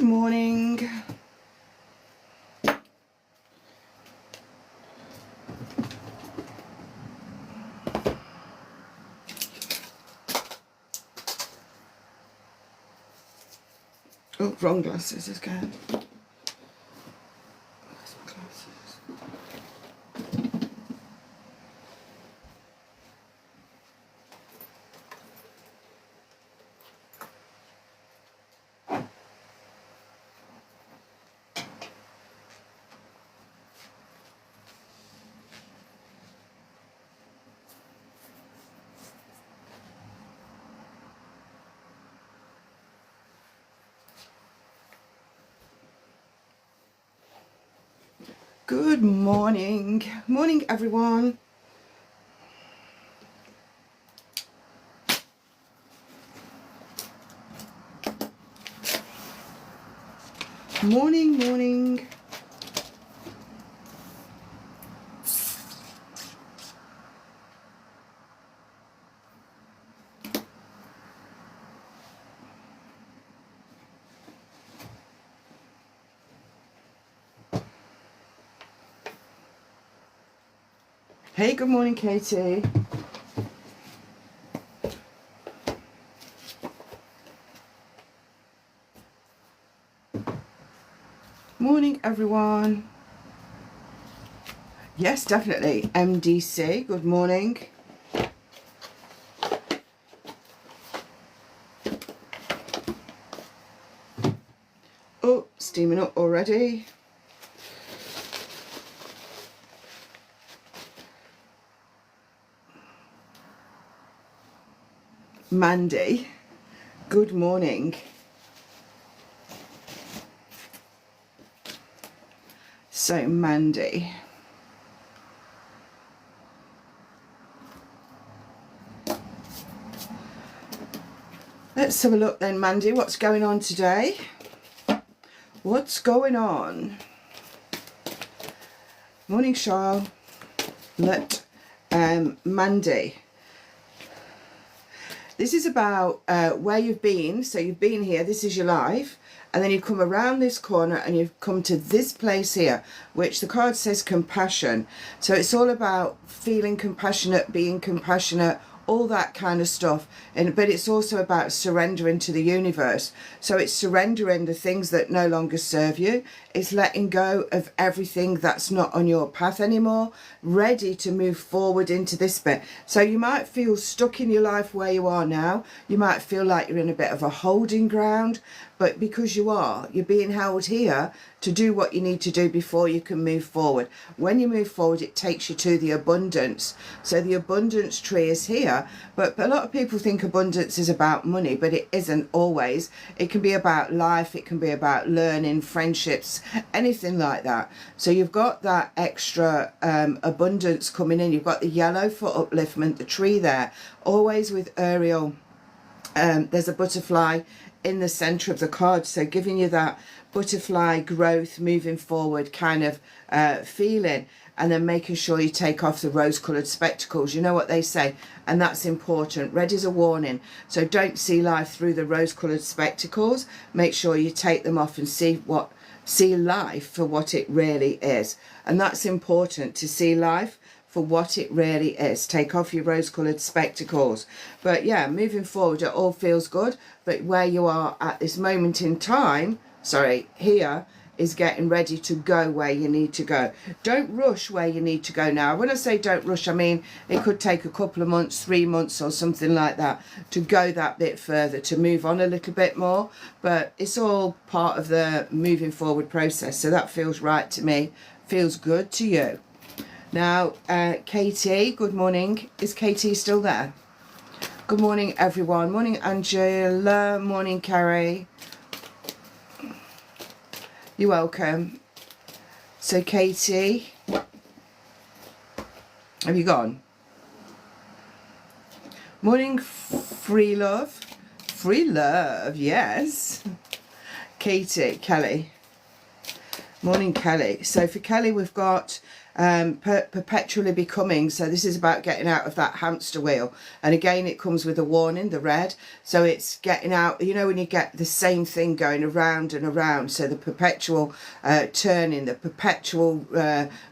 morning. Oh, wrong glasses again. Where's my glasses? Good morning. Morning, everyone. Morning, morning. Hey, good morning, Katie. Morning, everyone. Yes, definitely. MDC, good morning. Oh, steaming up already. Mandy, good morning. So, Mandy. Let's have a look then, Mandy. What's going on today? What's going on? Morning, Charles. Mandy. This is about where you've been. So you've been here, this is your life, and then you come around this corner and you've come to this place here, which the card says compassion. So it's all about feeling compassionate, being compassionate, all that kind of stuff. But it's also about surrendering to the universe. So it's surrendering the things that no longer serve you. It's letting go of everything that's not on your path anymore, ready to move forward into this bit. So you might feel stuck in your life where you are now. You might feel like you're in a bit of a holding ground, but because you're being held here to do what you need to do before you can move forward. When you move forward, it takes you to the abundance. So the abundance tree is here, but a lot of people think abundance is about money, but it isn't always. It can be about life, it can be about learning, friendships, anything like that. So you've got that extra abundance coming in. You've got the yellow for upliftment, the tree there, always with Ariel. There's a butterfly in the center of the card, so giving you that butterfly growth, moving forward kind of feeling, and then making sure you take off the rose-colored spectacles. You know what they say, and that's important. Red is a warning, so don't see life through the rose-colored spectacles. Make sure you take them off and see life for what it really is. And that's important, to see life for what it really is. Take off your rose-colored spectacles. But yeah, moving forward, it all feels good. But where you are at this moment in time, here, is getting ready to go where you need to go. Don't rush where you need to go now. When I say don't rush, I mean it could take a couple of months, 3 months or something like that to go that bit further, to move on a little bit more. But it's all part of the moving forward process. So that feels right to me, feels good to you. Now, Katie, good morning. Is Katie still there? Good morning, everyone. Morning, Angela. Morning, Carrie. You're welcome. So, Katie, have you gone? Morning, free love. Free love, yes. Katie, Kelly. Morning, Kelly. So for Kelly, we've got perpetually becoming. So this is about getting out of that hamster wheel. And again, it comes with a warning, the red. So it's getting out, you know, when you get the same thing going around and around. So the perpetual turning, the perpetual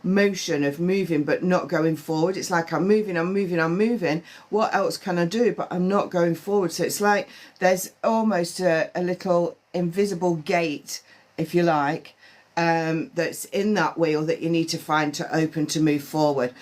motion of moving but not going forward. It's like I'm moving, I'm moving, I'm moving. What else can I do? But I'm not going forward. So it's like there's almost a little invisible gate, if you like, that's in that wheel that you need to find to open to move forward.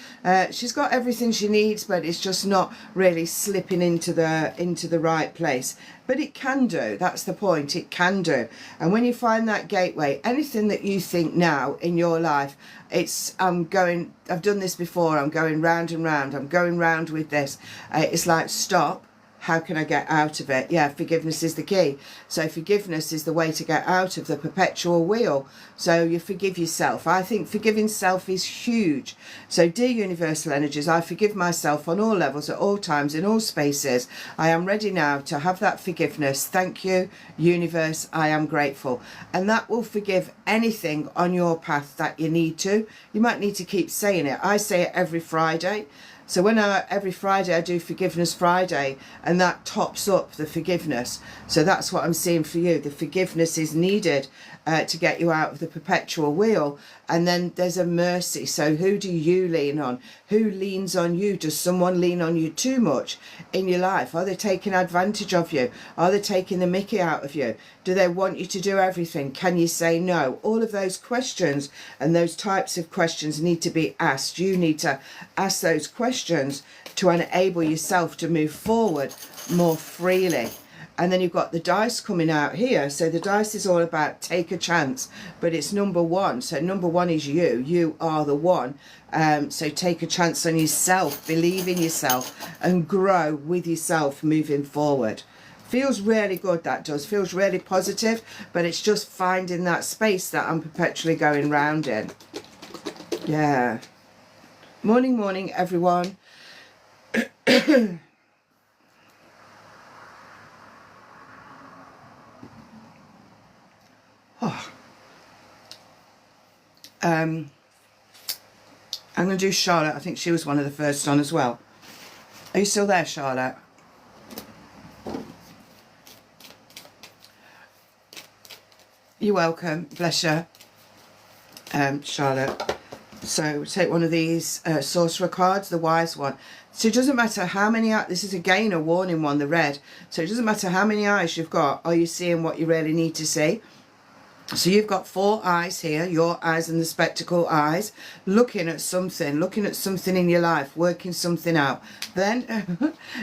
She's got everything she needs, but it's just not really slipping into the right place. But it can do. That's the point. It can do. And when you find that gateway, anything that you think now in your life, it's I've done this before, I'm going round and round, I'm going round with this. It's like, stop. How can I get out of it? Yeah, forgiveness is the key. So forgiveness is the way to get out of the perpetual wheel. So you forgive yourself. I think forgiving self is huge. So dear universal energies, I forgive myself on all levels, at all times, in all spaces. I am ready now to have that forgiveness. Thank you, universe. I am grateful. And that will forgive anything on your path that you need to. You might need to keep saying it. I say it every Friday. So every Friday I do Forgiveness Friday, and that tops up the forgiveness. So that's what I'm seeing for you. The forgiveness is needed to get you out of the perpetual wheel. And then there's a mercy. So who do you lean on? Who leans on you? Does someone lean on you too much in your life? Are they taking advantage of you? Are they taking the mickey out of you? Do they want you to do everything? Can you say no? All of those questions and those types of questions need to be asked. You need to ask those questions to enable yourself to move forward more freely. And then you've got the dice coming out here. So the dice is all about take a chance, but it's number one. So number one is you. You are the one. So take a chance on yourself, believe in yourself, and grow with yourself moving forward. Feels really good, that does. Feels really positive, but it's just finding that space that I'm perpetually going round in. Yeah. Morning, morning, everyone. I'm going to do Charlotte. I think she was one of the first on as well. Are you still there, Charlotte? You're welcome. Bless you, Charlotte. So take one of these sorcerer cards, the wise one. So it doesn't matter how many, this is again a warning one, the red. So it doesn't matter how many eyes you've got. Are you seeing what you really need to see? So you've got 4 eyes here, your eyes and the spectacle eyes, looking at something in your life, working something out. Then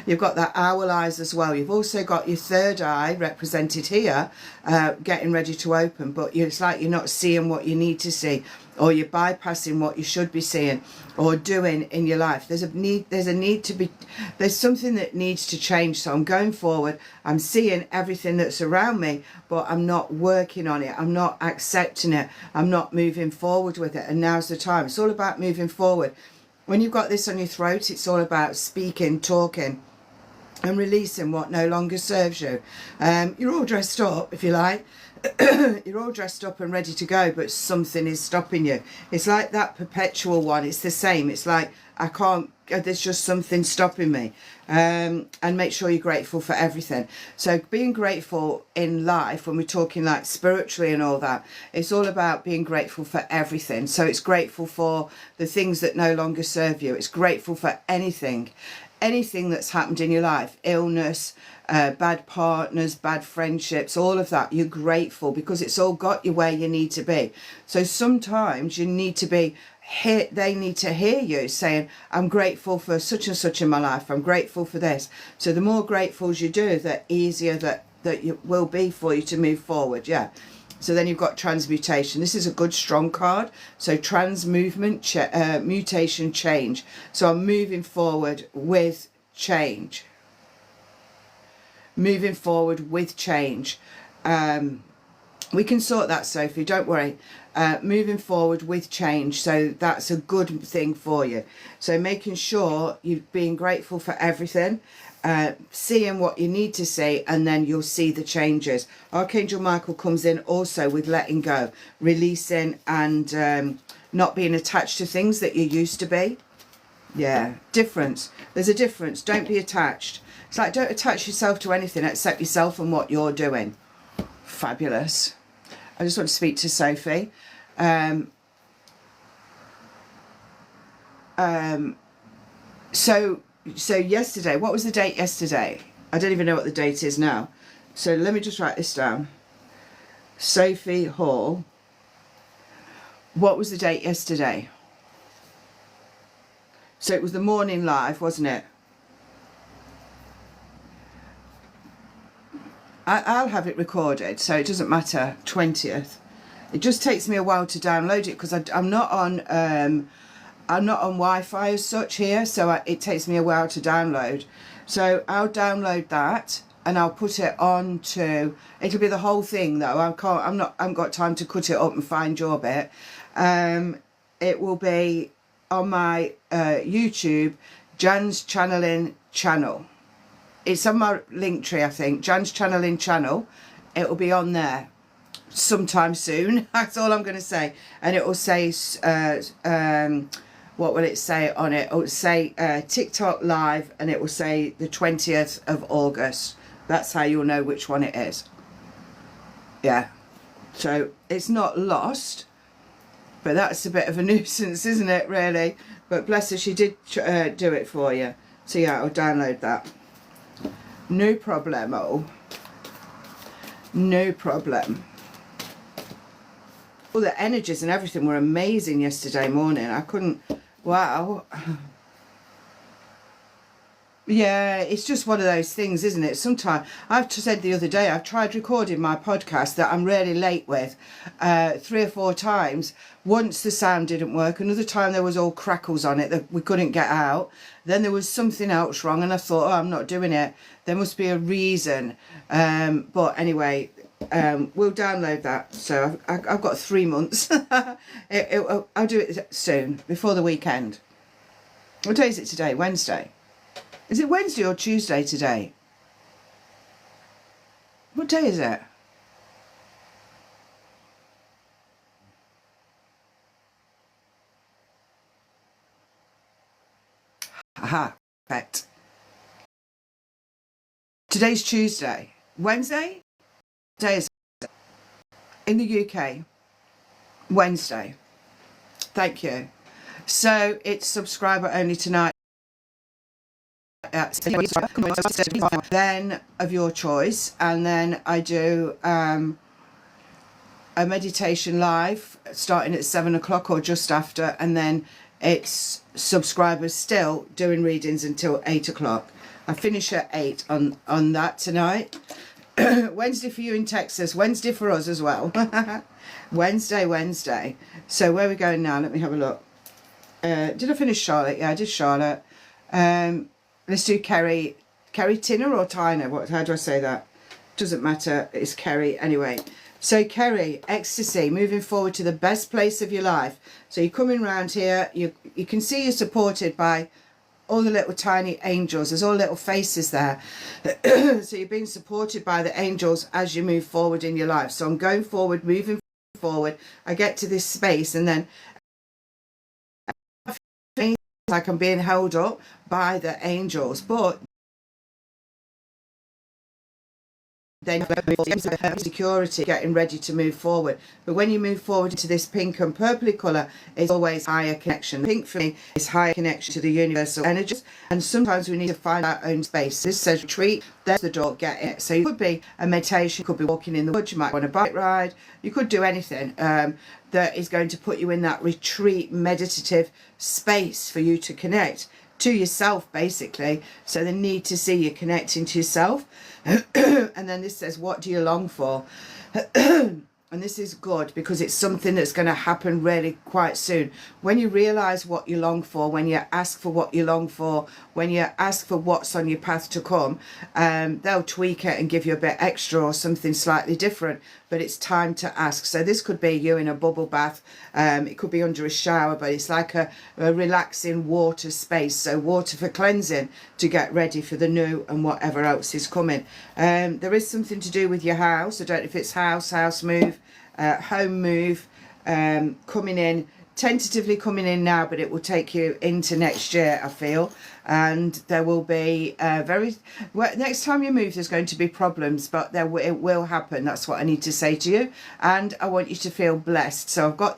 you've got that owl eyes as well. You've also got your 3rd eye represented here, getting ready to open, but it's like you're not seeing what you need to see, or you're bypassing what you should be seeing or doing in your life. There's something that needs to change. So I'm going forward, I'm seeing everything that's around me, but I'm not working on it, I'm not accepting it, I'm not moving forward with it. And now's the time. It's all about moving forward. When you've got this on your throat, it's all about speaking, talking, and releasing what no longer serves you. You're all dressed up, if you like. You're all dressed up and ready to go, but something is stopping you. It's like that perpetual one. It's the same. It's like, I can't, there's just something stopping me. And make sure you're grateful for everything. So being grateful in life, when we're talking like spiritually and all that, it's all about being grateful for everything. So it's grateful for the things that no longer serve you. It's grateful for anything that's happened in your life, illness, bad partners, bad friendships, all of that. You're grateful because it's all got you where you need to be. So sometimes you need to be they need to hear you saying, I'm grateful for such and such in my life, I'm grateful for this. So the more gratefuls you do, the easier that it will be for you to move forward. Yeah. So then you've got transmutation. This is a good strong card. So transmovement, mutation, change. So I'm moving forward with change. Moving forward with change. We can sort that, Sophie, don't worry. Moving forward with change. So that's a good thing for you. So making sure you're being grateful for everything. Seeing what you need to see, and then you'll see the changes. Archangel Michael comes in also with letting go, releasing, and not being attached to things that you used to be. Yeah, difference. There's a difference. Don't be attached. It's like, don't attach yourself to anything except yourself and what you're doing. Fabulous. I just want to speak to Sophie. So yesterday, what was the date yesterday? I don't even know what the date is now. So let me just write this down. Sophie Hall. What was the date yesterday? So it was the morning live, wasn't it? I'll have it recorded, so it doesn't matter. 20th. It just takes me a while to download it because I'm not on Wi-Fi as such here, so it takes me a while to download. So I'll download that and I'll put it on to. It'll be the whole thing though. I haven't got time to cut it up and find your bit. It will be on my YouTube, Jan's Channeling channel. It's on my link tree, I think. Jan's Channeling channel. It will be on there sometime soon. That's all I'm going to say. And it will say, what will it say on it? It will say TikTok live, and it will say the 20th of August. That's how you'll know which one it is. Yeah. So it's not lost, but that's a bit of a nuisance, isn't it, really? But bless her, she did do it for you. So yeah, I'll download that. No problemo. No problem. All the energies and everything were amazing yesterday morning. I couldn't. Wow. Yeah, it's just one of those things, isn't it? Sometimes, I've said the other day, I've tried recording my podcast that I'm really late with 3 or 4 times. Once the sound didn't work, another time there was all crackles on it that we couldn't get out. Then there was something else wrong and I thought, oh, I'm not doing it. There must be a reason. But anyway, we'll download that. So I've got 3 months. I'll do it soon, before the weekend. What day is it today? Wednesday. Is it Wednesday or Tuesday today? What day is it? Aha, perfect. Today's Tuesday. Wednesday? Day is in the UK. Wednesday. Thank you. So it's subscriber only tonight. Then of your choice, and then I do a meditation live starting at 7 o'clock or just after, and then it's subscribers still doing readings until 8 o'clock. I finish at 8 on that tonight. Wednesday for you in Texas, Wednesday for us as well. Wednesday. So where are we going now? Let me have a look. Did I finish Charlotte? Yeah, I did Charlotte. Let's do Kerry Tinner or Tyner. How do I say that? Doesn't matter. It's Kerry anyway. So Kerry, ecstasy, moving forward to the best place of your life. So you're coming round here. You can see you're supported by all the little tiny angels. There's all little faces there. So you're being supported by the angels as you move forward in your life. So I'm going forward, moving forward. I get to this space and then like I'm being held up by the angels, but then security, getting ready to move forward. But when you move forward into this pink and purpley colour, it's always higher connection. Pink for me is higher connection to the universal energies, and sometimes we need to find our own space. This says retreat, there's the door, get it. So you could be a meditation, you could be walking in the woods, you might want a bike ride, you could do anything that is going to put you in that retreat meditative space for you to connect to yourself, basically. So they need to see you connecting to yourself. And then this says, what do you long for? And this is good because it's something that's going to happen really quite soon. When you realise what you long for, when you ask for what you long for, when you ask for what's on your path to come, they'll tweak it and give you a bit extra or something slightly different. But it's time to ask. So this could be you in a bubble bath. It could be under a shower, but it's like a relaxing water space. So water for cleansing to get ready for the new and whatever else is coming. There is something to do with your house. I don't know if it's house move, home move, coming in tentatively coming in now, but it will take you into next year, I feel. And there will be next time you move, there's going to be problems, but it will happen. That's what I need to say to you. And I want you to feel blessed. So I've got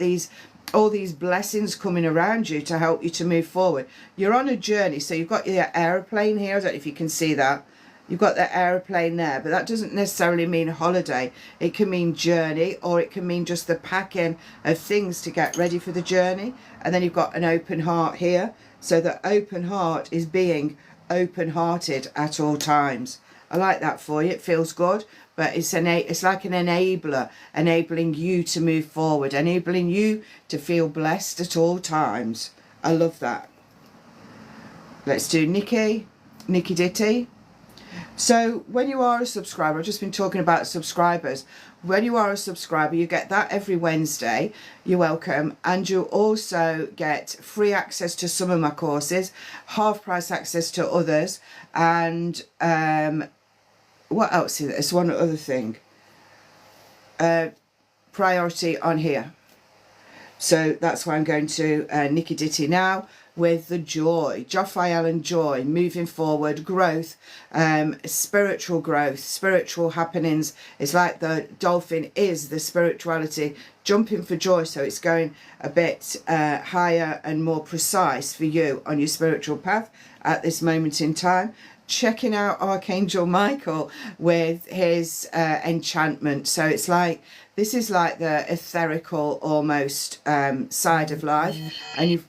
all these blessings coming around you to help you to move forward. You're on a journey. So you've got your aeroplane here. I don't know if you can see that. You've got the aeroplane there, but that doesn't necessarily mean holiday. It can mean journey, or it can mean just the packing of things to get ready for the journey. And then you've got an open heart here. So the open heart is being open-hearted at all times. I like that for you. It feels good, but it's like an enabler, enabling you to move forward, enabling you to feel blessed at all times. I love that. Let's do Nikki Ditty. So when you are a subscriber, I've just been talking about subscribers. When you are a subscriber, you get that every Wednesday. You're welcome. And you also get free access to some of my courses, half price access to others. And what else is there? There's one other thing. Priority on here. So that's why I'm going to Nikki Ditty now, with the joy, Jophiel and joy, moving forward, growth, spiritual growth, spiritual happenings. It's like the dolphin is the spirituality, jumping for joy. So it's going a bit higher and more precise for you on your spiritual path at this moment in time. Checking out Archangel Michael with his enchantment. So it's like, this is like the etherical almost side of life. And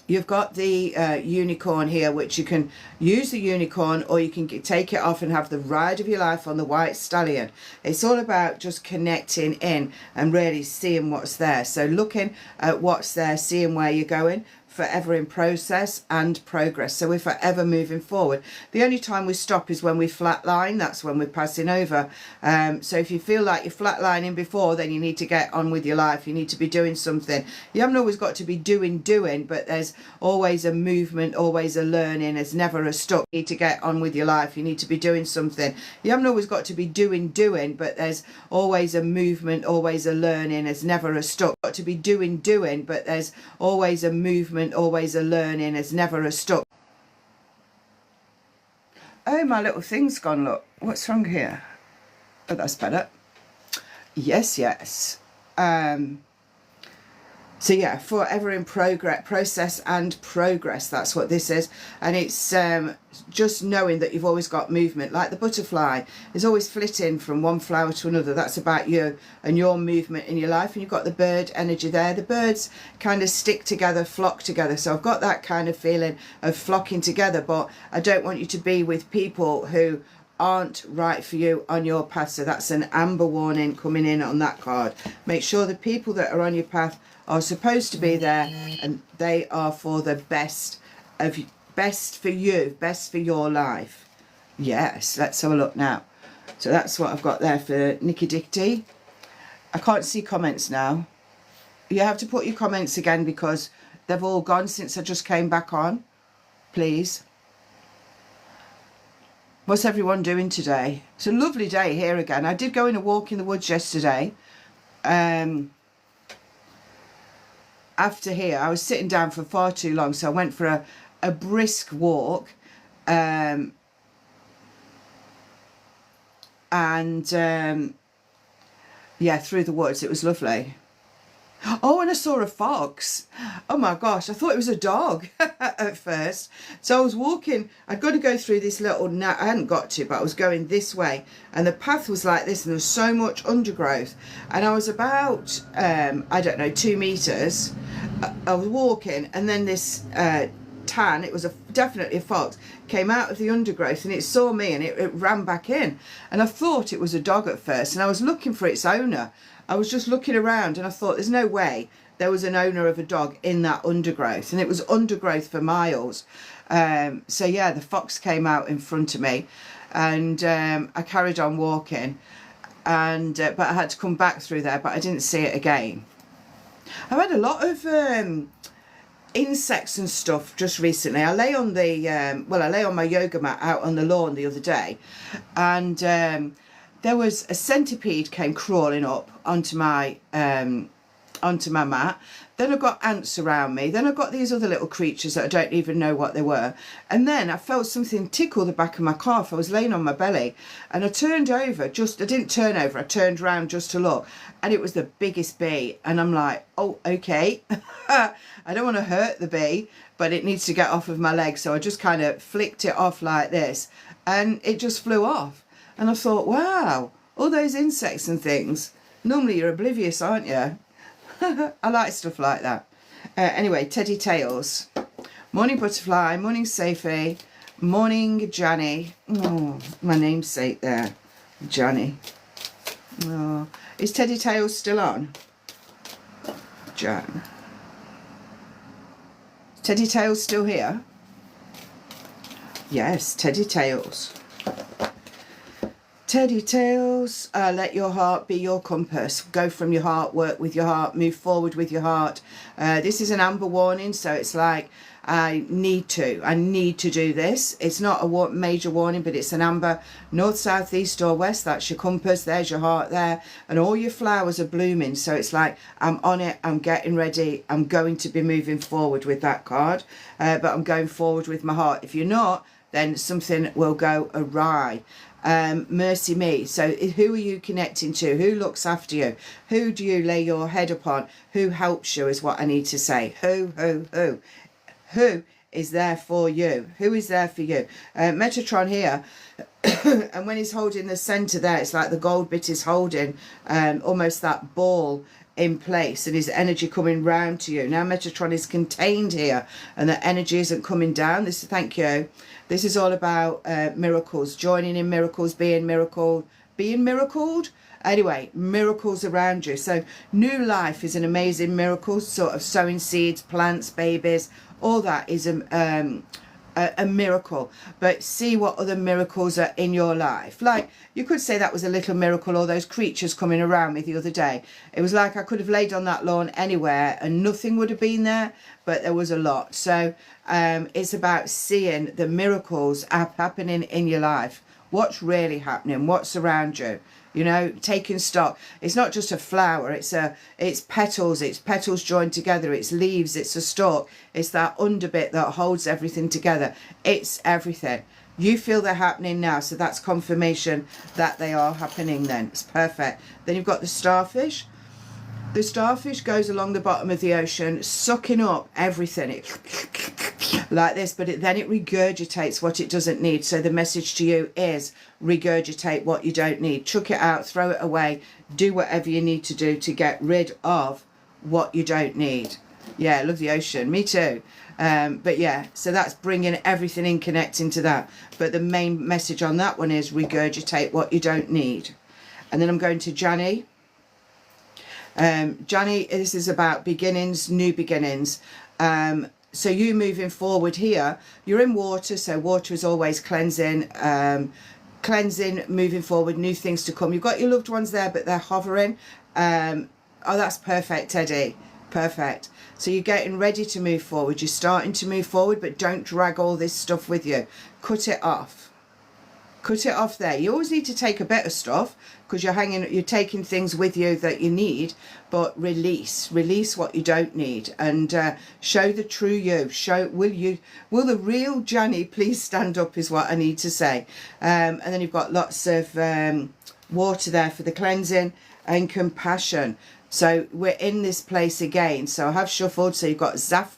you've got the unicorn here, which you can use the unicorn, or you can take it off and have the ride of your life on the white stallion. It's all about just connecting in and really seeing what's there. So looking at what's there, seeing where you're going, forever in process and progress. So we're forever moving forward. The only time we stop is when we flatline. That's when we're passing over. So if you feel like you're flatlining before, then you need to get on with your life. You need to be doing something. You haven't always got to be doing, but there's always a movement, always a learning. There's never a stuck. You need to get on with your life. You need to be doing something. You haven't always got to be doing, but there's always a movement, always a learning. There's never a stuck. Got to be doing, but there's always a movement, always a learning. There's never a stuck. Oh, my little thing's gone. Look, what's wrong here? Oh, that's better. Yes. So yeah, forever in process and progress. That's what this is. And it's just knowing that you've always got movement. Like the butterfly is always flitting from one flower to another. That's about you and your movement in your life. And you've got the bird energy there. The birds kind of stick together, flock together. So I've got that kind of feeling of flocking together. But I don't want you to be with people who aren't right for you on your path. So that's an amber warning coming in on that card. Make sure the people that are on your path are supposed to be there, and they are for the best for you, best for your life. Yes, let's have a look now. So that's what I've got there for Nikki Ditty. I can't see comments now. You have to put your comments again because they've all gone since I just came back on. Please. What's everyone doing today? It's a lovely day here again. I did go in a walk in the woods yesterday. After here, I was sitting down for far too long, so I went for a brisk walk. Yeah, through the woods. It was lovely. Oh, and I saw a fox. Oh my gosh, I thought it was a dog at first. So I was walking, I'd got to go through this little, I hadn't got to, but I was going this way. And the path was like this, and there was so much undergrowth. And I was about, I don't know, 2 meters. I was walking, and then this tan, it was definitely a fox, came out of the undergrowth, and it saw me, and it ran back in. And I thought it was a dog at first, and I was looking for its owner. I was just looking around, and I thought there's no way there was an owner of a dog in that undergrowth, and it was undergrowth for miles. So yeah, the fox came out in front of me, and I carried on walking, and but I had to come back through there, but I didn't see it again. I've had a lot of insects and stuff just recently. I lay on the I lay on my yoga mat out on the lawn the other day, and there was a centipede came crawling up onto my onto my mat. Then I've got ants around me. Then I've got these other little creatures that I don't even know what they were. And then I felt something tickle the back of my calf. I was laying on my belly and I turned over, I didn't turn over, I turned around just to look. And it was the biggest bee. And I'm like, oh, okay. I don't want to hurt the bee, but it needs to get off of my leg. So I just kind of flicked it off like this and it just flew off. And I thought, wow, all those insects and things, normally you're oblivious, aren't you? I like stuff like that. Anyway, Teddy Tails. Morning Butterfly, morning Safi, morning Johnny. Oh, my namesake there, Johnny. Oh, is Teddy Tails still on? Jan. Is Teddy Tails still here? Yes, Teddy Tails. Teddy Tails, let your heart be your compass. Go from your heart, work with your heart, move forward with your heart. This is an amber warning, so it's like, I need to do this. It's not a major warning, but it's an amber. North, south, east or west, that's your compass. There's your heart there. And all your flowers are blooming. So it's like, I'm on it, I'm getting ready. I'm going to be moving forward with that card. But I'm going forward with my heart. If you're not, then something will go awry. Mercy me. So who are you connecting to? Who looks after you? Who do you lay your head upon? Who helps you is what I need to say. Who is there for you? Who is there for you? Metatron here. And when he's holding the centre there, it's like the gold bit is holding almost that ball in place and his energy coming round to you. Now Metatron is contained here and the energy isn't coming down. Thank you. This is all about miracles, joining in miracles, being miracled. Anyway, miracles around you. So new life is an amazing miracle, sort of sowing seeds, plants, babies, all that is a miracle. But see what other miracles are in your life. Like, you could say that was a little miracle, all those creatures coming around me the other day. It was like I could have laid on that lawn anywhere and nothing would have been there, but there was a lot. So it's about seeing the miracles happening in your life. What's really happening? What's around you? You know, taking stock. It's not just a flower. It's petals. It's petals joined together. It's leaves. It's a stalk. It's that underbit that holds everything together. It's everything. You feel they're happening now, so that's confirmation that they are happening then. It's perfect. Then you've got the starfish. The starfish goes along the bottom of the ocean, sucking up everything. Like this, but then it regurgitates what it doesn't need. So the message to you is regurgitate what you don't need. Chuck it out, throw it away, do whatever you need to do to get rid of what you don't need. Yeah, I love the ocean. Me too. But yeah, so that's bringing everything in, connecting to that. But the main message on that one is regurgitate what you don't need. And then I'm going to Johnny. Johnny, this is about beginnings, new beginnings. So you moving forward here, you're in water, so water is always cleansing, moving forward, new things to come. You've got your loved ones there, but they're hovering. Oh, that's perfect, Teddy. Perfect. So you're getting ready to move forward. You're starting to move forward, but don't drag all this stuff with you. Cut it off. Cut it off there. You always need to take a bit of stuff because you're taking things with you that you need, but release what you don't need and show the true you. Will the real Johnny please stand up is what I need to say. And then you've got lots of water there for the cleansing and compassion. So we're in this place again. So I have shuffled. So you've got Zaf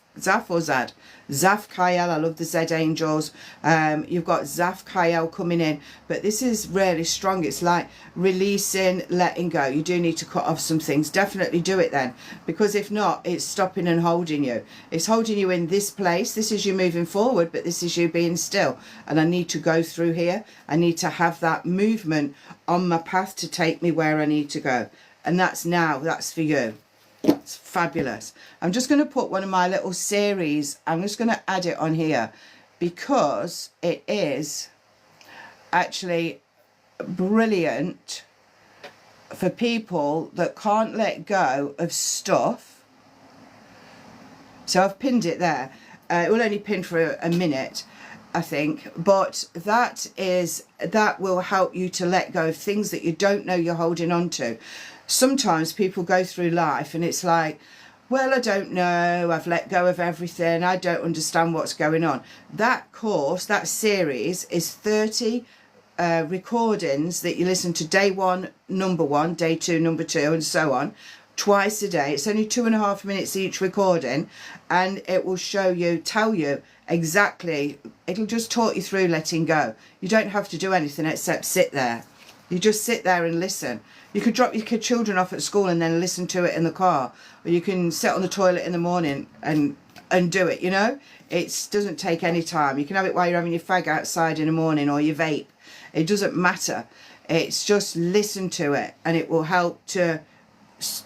or Zad? Zaf Kyle, I love the Z Angels. You've got Zaf Kyle coming in, but this is really strong. It's like releasing, letting go. You do need to cut off some things. Definitely do it then, because if not, it's stopping and holding you. It's holding you in this place. This is you moving forward, but this is you being still. And I need to go through here. I need to have that movement on my path to take me where I need to go. And that's for you. It's fabulous. I'm just going to put one of my little series. I'm just going to add it on here because it is actually brilliant for people that can't let go of stuff. So I've pinned it there. It will only pin for a minute, I think, but that will help you to let go of things that you don't know you're holding on to. sometimes people go through life and it's like, well, I don't know, I've let go of everything, I don't understand what's going on. That course, that series is 30 recordings that you listen to day one, number one, day two, number two, and so on, twice a day. It's only 2.5 minutes each recording, and it will show you, tell you exactly, it'll just talk you through letting go. You don't have to do anything except sit there. You just sit there and listen. You could drop your children off at school and then listen to it in the car, or you can sit on the toilet in the morning and do it, you know. It doesn't take any time. You can have it while you're having your fag outside in the morning, or your vape. It doesn't matter. It's just listen to it, and it will help to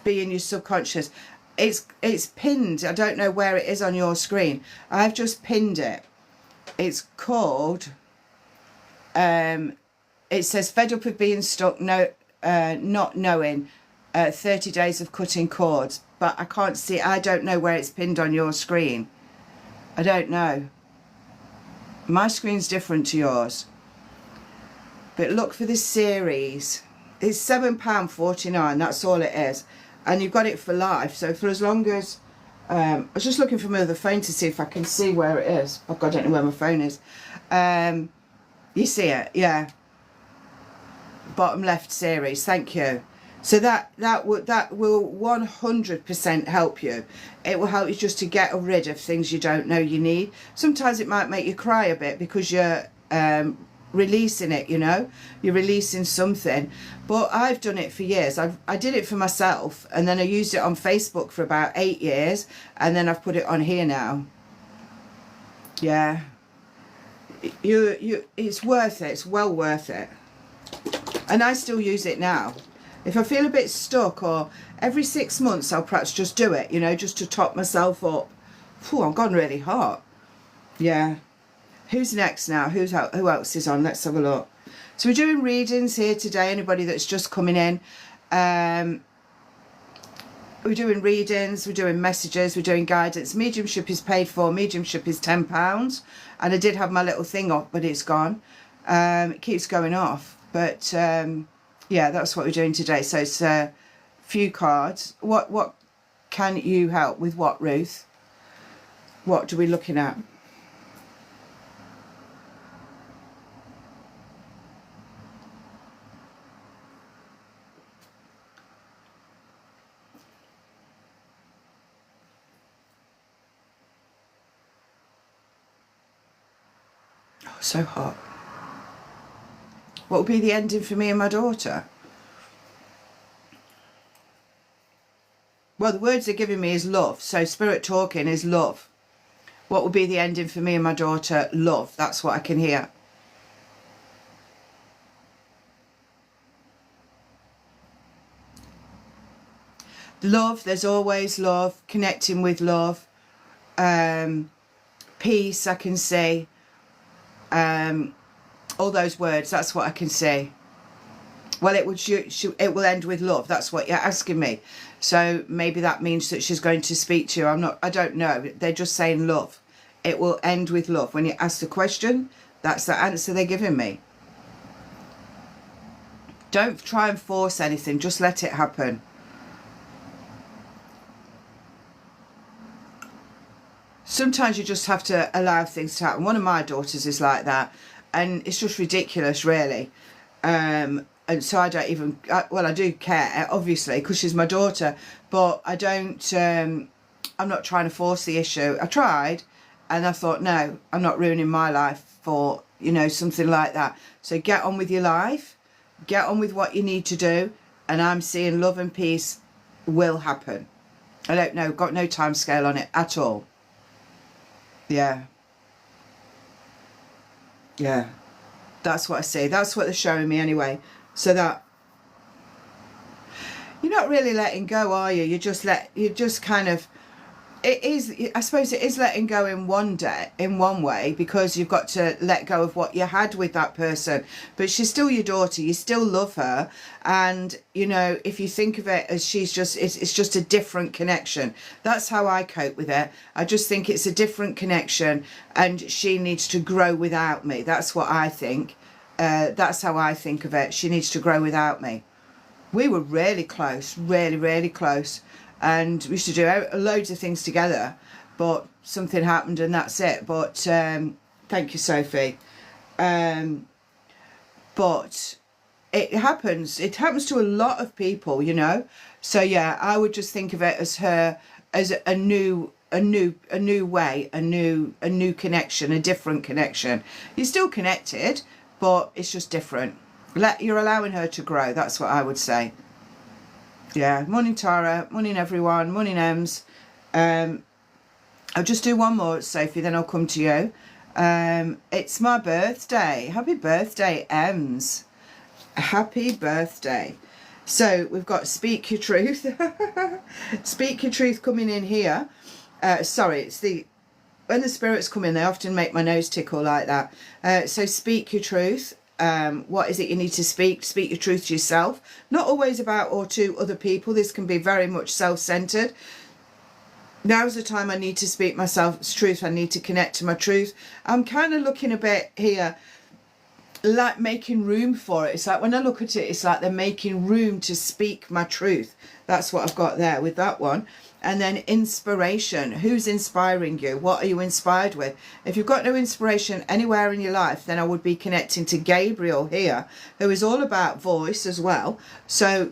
be in your subconscious. It's pinned. I don't know where it is on your screen. I've just pinned it. It's called it says fed up of being stuck, not knowing, 30 days of cutting cords, but I can't see. I don't know where it's pinned on your screen. I don't know. My screen's different to yours. But look for this series. It's £7.49, that's all it is. And you've got it for life. So for as long as... I was just looking for my other phone to see if I can see where it is. Oh God, I don't know where my phone is. You see it? Yeah. Bottom left series, thank you. So that will 100% help you. It will help you just to get rid of things you don't know you need. Sometimes it might make you cry a bit because you're releasing it, you know. You're releasing something. But I've done it for years. I did it for myself, and then I used it on Facebook for about 8 years, and then I've put it on here now. Yeah. It's worth it. It's well worth it. And I still use it now. If I feel a bit stuck, or every 6 months I'll perhaps just do it, you know, just to top myself up. Phew, I'm gone really hot. Yeah. Who's next now? Who else is on? Let's have a look. So we're doing readings here today. Anybody that's just coming in. We're doing readings, we're doing messages, we're doing guidance. Mediumship is paid for. Mediumship is £10. And I did have my little thing off, but it's gone. It keeps going off. But yeah, that's what we're doing today. So it's a few cards. What can you help with? What, Ruth? What are we looking at? Oh, so hot. What will be the ending for me and my daughter? Well, the words they're giving me is love. So spirit talking is love. What will be the ending for me and my daughter? Love. That's what I can hear. Love. There's always love. Connecting with love. Peace, I can see. All those words, that's what I can say. Well, it will end with love. That's what you're asking me. So maybe that means that she's going to speak to you. I don't know. They're just saying love. It will end with love. When you ask the question, that's the answer they're giving me. Don't try and force anything. Just let it happen. Sometimes you just have to allow things to happen. One of my daughters is like that. And it's just ridiculous, really. And so I don't even... well, I do care, obviously, because she's my daughter. But I don't... I'm not trying to force the issue. I tried, and I thought, no, I'm not ruining my life for, you know, something like that. So get on with your life. Get on with what you need to do. And I'm seeing love and peace will happen. I don't know. Got no time scale on it at all. Yeah. Yeah, that's what I see. That's what they're showing me anyway. So that you're not really letting go, are you? You just kind of, it is, I suppose it is letting go in one way, because you've got to let go of what you had with that person. But she's still your daughter. You still love her. And, you know, if you think of it as she's just, it's just a different connection. That's how I cope with it. I just think it's a different connection, and she needs to grow without me. That's what I think. That's how I think of it. She needs to grow without me. we were really close, really, really close. And we used to do loads of things together, but something happened and that's it. But thank you, Sophie. But it happens to a lot of people, you know. So yeah, I would just think of it as her, as a new way, a new connection, a different connection. You're still connected, but it's just different. You're allowing her to grow. That's what I would say. Yeah. Morning, Tara. Morning, everyone. Morning, Ems. I'll just do one more, Sophie, then I'll come to you. It's my birthday. Happy birthday, Ems. Happy birthday. So we've got Speak Your Truth. Speak Your Truth coming in here. Sorry, it's when the spirits come in, they often make my nose tickle like that. So Speak Your Truth. What is it you need to speak? Speak your truth to yourself. Not always about or to other people. This can be very much self-centered. Now's the time I need to speak myself's truth. I need to connect to my truth. I'm kind of looking a bit here like making room for it. It's like when I look at it, it's like they're making room to speak my truth. That's what I've got there with that one. And then inspiration. Who's inspiring you? What are you inspired with? If you've got no inspiration anywhere in your life, then I would be connecting to Gabriel here, who is all about voice as well. So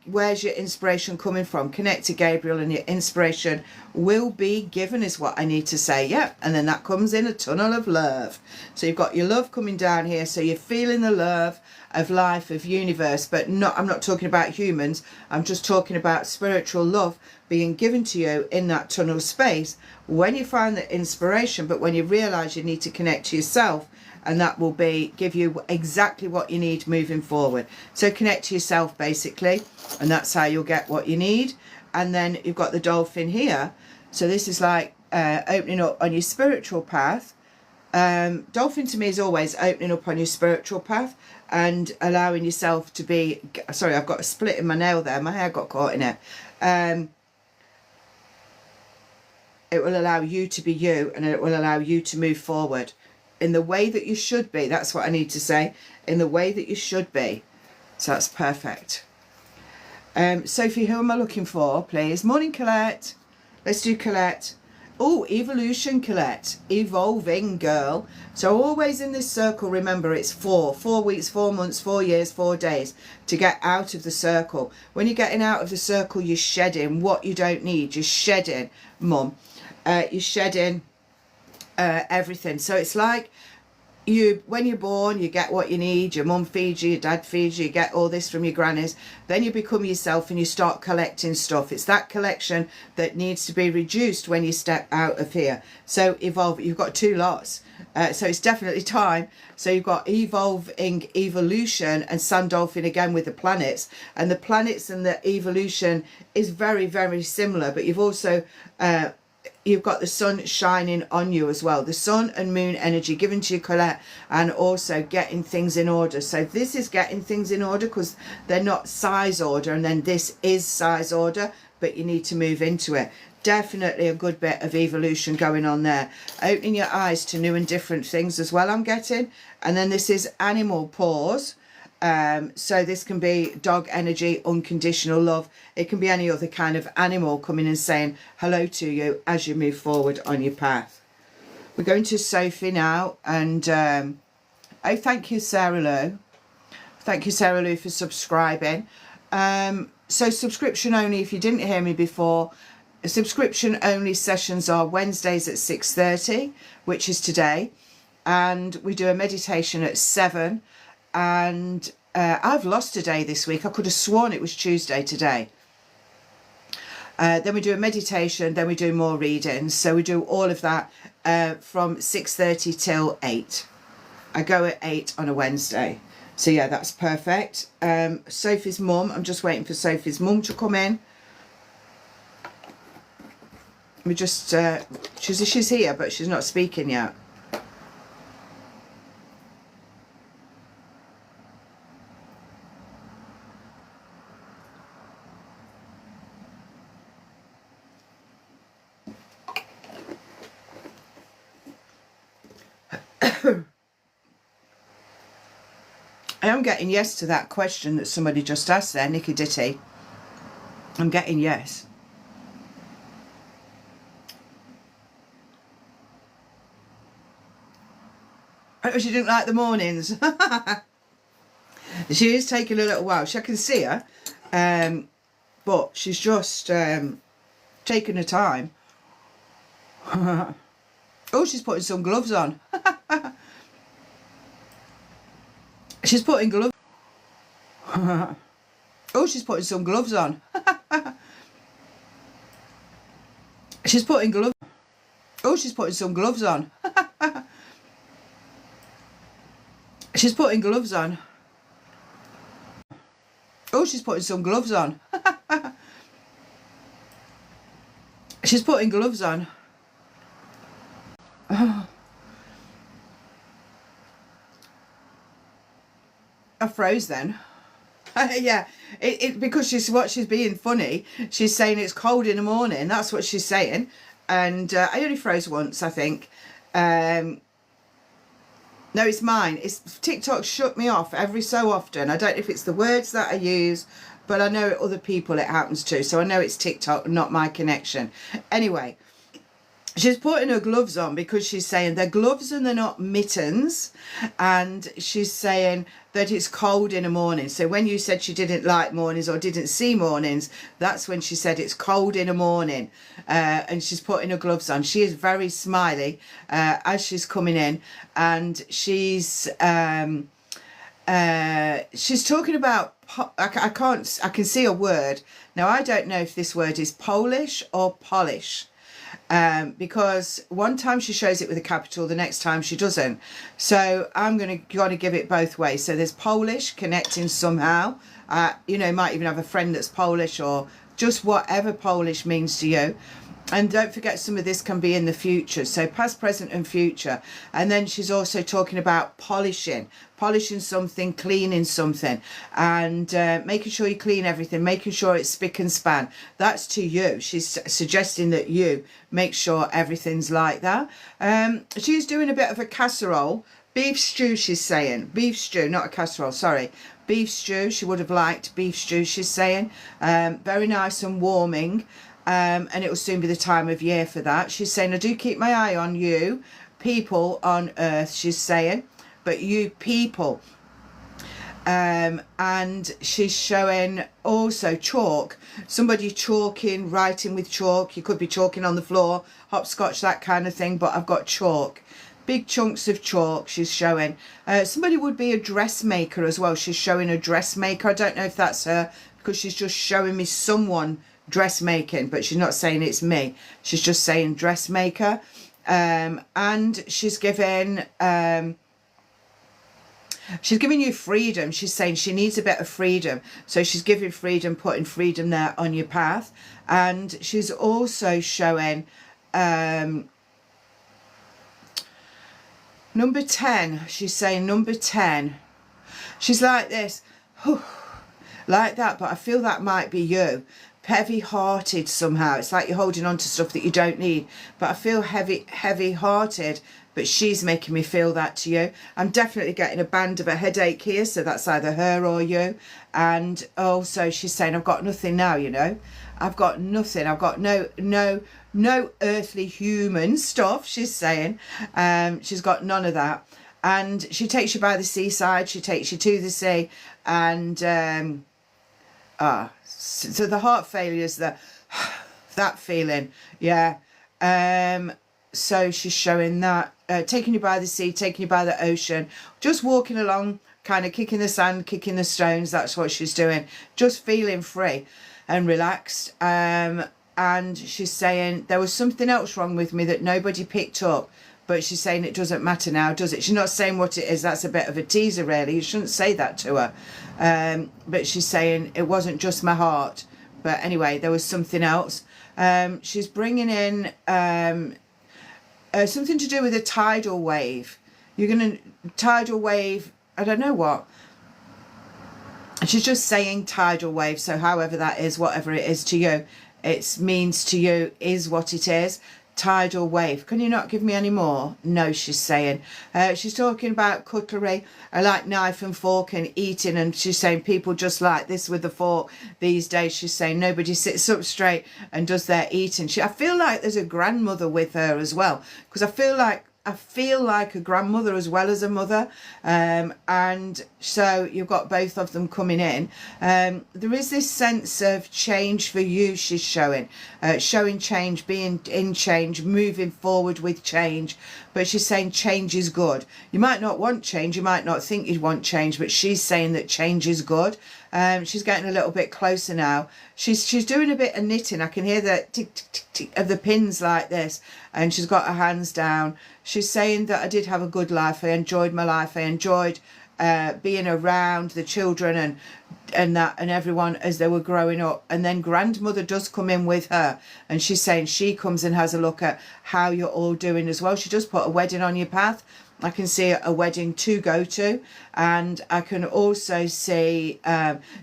where's your inspiration coming from? Connect to Gabriel and your inspiration will be given, is what I need to say. Yep. And then that comes in a tunnel of love. So you've got your love coming down here. So you're feeling the love of life, of universe, but I'm not talking about humans. I'm just talking about spiritual love being given to you in that tunnel space when you find the inspiration, but when you realize you need to connect to yourself, and that will give you exactly what you need moving forward. So connect to yourself basically, and that's how you'll get what you need. And then you've got the dolphin here. So this is like opening up on your spiritual path. Dolphin to me is always opening up on your spiritual path and allowing yourself to be, sorry, I've got a split in my nail there, my hair got caught in it. It will allow you to be you, and it will allow you to move forward in the way that you should be. That's what I need to say, in the way that you should be. So that's perfect. Sophie, who am I looking for, please? Morning, Colette. Let's do Colette. Oh, evolution, Colette. Evolving, girl. So always in this circle, remember, it's 4 weeks, 4 months, 4 years, 4 days to get out of the circle. When you're getting out of the circle, you're shedding what you don't need. You're shedding, Mum. You're shedding everything. So it's like when you're born, you get what you need. Your mum feeds you, your dad feeds you, you get all this from your grannies. Then you become yourself and you start collecting stuff. It's that collection that needs to be reduced when you step out of here. So evolve. You've got 2 lots. So it's definitely time. So you've got evolving, evolution, and sun dolphin again with the planets. And the planets and the evolution is very, very similar. But you've also you've got the sun shining on you as well. The sun and moon energy given to you, Colette, and also getting things in order. So this is getting things in order because they're not size order, and then this is size order, but you need to move into it. Definitely a good bit of evolution going on there. Opening your eyes to new and different things as well, I'm getting. And then this is animal pause. So this can be dog energy, unconditional love. It can be any other kind of animal coming and saying hello to you as you move forward on your path. We're going to Sophie now, and oh, thank you, Sarah Lou. Thank you, Sarah Lou, for subscribing. So subscription only, if you didn't hear me before, subscription only sessions are Wednesdays at 6:30, which is today, and we do a meditation at 7. And I've lost a day this week. I could have sworn it was Tuesday today. Then we do a meditation, then we do more readings. So we do all of that from 6:30 till 8. I go at 8 on a Wednesday. So yeah, that's perfect. Sophie's mum, I'm just waiting for Sophie's mum to come in. We just, she's here, but she's not speaking yet. am getting yes to that question that somebody just asked there, Nicky Ditty. I'm getting yes. Oh, she didn't like the mornings. She is taking a little while. I can see her. But she's just taking her time. Oh, she's putting some gloves on. She's putting gloves. Oh, she's putting some gloves on. She's putting gloves. Oh, she's putting some gloves on. She's putting gloves on. Oh, she's putting some gloves on. She's putting gloves on. Oh. I froze then. Yeah, because she's being funny. She's saying it's cold in the morning. That's what she's saying. And I only froze once, I think. No, it's mine. It's TikTok shut me off every so often. I don't know if it's the words that I use, but I know other people it happens to. So I know it's TikTok, not my connection. Anyway, she's putting her gloves on because she's saying they're gloves and they're not mittens. And she's saying that it's cold in the morning. So when you said she didn't like mornings or didn't see mornings, that's when she said it's cold in the morning. And she's putting her gloves on. She is very smiley as she's coming in. And she's talking about, I can see a word. Now, I don't know if this word is Polish or Polish. Because one time she shows it with a capital, the next time she doesn't. So I'm going to give it both ways. So there's Polish connecting somehow. You know, might even have a friend that's Polish or just whatever Polish means to you. And don't forget, some of this can be in the future. So past, present and future. And then she's also talking about polishing something, cleaning something, and making sure you clean everything, making sure it's spick and span. That's to you. She's suggesting that you make sure everything's like that. She's doing a bit of a casserole. Beef stew, she's saying. Beef stew, not a casserole, sorry. Beef stew, she would have liked beef stew, she's saying. Very nice and warming. And it will soon be the time of year for that. She's saying, I do keep my eye on you, people on earth, she's saying. But you people. And she's showing also chalk. Somebody chalking, writing with chalk. You could be chalking on the floor, hopscotch, that kind of thing. But I've got chalk. Big chunks of chalk she's showing. Somebody would be a dressmaker as well. She's showing a dressmaker. I don't know if that's her, because she's just showing me someone dressmaking, but she's not saying it's me. She's just saying dressmaker. And she's giving you freedom. She's saying she needs a bit of freedom. So she's giving freedom, putting freedom there on your path. And she's also showing number 10. She's saying number 10. She's like this. Like that, but I feel that might be you. Heavy-hearted somehow. It's like you're holding on to stuff that you don't need. But I feel heavy-hearted. But she's making me feel that to you. I'm definitely getting a band of a headache here. So that's either her or you. And also she's saying, I've got nothing now, you know. I've got nothing. I've got no earthly human stuff, she's saying. She's got none of that. And she takes you by the seaside. She takes you to the sea. And so the heart failure is that feeling, yeah. So she's showing that, taking you by the sea, taking you by the ocean, just walking along, kind of kicking the sand, kicking the stones. That's what she's doing, just feeling free and relaxed. And she's saying there was something else wrong with me that nobody picked up. But she's saying it doesn't matter now, does it? She's not saying what it is. That's a bit of a teaser, really. You shouldn't say that to her. But she's saying it wasn't just my heart. But anyway, there was something else. She's bringing in something to do with a tidal wave. You're going to... Tidal wave... I don't know what. She's just saying tidal wave. So however that is, whatever it is to you, it means to you is what it is. tidal wave. Can you not give me any more? No, she's saying. She's talking about cutlery. I like knife and fork and eating, and she's saying people just like this with a fork these days. She's saying nobody sits up straight and does their eating. I feel like there's a grandmother with her as well, because I feel like a grandmother as well as a mother, and so you've got both of them coming in. There is this sense of change for you, she's showing change, being in change, moving forward with change, but she's saying change is good. You might not want change, you might not think you want change, but she's saying that change is good. She's getting a little bit closer now. She's doing a bit of knitting. I can hear the tick, tick, tick, tick of the pins like this, and she's got her hands down. She's saying that I did have a good life. I enjoyed my life. I enjoyed being around the children and everyone as they were growing up. And then grandmother does come in with her, and she's saying she comes and has a look at how you're all doing as well. She does put a wedding on your path. I can see a wedding to go to, and I can also see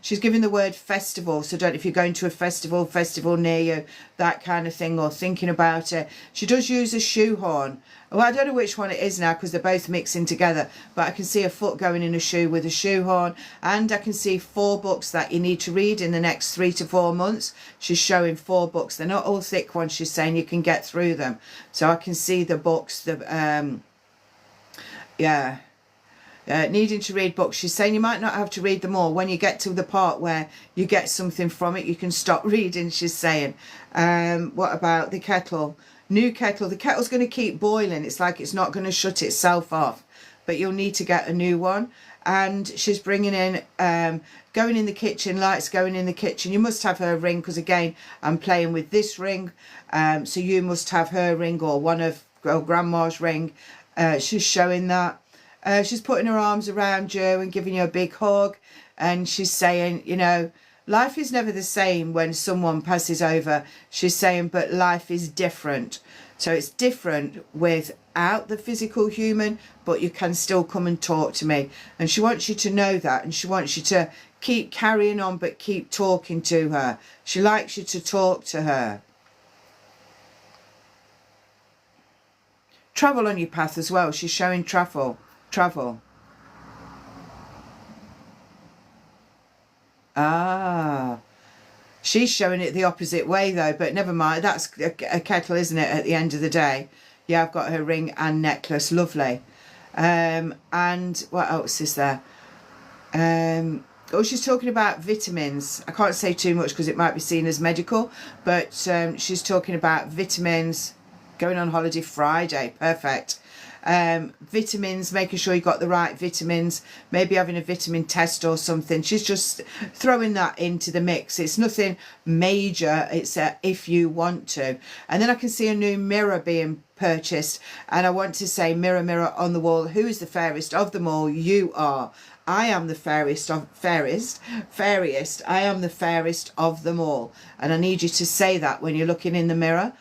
she's giving the word festival. So don't, if you're going to a festival near you, that kind of thing, or thinking about it. She does use a shoehorn. Well, I don't know which one it is now because they're both mixing together, but I can see a foot going in a shoe with a shoehorn, and I can see 4 books that you need to read in the next 3 to 4 months. She's showing 4 books. They're not all thick ones. She's saying you can get through them. So I can see the books, needing to read books. She's saying you might not have to read them all. When you get to the part where you get something from it, you can stop reading, she's saying. What about the kettle? New kettle. The kettle's going to keep boiling. It's like it's not going to shut itself off, but you'll need to get a new one. And she's bringing in, going in the kitchen, lights going in the kitchen. You must have her ring, because again, I'm playing with this ring. So you must have her ring, or one of grandma's ring. She's showing that. She's putting her arms around you and giving you a big hug. And she's saying, you know, life is never the same when someone passes over. She's saying, but life is different. So it's different without the physical human, but you can still come and talk to me. And she wants you to know that. And she wants you to keep carrying on, but keep talking to her. She likes you to talk to her. Travel on your path as well. She's showing travel. Ah, she's showing it the opposite way though, but never mind. That's a kettle, isn't it, at the end of the day? Yeah, I've got her ring and necklace. Lovely. And what else is there? Oh, she's talking about vitamins. I can't say too much because it might be seen as medical, but she's talking about vitamins. Going on holiday Friday. Perfect. Vitamins, making sure you got the right vitamins, maybe having a vitamin test or something. She's just throwing that into the mix. It's nothing major. It's if you want to. And then I can see a new mirror being purchased, and I want to say, mirror, mirror on the wall, who is the fairest of them all? You are. I am the fairest. I am the fairest of them all. And I need you to say that when you're looking in the mirror.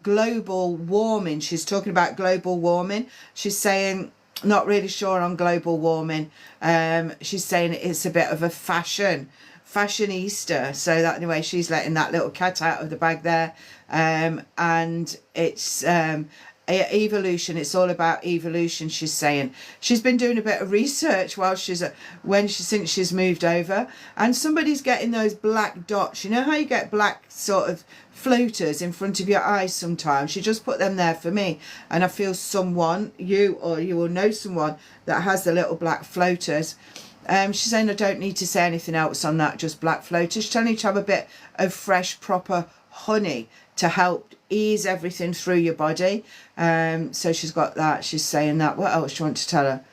Global warming. She's talking about global warming. She's saying, not really sure on global warming. She's saying it's a bit of a fashionista. So that anyway, she's letting that little cat out of the bag there. And it's evolution. It's all about evolution, she's saying. She's been doing a bit of research while since she's moved over, and somebody's getting those black dots. You know how you get black sort of floaters in front of your eyes sometimes? She just put them there for me, and I feel someone, you will know someone that has the little black floaters. She's saying I don't need to say anything else on that, just black floaters. She's telling you to have a bit of fresh, proper honey to help ease everything through your body. So she's got that. She's saying that. What else do you want to tell her?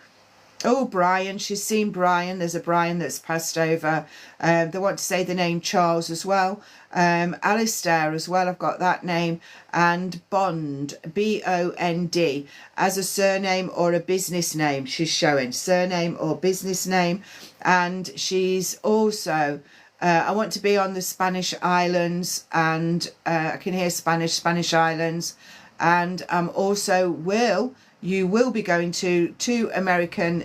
Oh, Brian. She's seen Brian. There's a Brian that's passed over. They want to say the name Charles as well. Alistair as well. I've got that name. And Bond, B-O-N-D, as a surname or a business name. She's showing surname or business name. And she's also... I want to be on the Spanish islands, and I can hear Spanish islands. And also you will be going to 2 American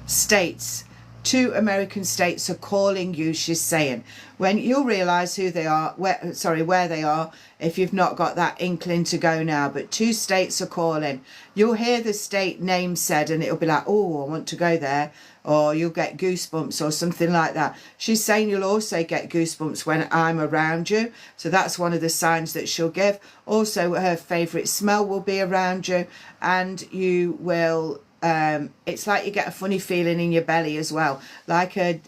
states 2 American states are calling you, she's saying. When you'll realise who they are, where they are, if you've not got that inkling to go now. But 2 states are calling. You'll hear the state name said and it'll be like, oh, I want to go there. Or you'll get goosebumps or something like that. She's saying you'll also get goosebumps when I'm around you. So that's one of the signs that she'll give. Also, her favourite smell will be around you. And you will... it's like you get a funny feeling in your belly as well, like a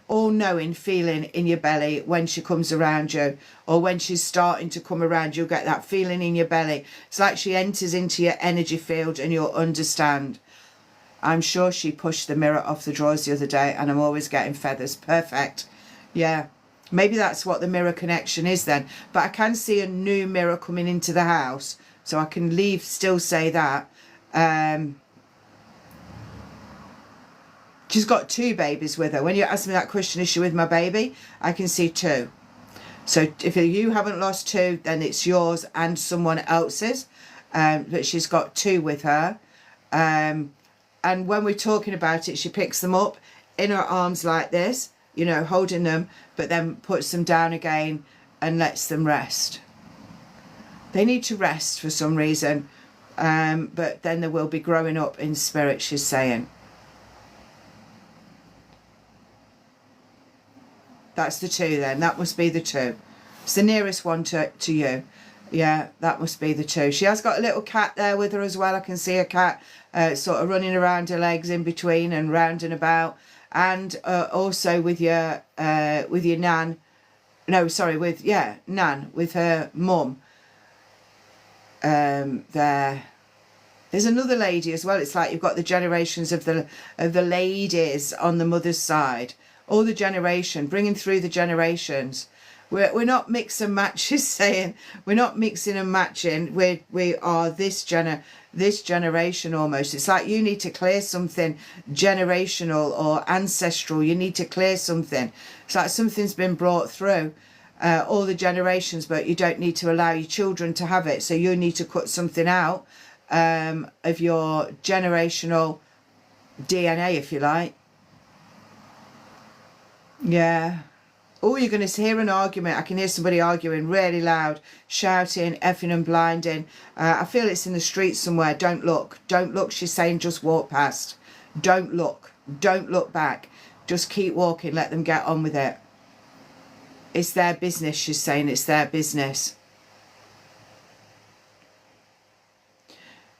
all-knowing feeling in your belly when she comes around you, or when she's starting to come around. You'll get that feeling in your belly. It's like she enters into your energy field and you'll understand. I'm sure she pushed the mirror off the drawers the other day and I'm always getting feathers. Perfect. Yeah, maybe that's what the mirror connection is then. But I can see a new mirror coming into the house, so I can still say that. She's got 2 babies with her. When you ask me that question, is she with my baby? I can see 2. So if you haven't lost 2, then it's yours and someone else's. But she's got 2 with her. And when we're talking about it, she picks them up in her arms like this, you know, holding them, but then puts them down again and lets them rest. They need to rest for some reason. But then they will be growing up in spirit, she's saying. That's the 2 then. That must be the 2. It's the nearest one to you. Yeah, that must be the 2. She has got a little cat there with her as well. I can see a cat sort of running around her legs in between and round and about. And also with your nan. No, sorry, nan, with her mum. There's another lady as well. It's like you've got the generations of the ladies on the mother's side. All the generation, bringing through the generations. We're not mix and match, she's saying. We're not mixing and matching. We are this generation almost. It's like you need to clear something generational or ancestral. You need to clear something. It's like something's been brought through all the generations, but you don't need to allow your children to have it. So you need to cut something out of your generational DNA, if you like. Yeah. Oh, you're going to hear an argument. I can hear somebody arguing really loud, shouting, effing and blinding. I feel it's in the street somewhere. Don't look. Don't look, she's saying. Just walk past. Don't look. Don't look back. Just keep walking. Let them get on with it. It's their business, she's saying. It's their business.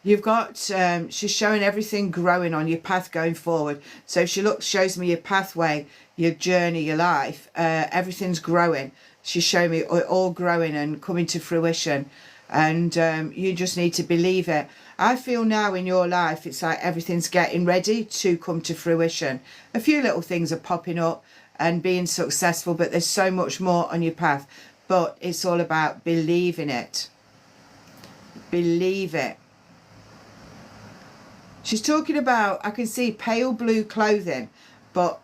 You've got, she's showing everything growing on your path going forward. So if she shows me your pathway, your journey, your life, everything's growing. She's showing me all growing and coming to fruition. And you just need to believe it. I feel now in your life, it's like everything's getting ready to come to fruition. A few little things are popping up and being successful, but there's so much more on your path. But it's all about believing it. Believe it. She's talking about, I can see pale blue clothing, but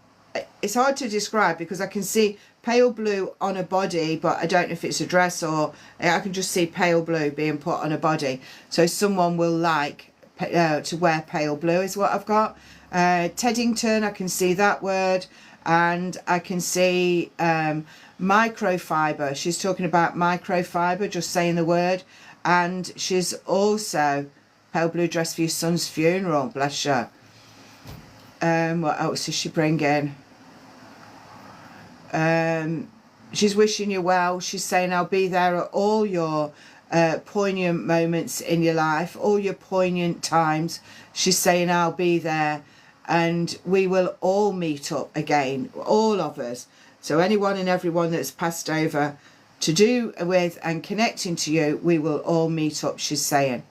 it's hard to describe because I can see pale blue on a body, but I don't know if it's a dress or I can just see pale blue being put on a body. So someone will like to wear pale blue is what I've got. Teddington, I can see that word, and I can see microfiber. She's talking about microfiber, just saying the word. And she's also... pale blue dress for your son's funeral, bless her. What else is she bringing? She's wishing you well. She's saying I'll be there at all your poignant moments in your life, all your poignant times. She's saying I'll be there and we will all meet up again, all of us. So anyone and everyone that's passed over to do with and connecting to you, we will all meet up, she's saying.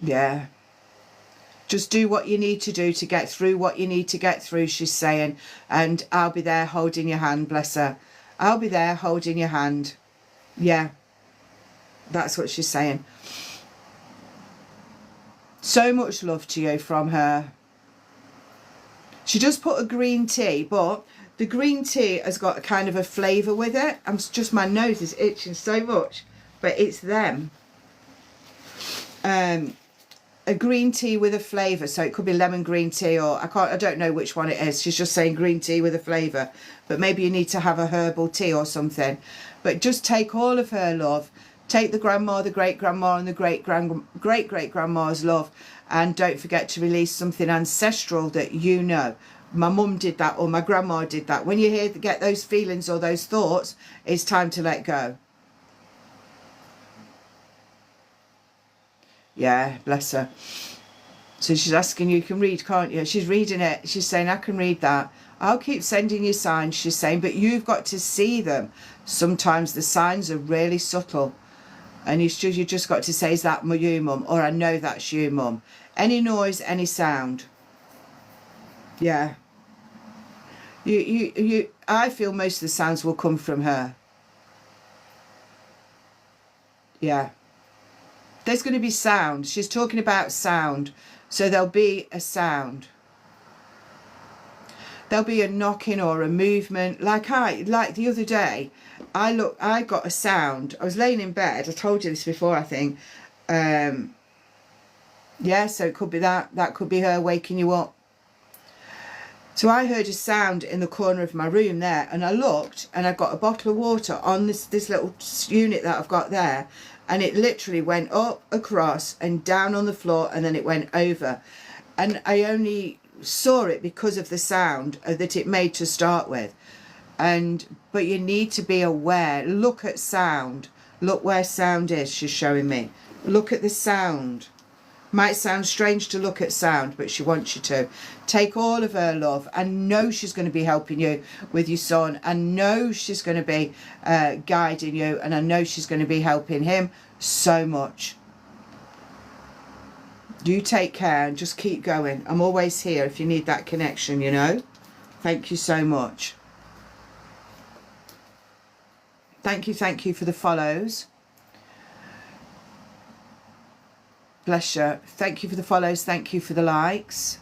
Yeah. Just do what you need to do to get through what you need to get through, she's saying. And I'll be there holding your hand, bless her. I'll be there holding your hand. Yeah. That's what she's saying. So much love to you from her. She does put a green tea, but the green tea has got a kind of a flavour with it. My nose is itching so much. But it's them. a green tea with a flavour. So it could be lemon green tea, or I don't know which one it is. She's just saying green tea with a flavour. But maybe you need to have a herbal tea or something. But just take all of her love. Take the grandma, the great-grandma and the great-great-grandma's love. And don't forget to release something ancestral that you know. My mum did that, or my grandma did that. When you get those feelings or those thoughts, it's time to let go. Yeah, bless her. So she's asking you can read, can't you? She's reading it. She's saying, I can read that. I'll keep sending you signs, she's saying, but you've got to see them. Sometimes the signs are really subtle. And you just got to say, is that you, Mum? Or I know that's you, Mum. Any noise, any sound. Yeah. I feel most of the sounds will come from her. Yeah. There's going to be sound. She's talking about sound. So there'll be a sound. There'll be a knocking or a movement. Like the other day, I got a sound. I was laying in bed. I told you this before, I think. Yeah, so it could be that. That could be her waking you up. So I heard a sound in the corner of my room there, and I looked, and I got a bottle of water on this little unit that I've got there, and it literally went up, across, and down on the floor, and then it went over. And I only saw it because of the sound that it made to start with. But you need to be aware. Look at sound. Look where sound is, she's showing me. Look at the sound. Might sound strange to look at sound, but she wants you to. Take all of her love. I know she's going to be helping you with your son. I know she's going to be guiding you. And I know she's going to be helping him so much. You take care and just keep going. I'm always here if you need that connection, you know. Thank you so much. Thank you for the follows. Bless you. Thank you for the follows. Thank you for the likes.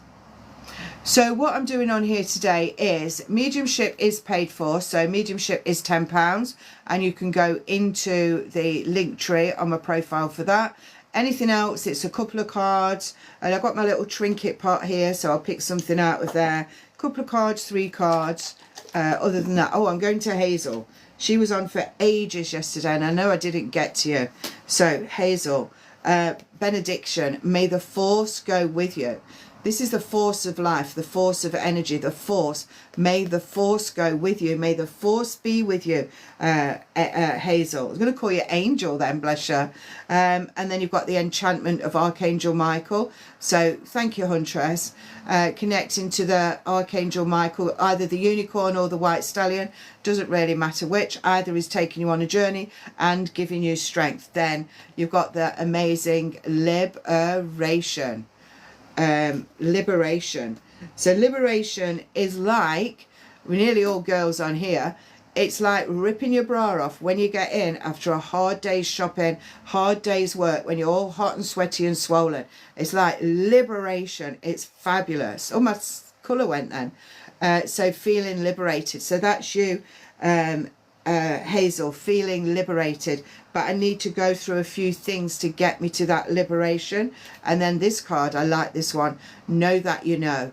So what I'm doing on here today is mediumship is paid for. So mediumship is £10 and you can go into the link tree on my profile for that. Anything else, it's a couple of cards. And I've got my little trinket pot here, so I'll pick something out of there. Couple of cards, 3 cards. Other than that, oh, I'm going to Hazel. She was on for ages yesterday and I know I didn't get to you. So Hazel. Benediction, may the force go with you. This is the force of life, the force of energy, the force. May the force go with you. May the force be with you, Hazel. I was going to call you Angel then, bless you. And then you've got the enchantment of Archangel Michael. So thank you, Huntress. Connecting to the Archangel Michael, either the unicorn or the white stallion. Doesn't really matter which. Either is taking you on a journey and giving you strength. Then you've got the amazing liberation. Liberation. So liberation is like, we're nearly all girls on here, it's like ripping your bra off when you get in after a hard day's shopping, hard day's work, when you're all hot and sweaty and swollen. It's like liberation. It's fabulous. Oh, my colour went then. So feeling liberated. So that's you, Hazel, feeling liberated. But I need to go through a few things to get me to that liberation. And then this card, I like this one. Know that you know.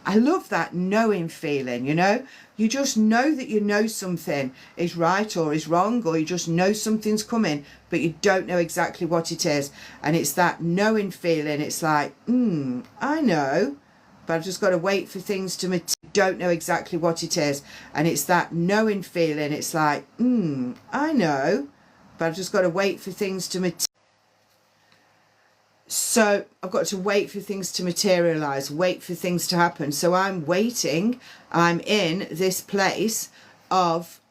I love that knowing feeling, you know. You just know that you know something is right or is wrong, or you just know something's coming, but you don't know exactly what it is. And it's that knowing feeling. It's like, I know, but I've just got to wait for things to materialize. Don't know exactly what it is. And it's that knowing feeling. It's like, I know, but I've just got to wait for things to materialize. So I've got to wait for things to materialize, wait for things to happen. So I'm waiting. I'm in this place of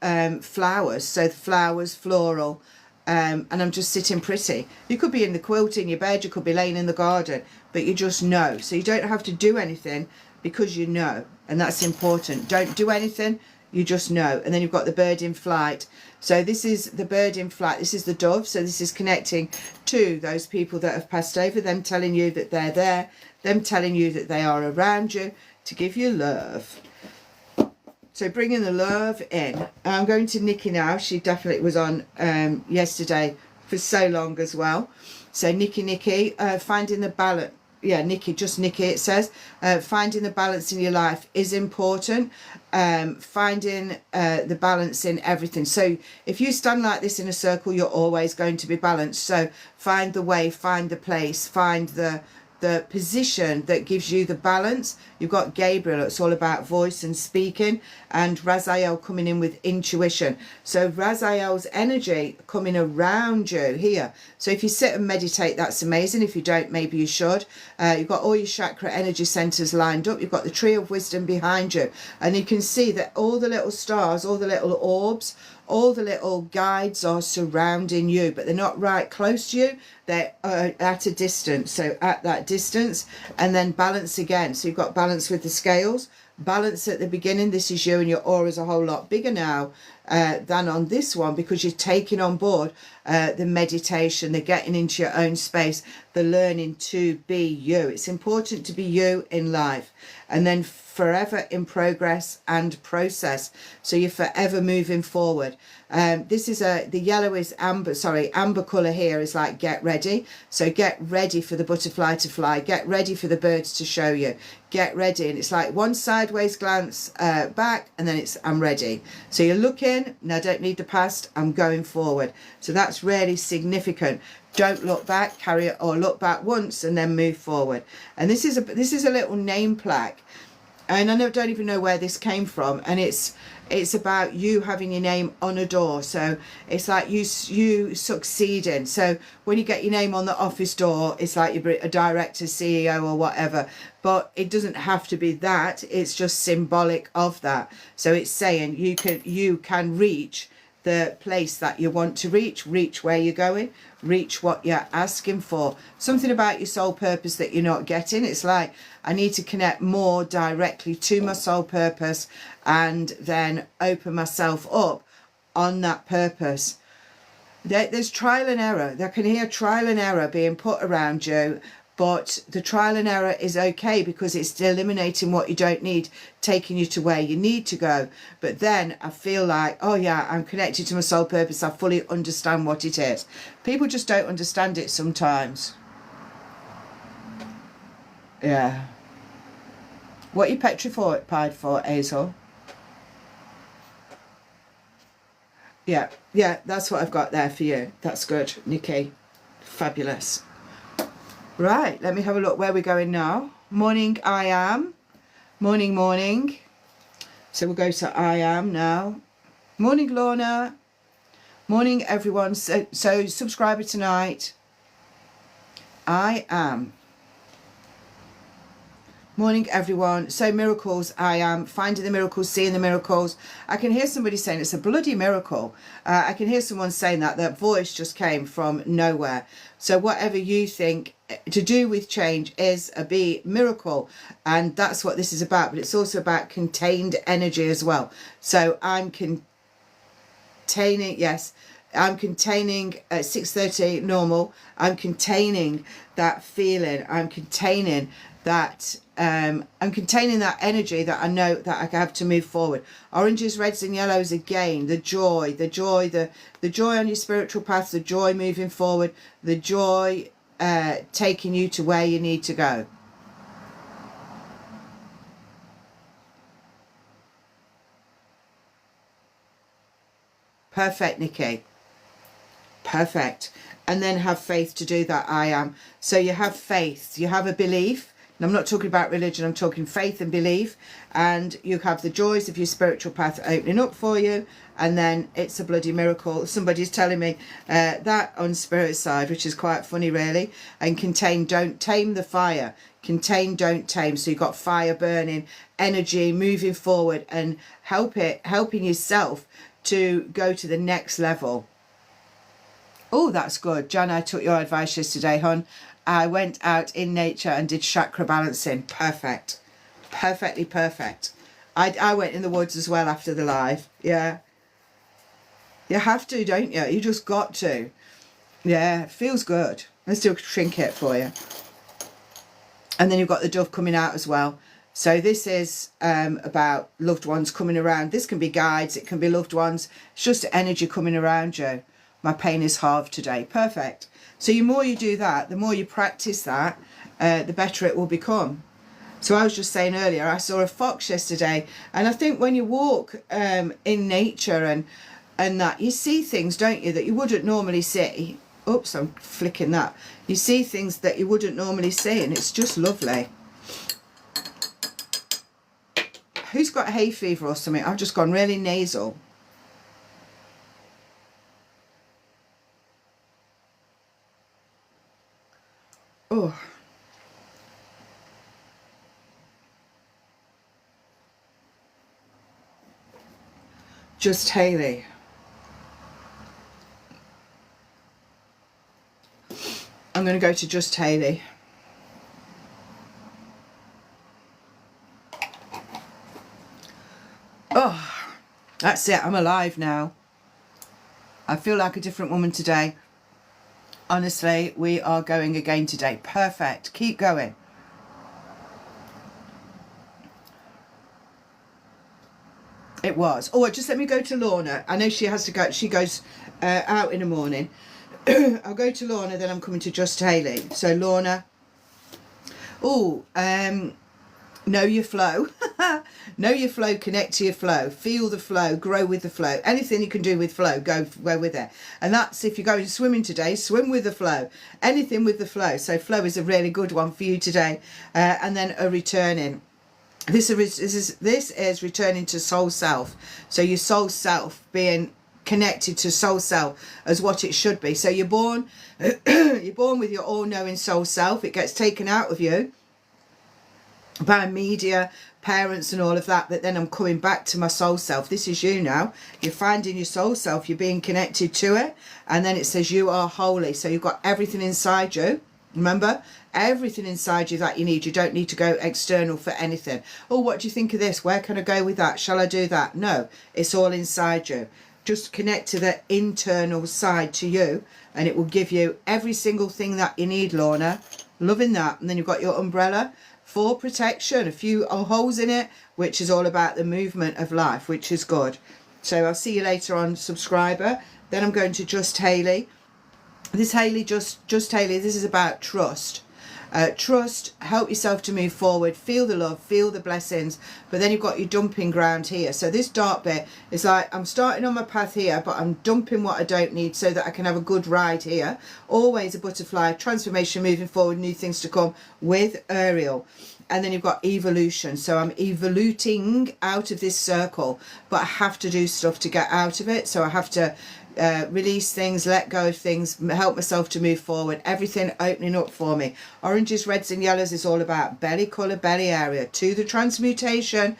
flowers. So the flowers, floral, and I'm just sitting pretty. You could be in the quilt in your bed. You could be laying in the garden, but you just know. So you don't have to do anything because you know. And that's important. Don't do anything. You just know. And then you've got the bird in flight. So this is the bird in flight. This is the dove. So this is connecting to those people that have passed over. Them telling you that they're there. Them telling you that they are around you to give you love. So bringing the love in. I'm going to Nikki now. She definitely was on yesterday for so long as well. So Nikki, finding the balance. yeah, Nikki, just Nikki, it says, finding the balance in your life is important. Finding the balance in everything. So if you stand like this in a circle, you're always going to be balanced. So find the way, find the place, find the position that gives you the balance. You've got Gabriel, it's all about voice and speaking, and Raziel coming in with intuition. So Raziel's energy coming around you here. So if you sit and meditate, that's amazing. If you don't, maybe you should. You've got all your chakra energy centers lined up. You've got the tree of wisdom behind you, and you can see that all the little stars, all the little orbs, all the little guides are surrounding you, but they're not right close to you. They're at a distance. So at that distance, and then balance again. So you've got balance with the scales, balance at the beginning. This is you, and your aura is a whole lot bigger now than on this one, because you're taking on board the meditation, the getting into your own space, the learning to be you. It's important to be you in life, and then forever in progress and process. So you're forever moving forward. This is the yellow is amber, sorry, amber color here is like get ready. So get ready for the butterfly to fly, get ready for the birds to show you, get ready. And it's like one sideways glance back, and then it's I'm ready. So you're looking, and I don't need the past, I'm going forward. So that's really significant. Don't look back, carry it, or look back once and then move forward. And this is a little name plaque, and I don't even know where this came from, and it's about you having your name on a door. So it's like you succeeding. So when you get your name on the office door, it's like you're a director, CEO, or whatever. But it doesn't have to be that. It's just symbolic of that. So it's saying you can reach the place that you want to reach where you're going, reach what you're asking for. Something about your soul purpose that you're not getting. It's like, I need to connect more directly to my soul purpose, and then open myself up on that purpose. There's trial and error. I can hear trial and error being put around you, but the trial and error is okay, because it's eliminating what you don't need, taking you to where you need to go. But then I feel like, oh yeah, I'm connected to my soul purpose. I fully understand what it is. People just don't understand it sometimes. Yeah. What are you petrified for, Hazel? Yeah, that's what I've got there for you. That's good, Nikki. Fabulous. Right, let me have a look where we're going now. Morning, I am. Morning. So we'll go to I am now. Morning, Lorna. Morning, everyone. So subscriber tonight. I am. Morning, everyone. So miracles, I am. Finding the miracles, seeing the miracles. I can hear somebody saying it's a bloody miracle. I can hear someone saying that voice just came from nowhere. So whatever you think to do with change is a miracle, and that's what this is about. But it's also about contained energy as well. So I'm containing, yes, I'm containing at 6:30 normal. I'm containing that feeling. I'm containing that energy that I know that I have to move forward. Oranges, reds and yellows again. The joy on your spiritual path, the joy moving forward, the joy taking you to where you need to go. Perfect, Nikki. Perfect. And then have faith to do that, I am. So you have faith, you have a belief. And I'm not talking about religion, I'm talking faith and belief. And you have the joys of your spiritual path opening up for you. And then it's a bloody miracle. Somebody's telling me that on spirit side, which is quite funny, really. And contain, don't tame the fire. Contain, don't tame. So you've got fire burning, energy moving forward, and helping yourself to go to the next level. Oh, that's good. Jan, I took your advice yesterday, hon. I went out in nature and did chakra balancing. Perfect. Perfectly perfect. I went in the woods as well after the live. Yeah. You have to, don't you? You just got to. Yeah, it feels good. Let's do a trinket for you. And then you've got the dove coming out as well. So this is about loved ones coming around. This can be guides. It can be loved ones. It's just energy coming around you. My pain is halved today. Perfect. So the more you do that, the more you practice that, the better it will become. So I was just saying earlier, I saw a fox yesterday, and I think when you walk in nature and that, you see things, don't you, that you wouldn't normally see. Oops, I'm flicking that. You see things that you wouldn't normally see, and it's just lovely. Who's got hay fever or something? I've just gone really nasal. Oh. Just Haley. I'm going to go to Just Haley. Oh, that's it. I'm alive now. I feel like a different woman today. Honestly, we are going again today. Perfect. Keep going. It was. Oh, just let me go to Lorna. I know she has to go. She goes out in the morning. I'll go to Lorna, then I'm coming to Just Haley. So Lorna. Oh, know your flow. Know your flow, connect to your flow, feel the flow, grow with the flow. Anything you can do with flow, go with it. And that's, if you're going swimming today, swim with the flow. Anything with the flow. So flow is a really good one for you today. And then a returning. This is returning to soul self. So your soul self being connected to soul self as what it should be. So you're born you're born with your all-knowing soul self. It gets taken out of you by media, parents and all of that, but then I'm coming back to my soul self. This is you now. You're finding your soul self, you're being connected to it, and then it says you are holy. So you've got everything inside you. Remember, everything inside you that you need. You don't need to go external for anything. Oh, what do you think of this? Where can I go with that? Shall I do that? No, it's all inside you. Just connect to the internal side to you, and it will give you every single thing that you need, Lorna. Loving that. And then you've got your umbrella for protection, a few holes in it, which is all about the movement of life, which is good. So I'll see you later on, subscriber. Then I'm going to Just Haley. This Haley, Just Haley, this is about trust. Trust, help yourself to move forward, feel the love, feel the blessings, but then you've got your dumping ground here. So this dark bit is like, I'm starting on my path here, but I'm dumping what I don't need so that I can have a good ride here. Always a butterfly, transformation, moving forward, new things to come with Ariel. And then you've got evolution. So I'm evoluting out of this circle, but I have to do stuff to get out of it. So I have to release things, let go of things, help myself to move forward. Everything opening up for me. Oranges, reds and yellows is all about belly colour, belly area. To the transmutation.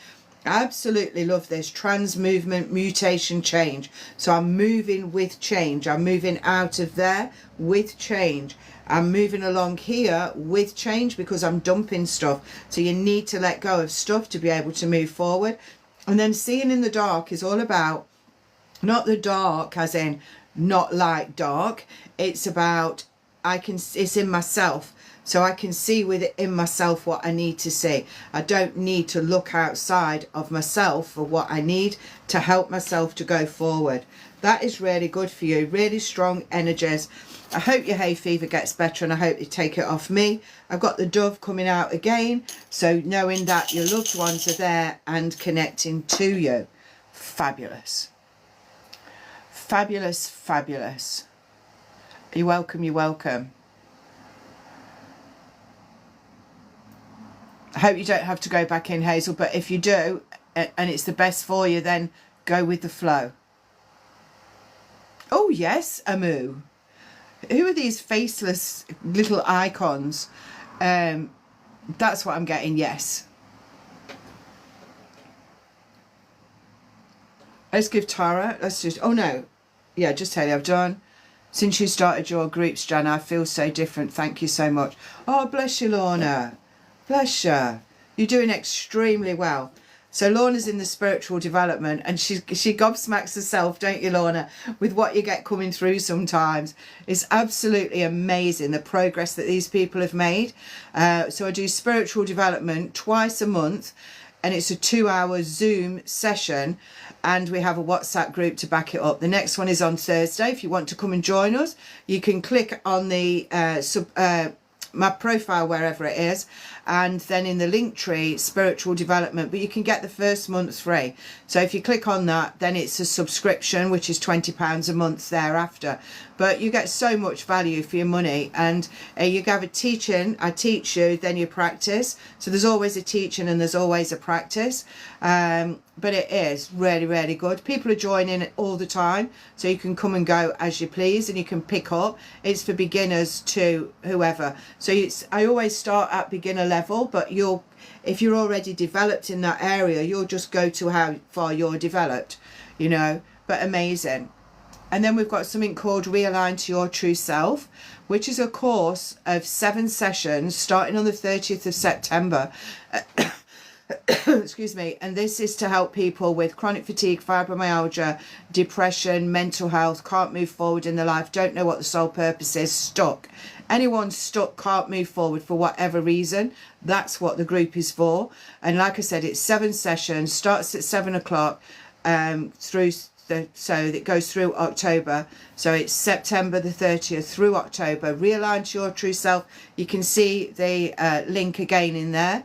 Absolutely love this. Trans movement, mutation, change. So I'm moving with change. I'm moving out of there with change. I'm moving along here with change because I'm dumping stuff. So you need to let go of stuff to be able to move forward. And then seeing in the dark is all about, not the dark as in not like dark. It's about, it's in myself. So I can see within myself what I need to see. I don't need to look outside of myself for what I need to help myself to go forward. That is really good for you. Really strong energies. I hope your hay fever gets better, and I hope you take it off me. I've got the dove coming out again. So knowing that your loved ones are there and connecting to you. Fabulous. Fabulous, fabulous. You're welcome, you're welcome. I hope you don't have to go back in, Hazel, but if you do, and it's the best for you, then go with the flow. Oh, yes, Amu. Who are these faceless little icons? That's what I'm getting, yes. Let's give Tara, let's just, oh no. Yeah, just tell you, I've done. Since you started your groups, Jan, I feel so different. Thank you so much. Oh, bless you, Lorna. Bless you. You're doing extremely well. So Lorna's in the spiritual development, and she gobsmacks herself, don't you, Lorna, with what you get coming through sometimes. It's absolutely amazing, the progress that these people have made. So I do spiritual development twice a month, and it's a 2-hour Zoom session, and we have a WhatsApp group to back it up. The next one is on Thursday. If you want to come and join us, you can click on the my profile, wherever it is, and then in the link tree, spiritual development. But you can get the first month free. So if you click on that, then it's a subscription, which is £20 a month thereafter. But you get so much value for your money, and you have a teaching. I teach you, then you practice. So there's always a teaching and there's always a practice. But it is really, really good. People are joining all the time, so you can come and go as you please, and you can pick up. It's for beginners to whoever. So I always start at beginner level, but if you're already developed in that area, you'll just go to how far you're developed, you know. But amazing. And then we've got something called Realign to Your True Self, which is a course of 7 sessions starting on the 30th of September. Excuse me. And this is to help people with chronic fatigue, fibromyalgia, depression, mental health, can't move forward in their life, don't know what the soul purpose is, stuck. Anyone stuck, can't move forward for whatever reason, that's what the group is for. And like I said, it's 7 sessions, starts at 7 o'clock so it goes through October. So it's September the 30th through October. Realign to Your True Self. You can see the link again in there.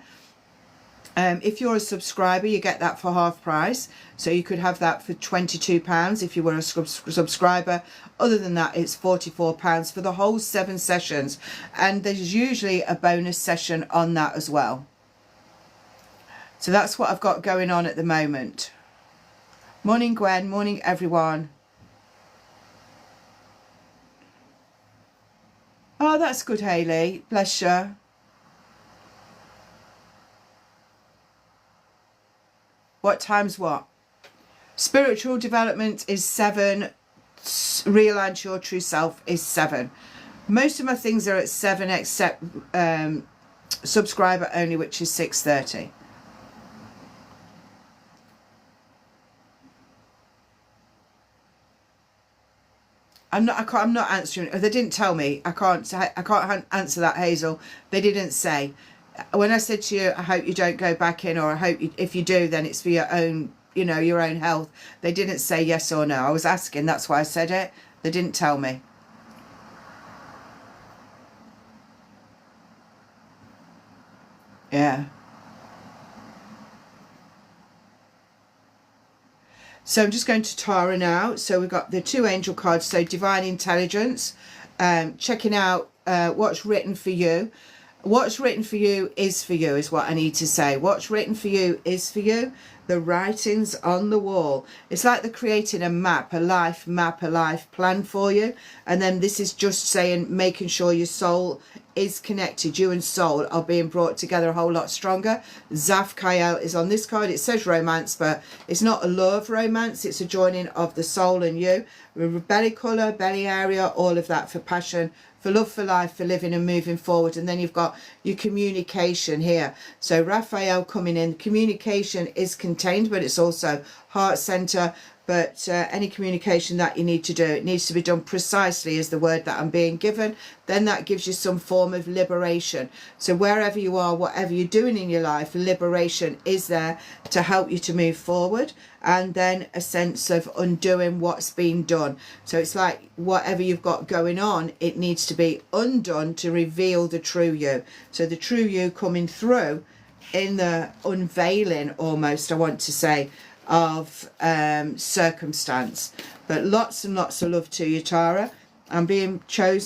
If you're a subscriber, you get that for half price. So you could have that for £22 if you were a subscriber. Other than that, it's £44 for the whole 7 sessions. And there's usually a bonus session on that as well. So that's what I've got going on at the moment. Morning, Gwen. Morning, everyone. Oh, that's good, Hayley. Bless you. What time's what? Spiritual development is 7. Realign to Your True Self is 7. Most of my things are at 7 except subscriber only, which is 6:30. I'm not answering. They didn't tell me. I can't answer that, Hazel. They didn't say. When I said to you, I hope you don't go back in, or I hope if you do, then it's for your own, you know, your own health. They didn't say yes or no. I was asking. That's why I said it. They didn't tell me. Yeah. So I'm just going to Tara now. So we've got the 2 angel cards. So divine intelligence, checking out what's written for you. What's written for you is what I need to say. What's written for you is for you. The writings on the wall. It's like they're creating a map, a life map, a life plan for you. And then this is just saying, making sure your soul is connected. You and soul are being brought together a whole lot stronger. Zaf Kael is on this card. It says romance, but it's not a love romance. It's a joining of the soul and you. Belly colour, belly area, all of that for passion, for love, for life, for living and moving forward. And then you've got your communication here. So Raphael coming in. Communication is contained, but it's also heart center. But any communication that you need to do, it needs to be done precisely as the word that I'm being given. Then that gives you some form of liberation. So wherever you are, whatever you're doing in your life, liberation is there to help you to move forward. And then a sense of undoing what's been done. So it's like whatever you've got going on, it needs to be undone to reveal the true you. So the true you coming through in the unveiling, almost, I want to say, of circumstance. But lots and lots of love to you, Tara. I'm being told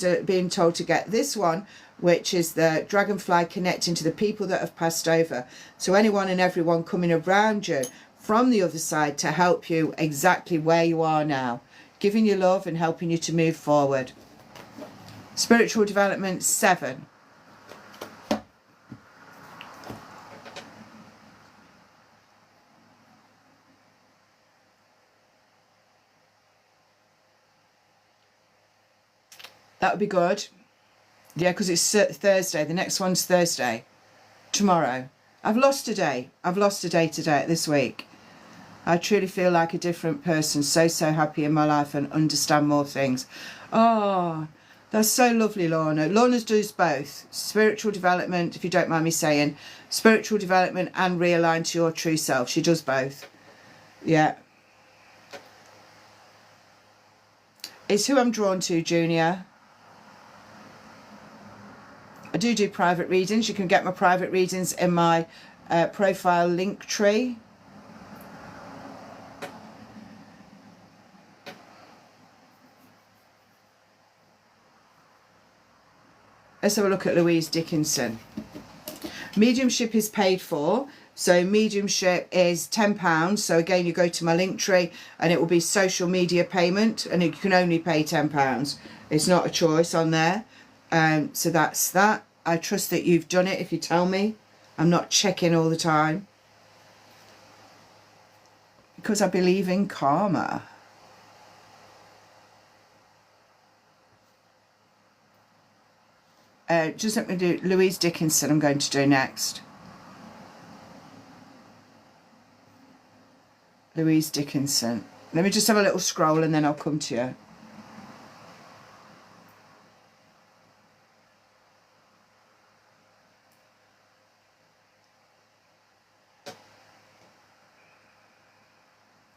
to get this one, which is the dragonfly connecting to the people that have passed over. So anyone and everyone coming around you from the other side to help you exactly where you are now, giving you love and helping you to move forward. Spiritual development 7. That would be good. Yeah, because it's Thursday. The next one's Thursday. Tomorrow. I've lost a day. I've lost a day today, this week. I truly feel like a different person. So happy in my life and understand more things. Oh, that's so lovely, Lorna. Lorna's does both. Spiritual development, if you don't mind me saying. Spiritual development and realign to your true self. She does both. Yeah. It's who I'm drawn to, Junior. I do private readings. You can get my private readings in my profile link tree. Let's have a look at Louise Dickinson. Mediumship is paid for. So mediumship is £10. So again, you go to my link tree and it will be social media payment, and you can only pay £10. It's not a choice on there. So that's that. I trust that you've done it if you tell me. I'm not checking all the time, because I believe in karma. Just let me do Louise Dickinson. I'm going to do next. Louise Dickinson. Let me just have a little scroll and then I'll come to you.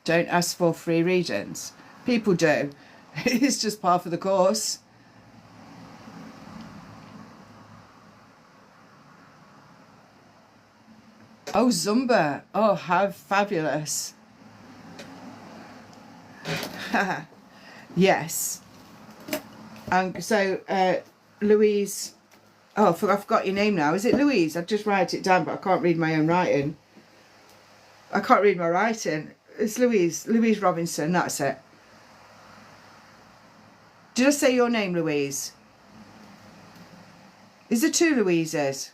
Don't ask for free readings. People do. It's just part of the course. Oh, Zumba. Oh, how fabulous. Yes. And so, Louise... Oh, I forgot your name now. Is it Louise? I'd just write it down, but I can't read my own writing. I can't read my writing. It's Louise. Louise Robinson, that's it. Did I say your name, Louise? Is there two Louises?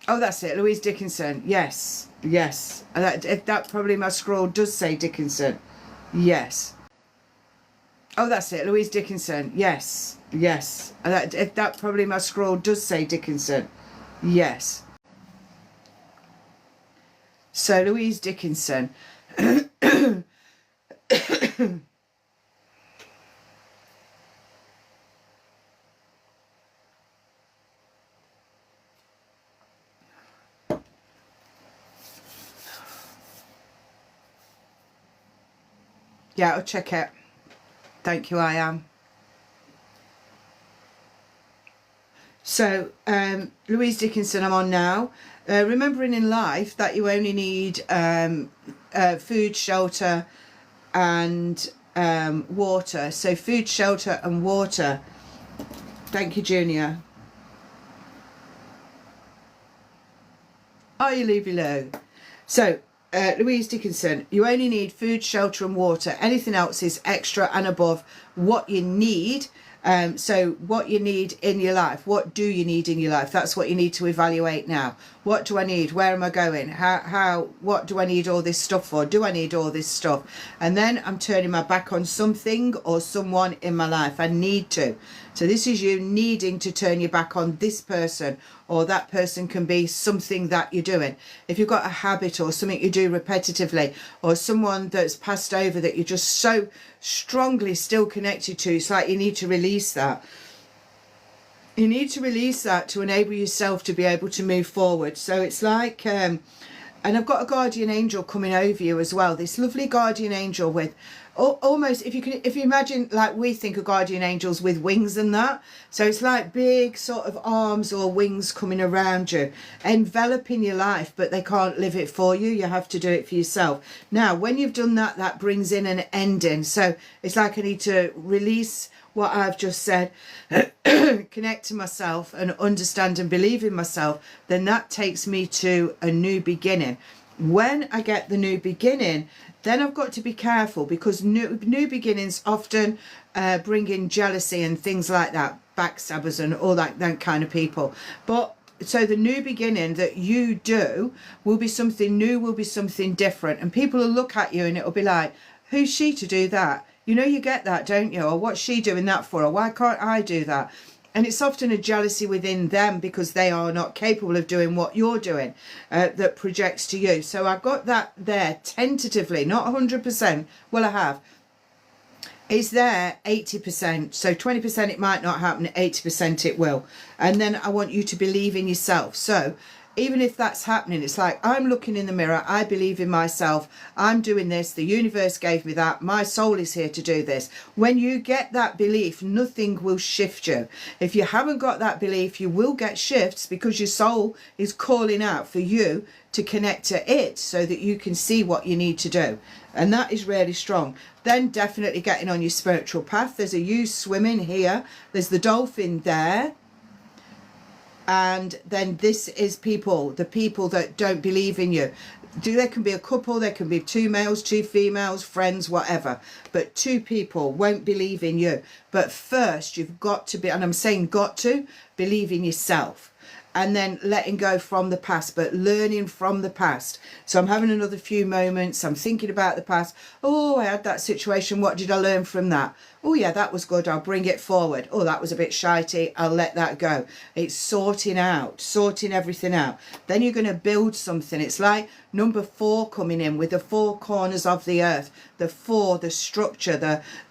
Oh, that's it, Louise Dickinson. Yes, yes. That probably my scroll does say Dickinson. Yes. Oh, that's it, Louise Dickinson. Yes, yes. That probably my scroll does say Dickinson. Yes. So Louise Dickinson. Yeah, I'll check it. Thank you, I am. So, Louise Dickinson, I'm on now. Remembering in life that you only need food, shelter and water. So food, shelter and water. Thank you, Junior. Are you leave below? So, Louise Dickinson, you only need food, shelter and water. Anything else is extra and above what you need. So what you need in your life, what do you need in your life? That's what you need to evaluate now. What do I need? Where am I going? What do I need all this stuff for? Do I need all this stuff? And then I'm turning my back on something or someone in my life. I need to. So this is you needing to turn your back on this person, or that person can be something that you're doing. If you've got a habit or something you do repetitively, or someone that's passed over that you're just so strongly still connected to, it's like you need to release that. You need to release that to enable yourself to be able to move forward. So it's like, and I've got a guardian angel coming over you as well. This lovely guardian angel with almost, if you imagine, like we think of guardian angels with wings and that. So it's like big sort of arms or wings coming around you, enveloping your life, but they can't live it for you. You have to do it for yourself. Now, when you've done that, that brings in an ending. So it's like I need to release what I've just said, connect to myself and understand and believe in myself. Then that takes me to a new beginning. When I get the new beginning, then I've got to be careful, because new beginnings often bring in jealousy and things like that, backstabbers and all that kind of people. But so the new beginning that you do will be something new, will be something different, and people will look at you and it'll be like, who's she to do that? You know, you get that, don't you? Or what's she doing that for? Or why can't I do that? And it's often a jealousy within them because they are not capable of doing what you're doing, that projects to you. So I've got that there tentatively, not 100%. Well, I have. It's there 80%. So 20% it might not happen, 80% it will. And then I want you to believe in yourself. So even if that's happening, it's like, I'm looking in the mirror, I believe in myself, I'm doing this, the universe gave me that, my soul is here to do this. When you get that belief, nothing will shift you. If you haven't got that belief, you will get shifts, because your soul is calling out for you to connect to it so that you can see what you need to do. And that is really strong. Then definitely getting on your spiritual path. There's a you swimming here, there's the dolphin there. And then this is people, the people that don't believe in you. There can be a couple, there can be 2 males, 2 females, friends, whatever. But 2 people won't believe in you. But first you've got to be, and I'm saying got to, believe in yourself. And then letting go from the past, but learning from the past. So I'm having another few moments. I'm thinking about the past. Oh, I had that situation. What did I learn from that? Oh, yeah, that was good. I'll bring it forward. Oh, that was a bit shitey. I'll let that go. It's sorting out, sorting everything out. Then you're going to build something. It's like number 4 coming in with the 4 corners of the earth. The 4, the structure,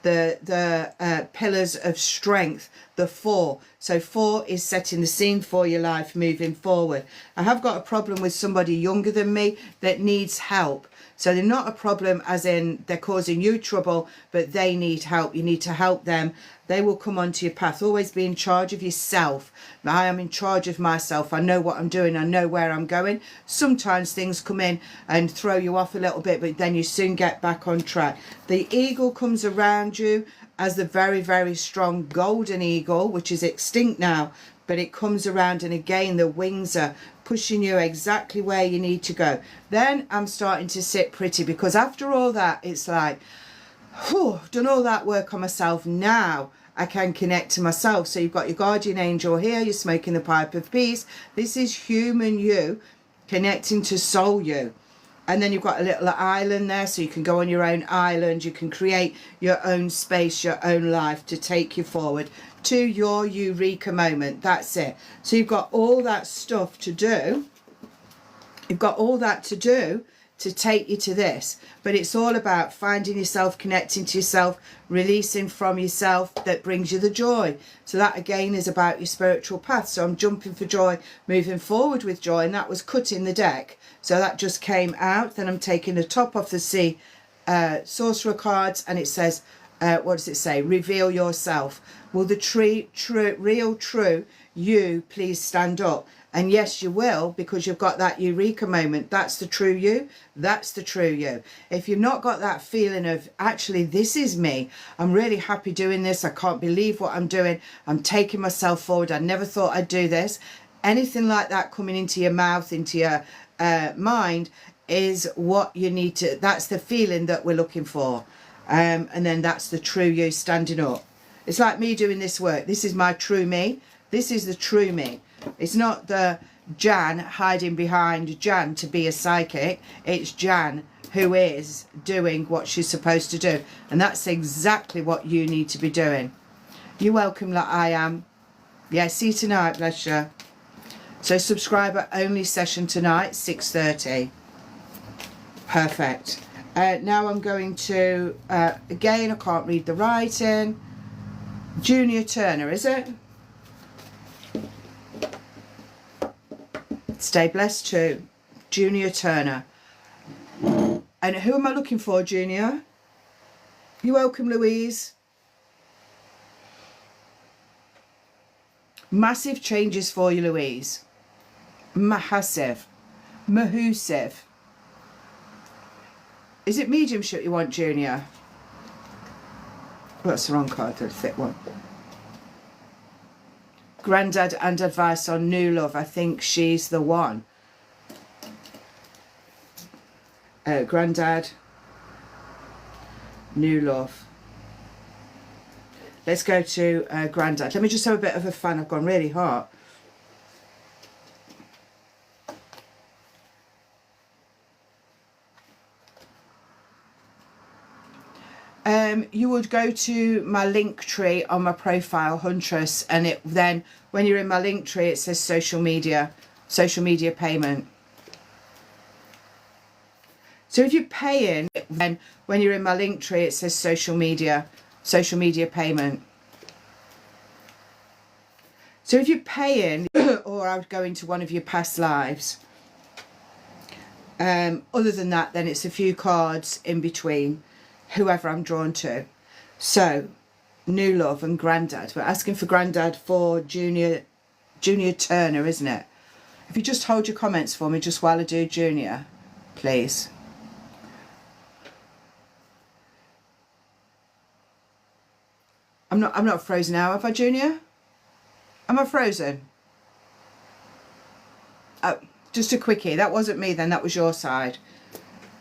the pillars of strength. The 4. So 4 is setting the scene for your life moving forward. I have got a problem with somebody younger than me that needs help. So they're not a problem as in they're causing you trouble, but they need help. You need to help them. They will come onto your path. Always be in charge of yourself. I am in charge of myself. I know what I'm doing. I know where I'm going. Sometimes things come in and throw you off a little bit, but then you soon get back on track. The eagle comes around you as the very, very strong golden eagle, which is extinct now, but it comes around, and again the wings are pushing you exactly where you need to go. Then I'm starting to sit pretty, because after all that, it's like, whew, done all that work on myself. Now I can connect to myself. So you've got your guardian angel here, you're smoking the pipe of peace. This is human you connecting to soul you. And then you've got a little island there, so you can go on your own island. You can create your own space, your own life to take you forward to your eureka moment. That's it. So you've got all that stuff to do. You've got all that to do to take you to this. But it's all about finding yourself, connecting to yourself, releasing from yourself that brings you the joy. So that again is about your spiritual path. So I'm jumping for joy, moving forward with joy, and that was cutting the deck. So that just came out. Then I'm taking the top off the sea sorcerer cards, and it says, what does it say? Reveal yourself. Will the real true you please stand up? And yes, you will, because you've got that eureka moment. That's the true you. That's the true you. If you've not got that feeling of, actually, this is me. I'm really happy doing this. I can't believe what I'm doing. I'm taking myself forward. I never thought I'd do this. Anything like that coming into your mouth, into your mind, is what you need to, that's the feeling that we're looking for. And then that's the true you standing up. It's like me doing this work. This is my true me. This is the true me. It's not the Jan hiding behind Jan to be a psychic. It's Jan who is doing what she's supposed to do. And that's exactly what you need to be doing. You're welcome, like I am. Yeah, see you tonight, bless you. So subscriber only session tonight, 6:30. Perfect. Now I'm going to, again, I can't read the writing. Junior Turner, is it? Stay blessed too. Junior Turner. And who am I looking for, Junior? You're welcome, Louise. Massive changes for you, Louise. Massive. Mahusive. Is it mediumship you want, Junior? Oh, that's the wrong card, the thick one. Grandad and advice on new love. I think she's the one. Grandad. New love. Let's go to Grandad. Let me just have a bit of a fan. I've gone really hot. You would go to my link tree on my profile, Huntress, and it then when you're in my link tree it says social media payment. So if you're paying, then when you're in my link tree it says social media payment. So if you're paying, oh, or I would go into one of your past lives. Other than that, then it's a few cards in between, whoever I'm drawn to. So, new love and Grandad. We're asking for Grandad for Junior Turner, isn't it? If you just hold your comments for me just while I do Junior, please. I'm not frozen now, have I, Junior? Am I frozen? Oh, just a quickie. That wasn't me then, that was your side.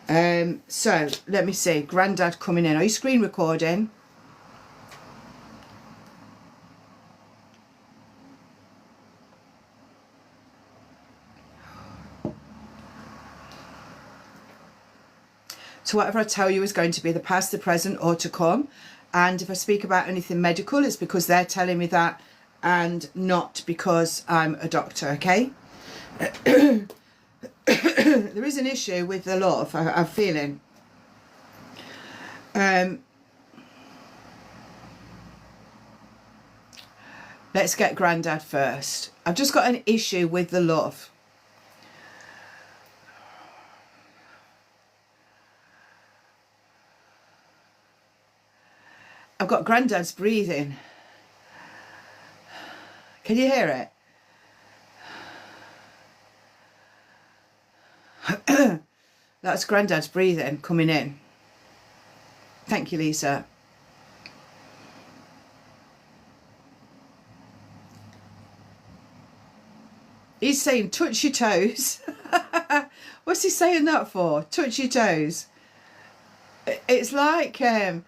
So, let me see. Grandad coming in. Are you screen recording? So whatever I tell you is going to be the past, the present, or to come. And if I speak about anything medical, it's because they're telling me that, and not because I'm a doctor, okay? There is an issue with the love, I'm feeling. Let's get Grandad first. I've just got an issue with the love. I've got Grandad's breathing. Can you hear it? That's Grandad's breathing coming in. Thank you, Lisa. He's saying touch your toes. What's he saying that for? Touch your toes. It's like a,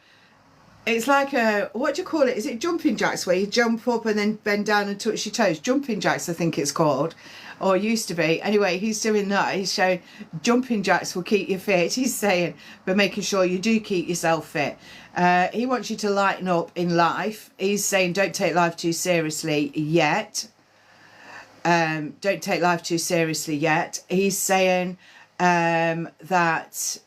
what do you call it? Is it jumping jacks, where you jump up and then bend down and touch your toes? Jumping jacks, I think it's called, or used to be. Anyway, he's doing that. He's showing jumping jacks will keep you fit. He's saying, but making sure you do keep yourself fit. He wants you to lighten up in life. He's saying, don't take life too seriously yet. Don't take life too seriously yet. He's saying that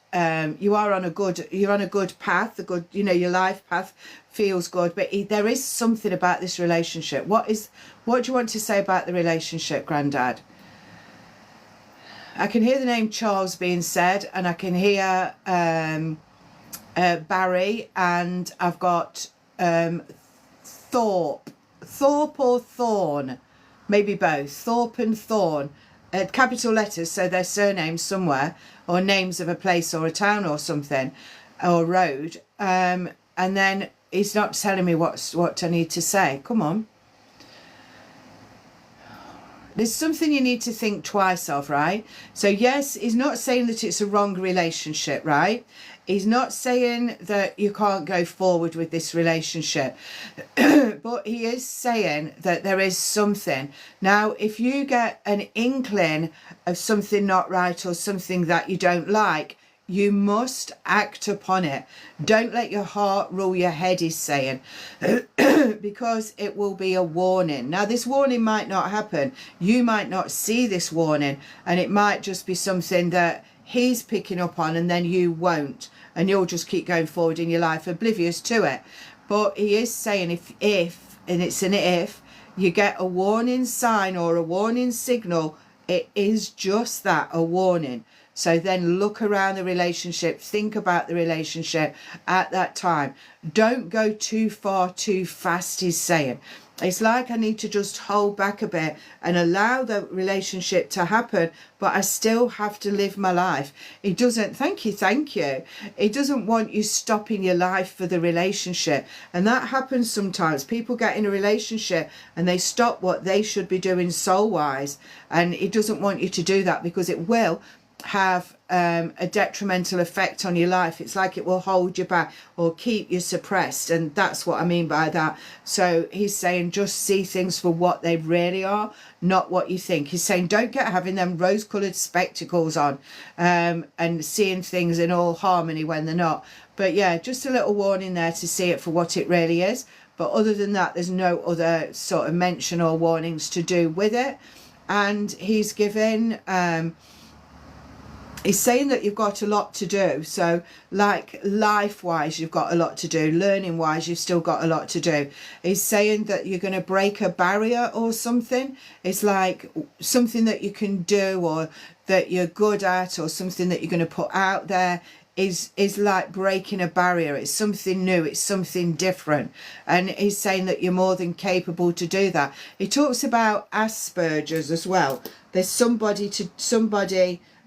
you're on a good path, your life path feels good, but there is something about this relationship. What do you want to say about the relationship, Grandad? I can hear the name Charles being said, and I can hear Barry, and I've got Thorpe or Thorn, maybe both, Thorpe and Thorn. Capital letters, so their surnames somewhere, or names of a place or a town or something, or road. And then he's not telling me what I need to say. Come on. There's something you need to think twice of, right? So yes, he's not saying that it's a wrong relationship, right? He's not saying that you can't go forward with this relationship. But he is saying that there is something. Now, if you get an inkling of something not right or something that you don't like, you must act upon it. Don't let your heart rule your head, he's saying, because it will be a warning. Now, this warning might not happen. You might not see this warning, and it might just be something that he's picking up on, and then you won't, and you'll just keep going forward in your life oblivious to it. But he is saying if and it's an if, you get a warning sign or a warning signal, it is just that, a warning. So then look around the relationship, think about the relationship at that time. Don't go too far too fast, he's saying. It's like I need to just hold back a bit and allow the relationship to happen, but I still have to live my life. He doesn't, thank you. He doesn't want you stopping your life for the relationship. And that happens sometimes. People get in a relationship and they stop what they should be doing soul-wise. And he doesn't want you to do that, because it will have a detrimental effect on your life. It's like it will hold you back or keep you suppressed, and that's what I mean by that. So he's saying just see things for what they really are, not what you think. He's saying don't get having them rose-coloured spectacles on and seeing things in all harmony when they're not. But yeah, just a little warning there to see it for what it really is. But other than that, there's no other sort of mention or warnings to do with it. And he's given He's saying that you've got a lot to do. So like life-wise, you've got a lot to do. Learning-wise, you've still got a lot to do. He's saying that you're going to break a barrier or something. It's like something that you can do or that you're good at, or something that you're going to put out there is like breaking a barrier. It's something new, it's something different, and he's saying that you're more than capable to do that. He talks about Asperger's as well. There's somebody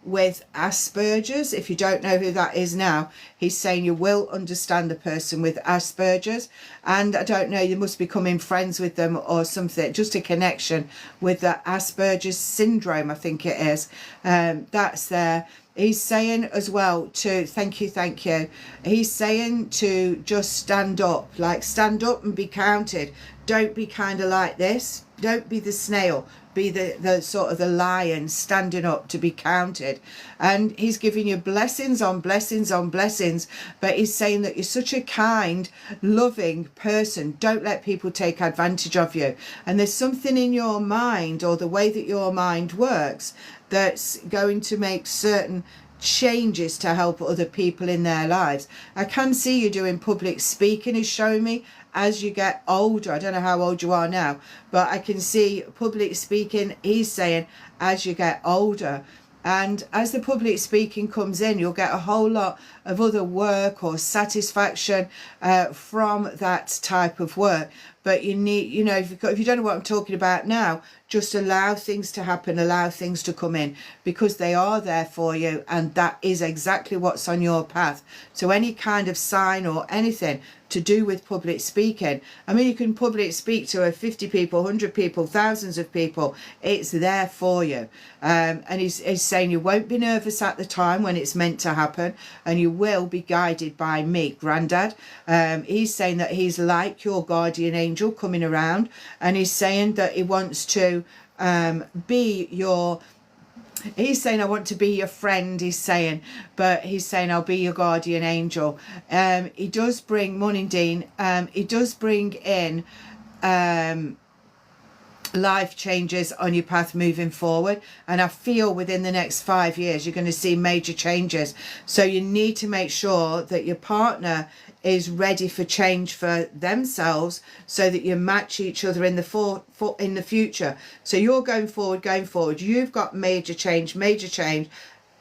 with Asperger's. If you don't know who that is now, he's saying you will understand the person with Asperger's, and I don't know, you must be becoming friends with them or something, just a connection with the Asperger's syndrome, I think it is. That's there. He's saying as well to thank you. He's saying to just stand up, like stand up and be counted. Don't be kind of like this. Don't be the snail. Be the sort of the lion standing up to be counted. And he's giving you blessings on blessings on blessings. But he's saying that you're such a kind, loving person. Don't let people take advantage of you. And there's something in your mind, or the way that your mind works, that's going to make certain changes to help other people in their lives. I can see you doing public speaking, is showing me, as you get older. I don't know how old you are now, but I can see public speaking, he's saying, as you get older. And as the public speaking comes in, you'll get a whole lot of other work or satisfaction from that type of work. But you need, you know, if you don't know what I'm talking about now, just allow things to happen, allow things to come in, because they are there for you, and that is exactly what's on your path. So any kind of sign or anything to do with public speaking, I mean, you can public speak to 50 people, 100 people, thousands of people. It's there for you. And he's saying you won't be nervous at the time when it's meant to happen, and you will be guided by me, Grandad. He's saying that he's like your guardian angel coming around, and he's saying that he wants to be your... He's saying, I want to be your friend, he's saying, but he's saying, I'll be your guardian angel. He does bring, morning Dean, he does bring in life changes on your path moving forward, and I feel within the next 5 years you're going to see major changes. So you need to make sure that your partner is ready for change for themselves, so that you match each other in the future. So you're going forward, you've got major change.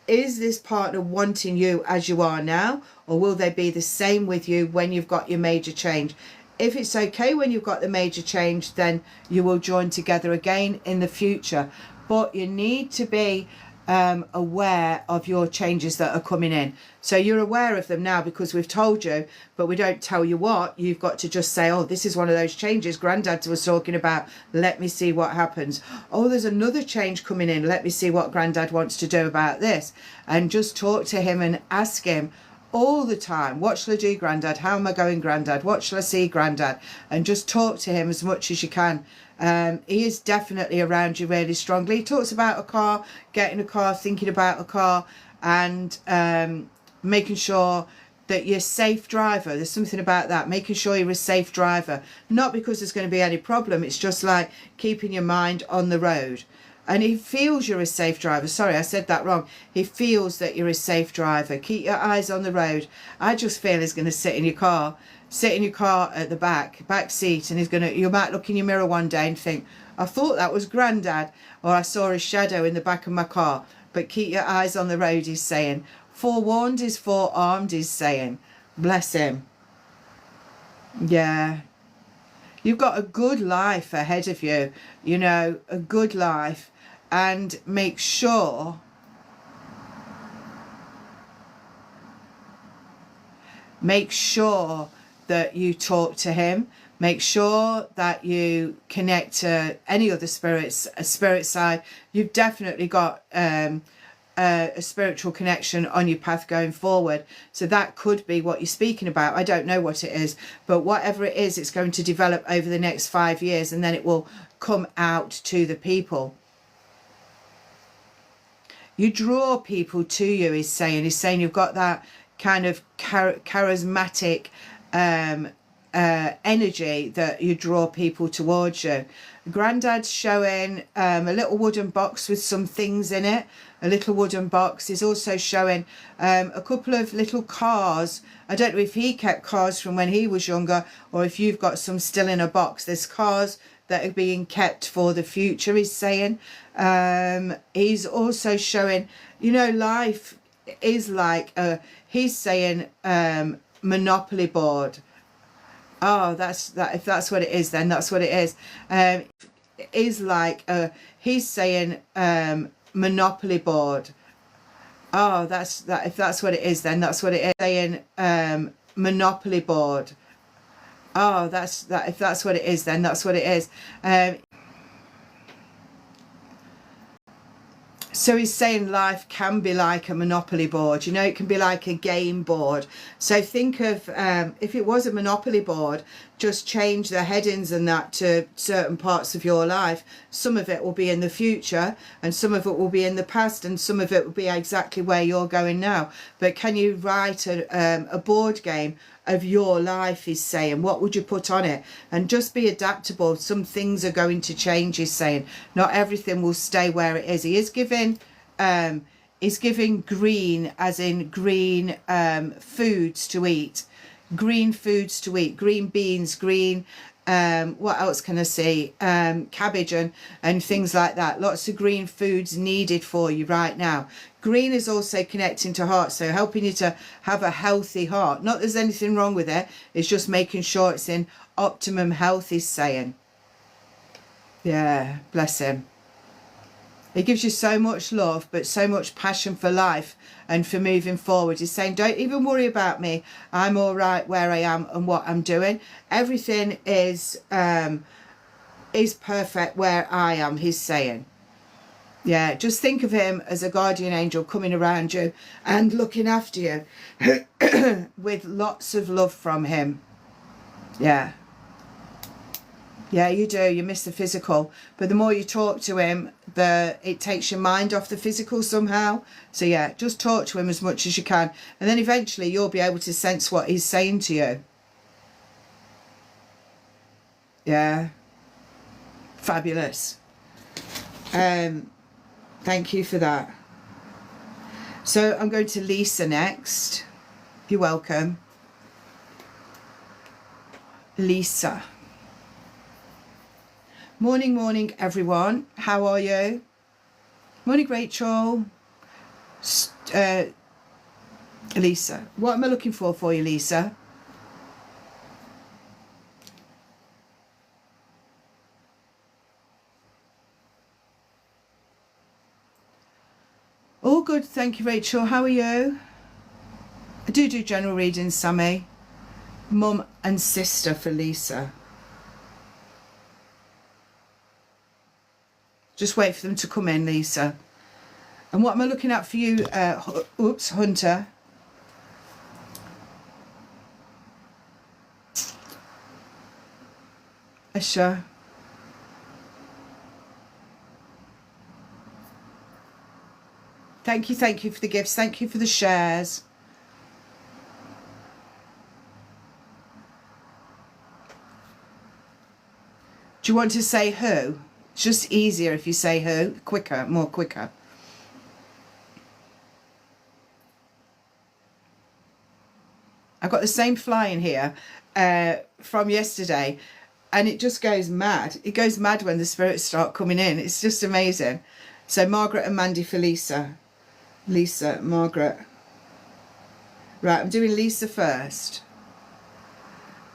Is this partner wanting you as you are now, or will they be the same with you when you've got your major change? If it's okay when you've got the major change, then you will join together again in the future. But you need to be aware of your changes that are coming in. So you're aware of them now because we've told you, but we don't tell you what. You've got to just say, oh, this is one of those changes Grandad was talking about. Let me see what happens. Oh, there's another change coming in. Let me see what Grandad wants to do about this. And just talk to him and ask him all the time, what shall I do, Grandad? How am I going, Grandad? What shall I see, Grandad? And just talk to him as much as you can. He is definitely around you really strongly. He talks about a car, getting a car, thinking about a car, and making sure that you're a safe driver. There's something about that, making sure you're a safe driver. Not because there's going to be any problem, it's just like keeping your mind on the road. And he feels you're a safe driver. Sorry, I said that wrong. He feels that you're a safe driver. Keep your eyes on the road. I just feel he's going to sit in your car at the back seat, and you might look in your mirror one day and think, I thought that was Grandad, or I saw his shadow in the back of my car. But keep your eyes on the road, he's saying. Forewarned is forearmed, he's saying. Bless him. Yeah. You've got a good life ahead of you, you know, a good life. And make sure that you talk to him. Make sure that you connect to any other spirits, a spirit side. You've definitely got a spiritual connection on your path going forward. So that could be what you're speaking about. I don't know what it is, but whatever it is, it's going to develop over the next 5 years, and then it will come out to the people. You draw people to you, he's saying. He's saying you've got that kind of charismatic energy that you draw people towards you. Granddad's showing a little wooden box with some things in it. A little wooden box. He's also showing a couple of little cars. I don't know if he kept cars from when he was younger or if you've got some still in a box. There's cars that are being kept for the future, he's saying. He's also showing, you know, life is like he's saying Monopoly board. Oh, that's that. If that's what it is, then that's what it is. Is like he's saying Monopoly board. Oh, that's that. If that's what it is, then that's what it is. Saying Monopoly board. Oh, that's that. If that's what it is, then that's what it is. So he's saying life can be like a Monopoly board. You know, it can be like a game board. So think of, if it was a Monopoly board, just change the headings and that to certain parts of your life. Some of it will be in the future and some of it will be in the past and some of it will be exactly where you're going now. But can you write a board game of your life, he's saying? What would you put on it? And just be adaptable. Some things are going to change, he's saying. Not everything will stay where it is. He is giving green, as in green foods to eat. Green foods to eat. Green beans, green, what else can I say? Cabbage and things like that. Lots of green foods needed for you right now. Green is also connecting to heart, so helping you to have a healthy heart. Not that there's anything wrong with it, it's just making sure it's in optimum health, he's saying. Yeah, bless him. He gives you so much love, but so much passion for life and for moving forward. He's saying, don't even worry about me. I'm all right where I am and what I'm doing. Everything is perfect where I am, he's saying. Yeah, just think of him as a guardian angel coming around you and looking after you with lots of love from him. Yeah. Yeah, you do. You miss the physical. But the more you talk to him, it takes your mind off the physical somehow. So yeah, just talk to him as much as you can. And then eventually you'll be able to sense what he's saying to you. Yeah. Fabulous. Thank you for that. So I'm going to Lisa next. You're welcome. Lisa. Morning, morning, everyone. How are you? Morning, Rachel. Lisa. What am I looking for you, Lisa? All good, thank you, Rachel. How are you? I do general readings, Sammy. Mum and sister for Lisa. Just wait for them to come in, Lisa. And what am I looking at for you, Hunter? Asha. Thank you for the gifts. Thank you for the shares. Do you want to say who? It's just easier if you say who. Quicker, more quicker. I've got the same fly in here from yesterday and it just goes mad. It goes mad when the spirits start coming in. It's just amazing. So Margaret and Mandy for Lisa. Lisa, Margaret. Right, I'm doing Lisa first.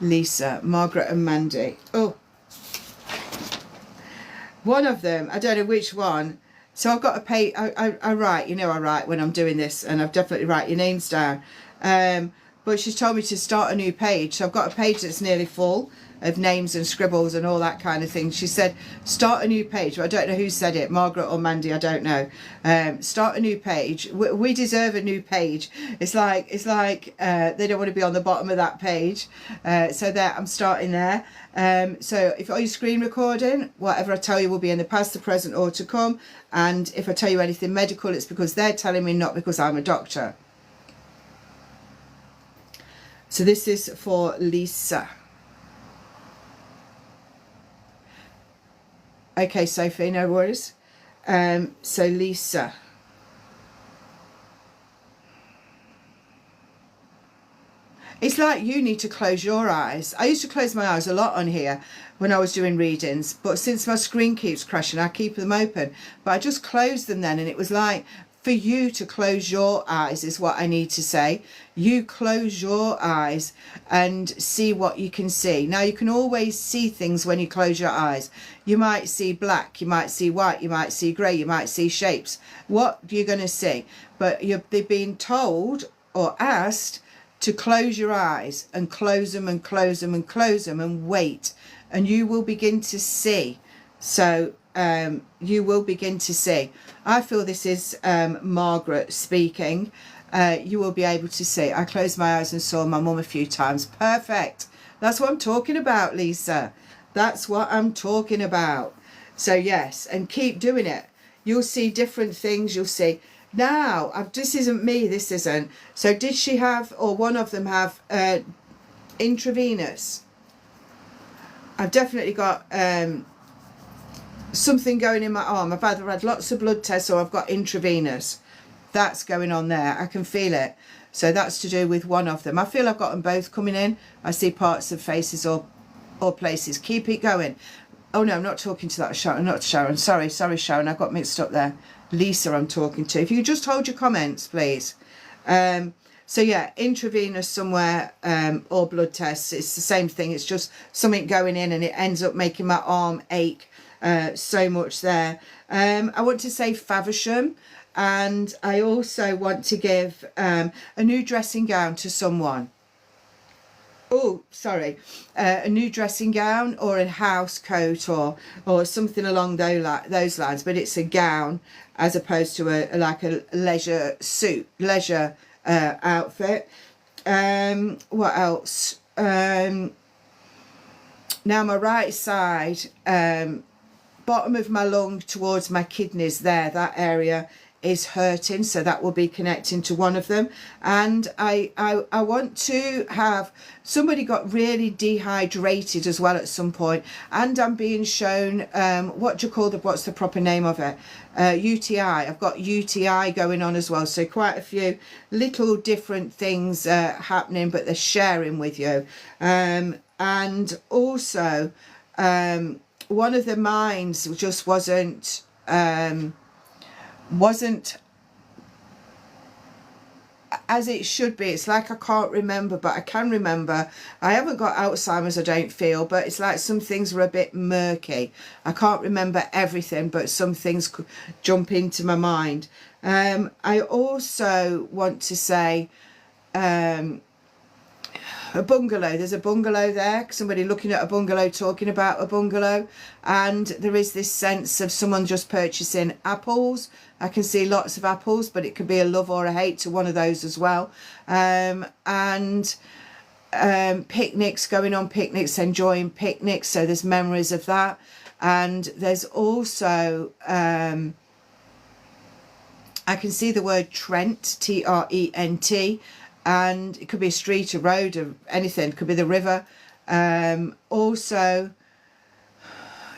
Lisa, Margaret and Mandy. Oh. One of them, I don't know which one. So I've got to pay, I write, you know I write when I'm doing this and I've definitely write your names down. But she's told me to start a new page. So I've got a page that's nearly full of names and scribbles and all that kind of thing. She said, start a new page. But I don't know who said it, Margaret or Mandy, I don't know. Start a new page. We deserve a new page. It's like they don't want to be on the bottom of that page. So there, I'm starting there. So if are you screen recording, whatever I tell you will be in the past, the present or to come. And if I tell you anything medical, it's because they're telling me, not because I'm a doctor. So this is for Lisa. Okay, Sophie, no worries. So Lisa. It's like you need to close your eyes. I used to close my eyes a lot on here when I was doing readings, but since my screen keeps crashing, I keep them open. But I just closed them then, and it was like for you to close your eyes is what I need to say. You close your eyes and see what you can see. Now, you can always see things when you close your eyes. You might see black, you might see white, you might see grey, you might see shapes. What you're going to see. But they're being told or asked to close your eyes and close them and close them and close them and wait, and you will begin to see. So you will begin to see. I feel this is Margaret speaking. You will be able to see. I closed my eyes and saw my mum a few times. Perfect. That's what I'm talking about, Lisa. That's what I'm talking about. So yes, and keep doing it. You'll see different things. You'll see. Now, this isn't me, this isn't. So did she have, or one of them have, intravenous? I've definitely got something going in my arm. I've either had lots of blood tests or I've got intravenous. That's going on there. I can feel it. So that's to do with one of them. I feel I've got them both coming in. I see parts of faces or places. Keep it going. Oh no, I'm not talking to that Sharon, not Sharon. Sorry, Sharon, I got mixed up there. Lisa I'm talking to. If you just hold your comments, please. So yeah, intravenous somewhere or blood tests. It's the same thing. It's just something going in and it ends up making my arm ache so much there. I want to say Faversham, and I also want to give a new dressing gown to someone. Oh, sorry, a new dressing gown or a house coat or something along those lines, but it's a gown as opposed to a leisure suit, leisure outfit. What else? Now my right side, bottom of my lung towards my kidneys there, that area is hurting, so that will be connecting to one of them. And I want to have somebody got really dehydrated as well at some point, and I'm being shown what do you call what's the proper name of it, UTI. I've got UTI going on as well, so quite a few little different things happening, but they're sharing with you. And also one of the minds just wasn't as it should be. It's like I can't remember, but I can remember. I haven't got Alzheimer's, I don't feel, but it's like some things were a bit murky. I can't remember everything, but some things could jump into my mind. I also want to say a bungalow. There's a bungalow there, somebody looking at a bungalow, talking about a bungalow, and there is this sense of someone just purchasing apples. I can see lots of apples, but it could be a love or a hate to one of those as well. And picnics, going on picnics, enjoying picnics, so there's memories of that. And there's also I can see the word Trent, Trent, and it could be a street, a road, or anything. It could be the river. Also,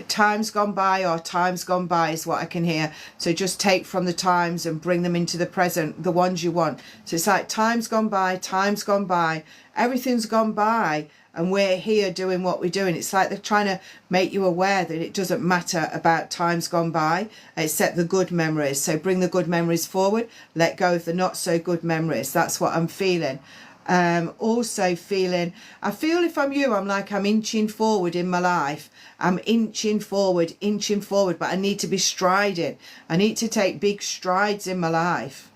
times gone by or times gone by is what I can hear. So just take from the times and bring them into the present, the ones you want. So it's like times gone by, everything's gone by, and we're here doing what we're doing. It's like they're trying to make you aware that it doesn't matter about times gone by, except the good memories. So bring the good memories forward, let go of the not so good memories. That's what I'm feeling. Also feeling, I feel if I'm you, I'm like I'm inching forward in my life. I'm inching forward, but I need to be striding. I need to take big strides in my life.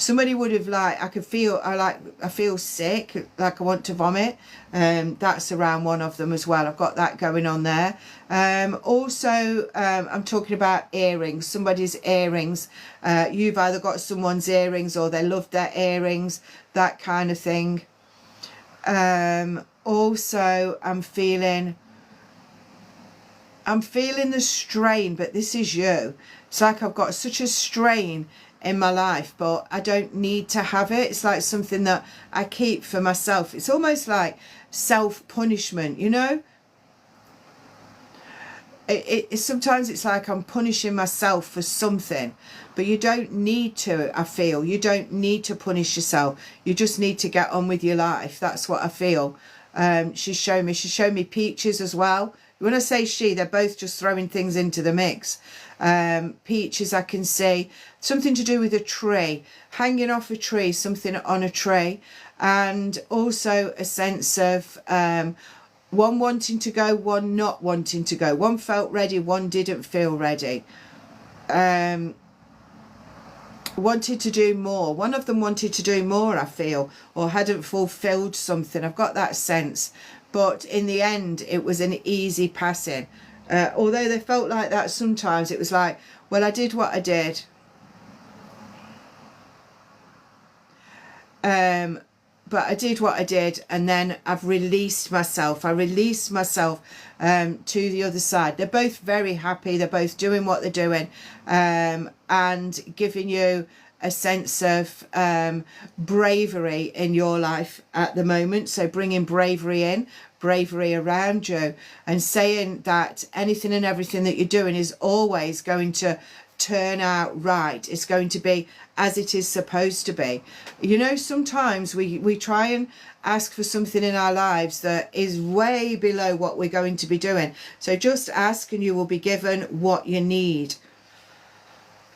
Somebody would have I feel sick, like I want to vomit. That's around one of them as well. I've got that going on there. Also, I'm talking about earrings, somebody's earrings. You've either got someone's earrings or they love their earrings, that kind of thing. Also, I'm feeling the strain, but this is you. It's like I've got such a strain in my life, but I don't need to have it. It's like something that I keep for myself. It's almost like self-punishment, you know. sometimes it's like I'm punishing myself for something, but you don't need to. I feel you don't need to punish yourself. You just need to get on with your life. That's what I feel. She's showing me peaches as well. When I say she, they're both just throwing things into the mix. Peaches, I can see something to do with a tree, hanging off a tree, something on a tree, and also a sense of one wanting to go, one not wanting to go. One felt ready, one didn't feel ready. Wanted to do more. One of them wanted to do more, I feel, or hadn't fulfilled something. I've got that sense. But in the end, it was an easy passing. Although they felt like that sometimes, it was like, well, I did what I did. But I did what I did, and then I've released myself. I released myself to the other side. They're both very happy. They're both doing what they're doing, and giving you a sense of bravery in your life at the moment. So bringing bravery in, bravery around you, and saying that anything and everything that you're doing is always going to turn out right. It's going to be as it is supposed to be. You know, sometimes we try and ask for something in our lives that is way below what we're going to be doing. So just ask and you will be given what you need.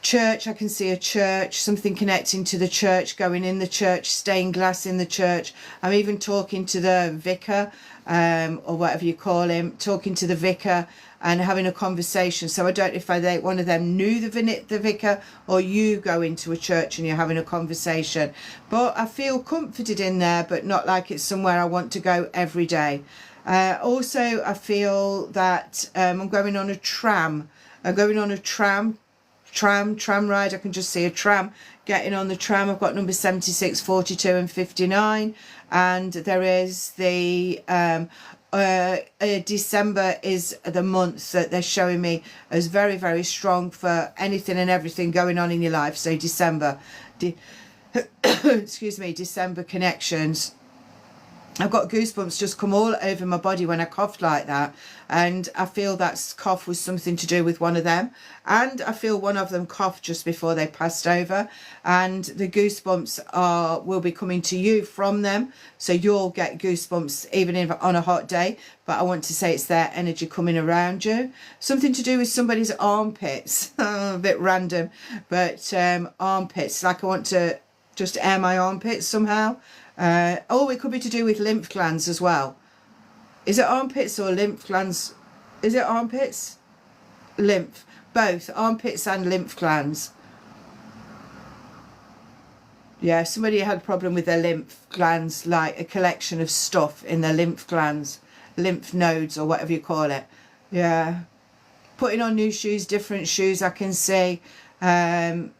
Church, I can see a church, something connecting to the church, going in the church, stained glass in the church. I'm even talking to the vicar, or whatever you call him, talking to the vicar and having a conversation. So I don't know if one of them knew the vicar, or you go into a church and you're having a conversation. But I feel comforted in there, but not like it's somewhere I want to go every day. Also, I feel that I'm going on a tram. I'm going on a tram ride. I can just see a tram getting on the tram. I've got number 76, 42 and 59, and there is the December is the month that they're showing me as very, very strong for anything and everything going on in your life. So December, excuse me, December connections. I've got goosebumps just come all over my body when I coughed like that, and I feel that cough was something to do with one of them, and I feel one of them coughed just before they passed over, and the goosebumps will be coming to you from them, so you'll get goosebumps even if on a hot day. But I want to say it's their energy coming around you. Something to do with somebody's armpits. A bit random, but armpits, like I want to just air my armpits somehow. It could be to do with lymph glands as well. Is it armpits or lymph glands? Is it armpits? Lymph. Both armpits and lymph glands. Yeah, somebody had a problem with their lymph glands, like a collection of stuff in their lymph glands, lymph nodes or whatever you call it. Yeah. Putting on new shoes, different shoes, I can see. And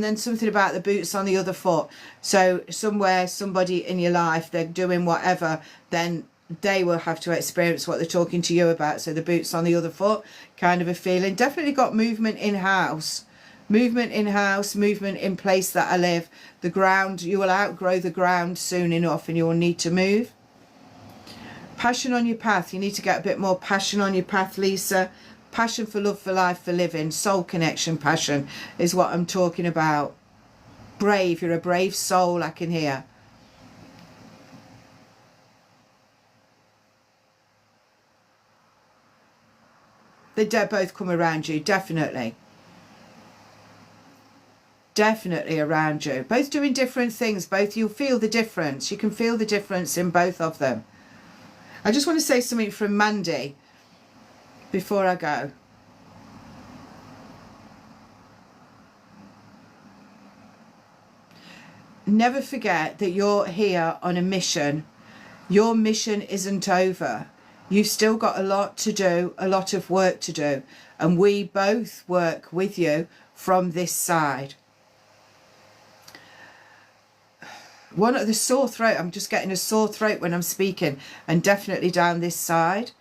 then something about the boots on the other foot. So somebody in your life, they're doing whatever, then they will have to experience what they're talking to you about. So the boots on the other foot, kind of a feeling. Definitely got movement in house. Movement in house, movement in place that I live. The ground, you will outgrow the ground soon enough and you will need to move. Passion on your path. You need to get a bit more passion on your path, Lisa. Passion for love, for life, for living. Soul connection passion is what I'm talking about. Brave. You're a brave soul, I can hear. They both come around you, definitely. Definitely around you. Both doing different things. Both, you'll feel the difference. You can feel the difference in both of them. I just want to say something from Mandy before I go. Never forget that you're here on a mission. Your mission isn't over. You've still got a lot to do, a lot of work to do, and we both work with you from this side. One of the sore throat, I'm just getting a sore throat when I'm speaking, and definitely down this side.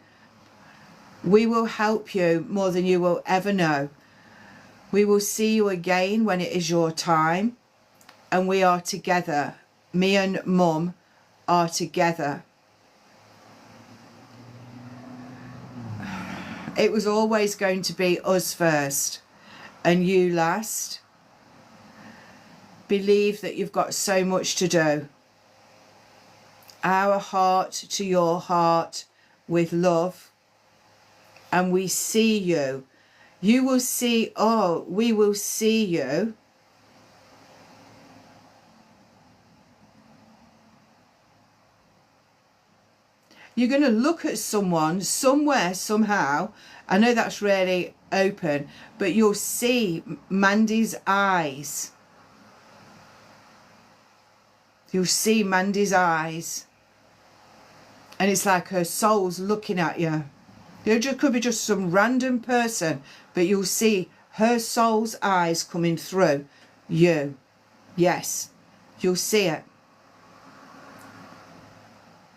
We will help you more than you will ever know. We will see you again when it is your time, and we are together. Me and Mum are together. It was always going to be us first and you last. Believe that you've got so much to do. Our heart to your heart with love. And we see you. You will see, oh, we will see you. You're going to look at someone somewhere, somehow. I know that's really open, but you'll see Mandy's eyes. You'll see Mandy's eyes. And it's like her soul's looking at you. It just could be just some random person, but you'll see her soul's eyes coming through you. Yes, you'll see it.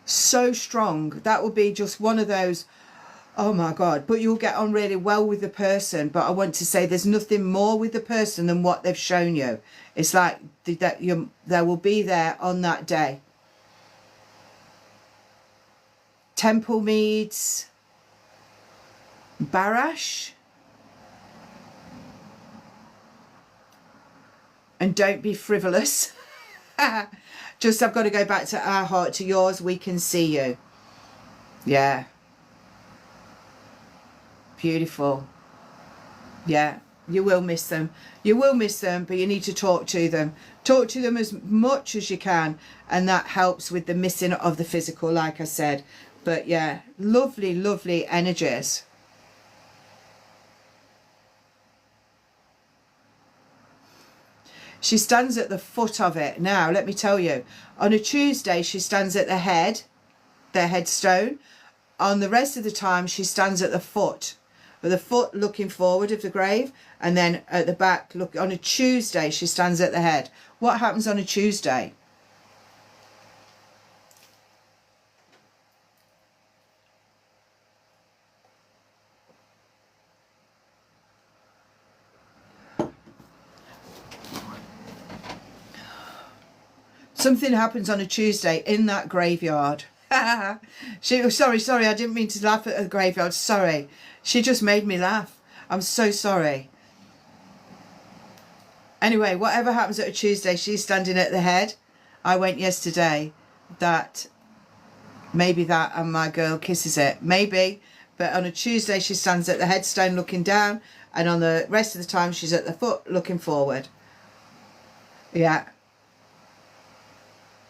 So strong. That will be just one of those, oh my God, but you'll get on really well with the person. But I want to say there's nothing more with the person than what they've shown you. It's like that they will be there on that day. Temple Meads, Barash, and don't be frivolous. Just, I've got to go back to our heart to yours. We can see you. Yeah. Beautiful. Yeah. You will miss them. You will miss them, but you need to talk to them. Talk to them as much as you can. And that helps with the missing of the physical, like I said. But yeah, lovely, lovely energies. She stands at the foot of it. Now, let me tell you, on a Tuesday, she stands at the head, the headstone. On the rest of the time, she stands at the foot, with the foot looking forward of the grave. And then at the back, look, on a Tuesday, she stands at the head. What happens on a Tuesday? Something happens on a Tuesday in that graveyard. Sorry, I didn't mean to laugh at the graveyard. Sorry. She just made me laugh. I'm so sorry. Anyway, whatever happens at a Tuesday, she's standing at the head. I went yesterday. Maybe that and my girl kisses it. Maybe. But on a Tuesday, she stands at the headstone looking down. And on the rest of the time, she's at the foot looking forward. Yeah.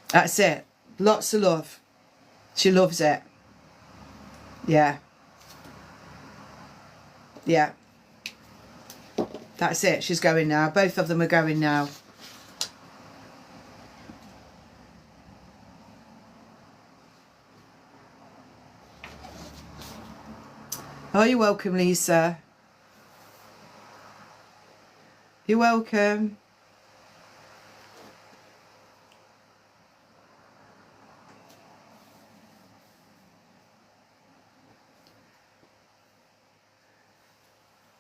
That's it. Lots of love. She loves it. Yeah. Yeah. That's it. She's going now. Both of them are going now. Oh, you're welcome, Lisa. You're welcome.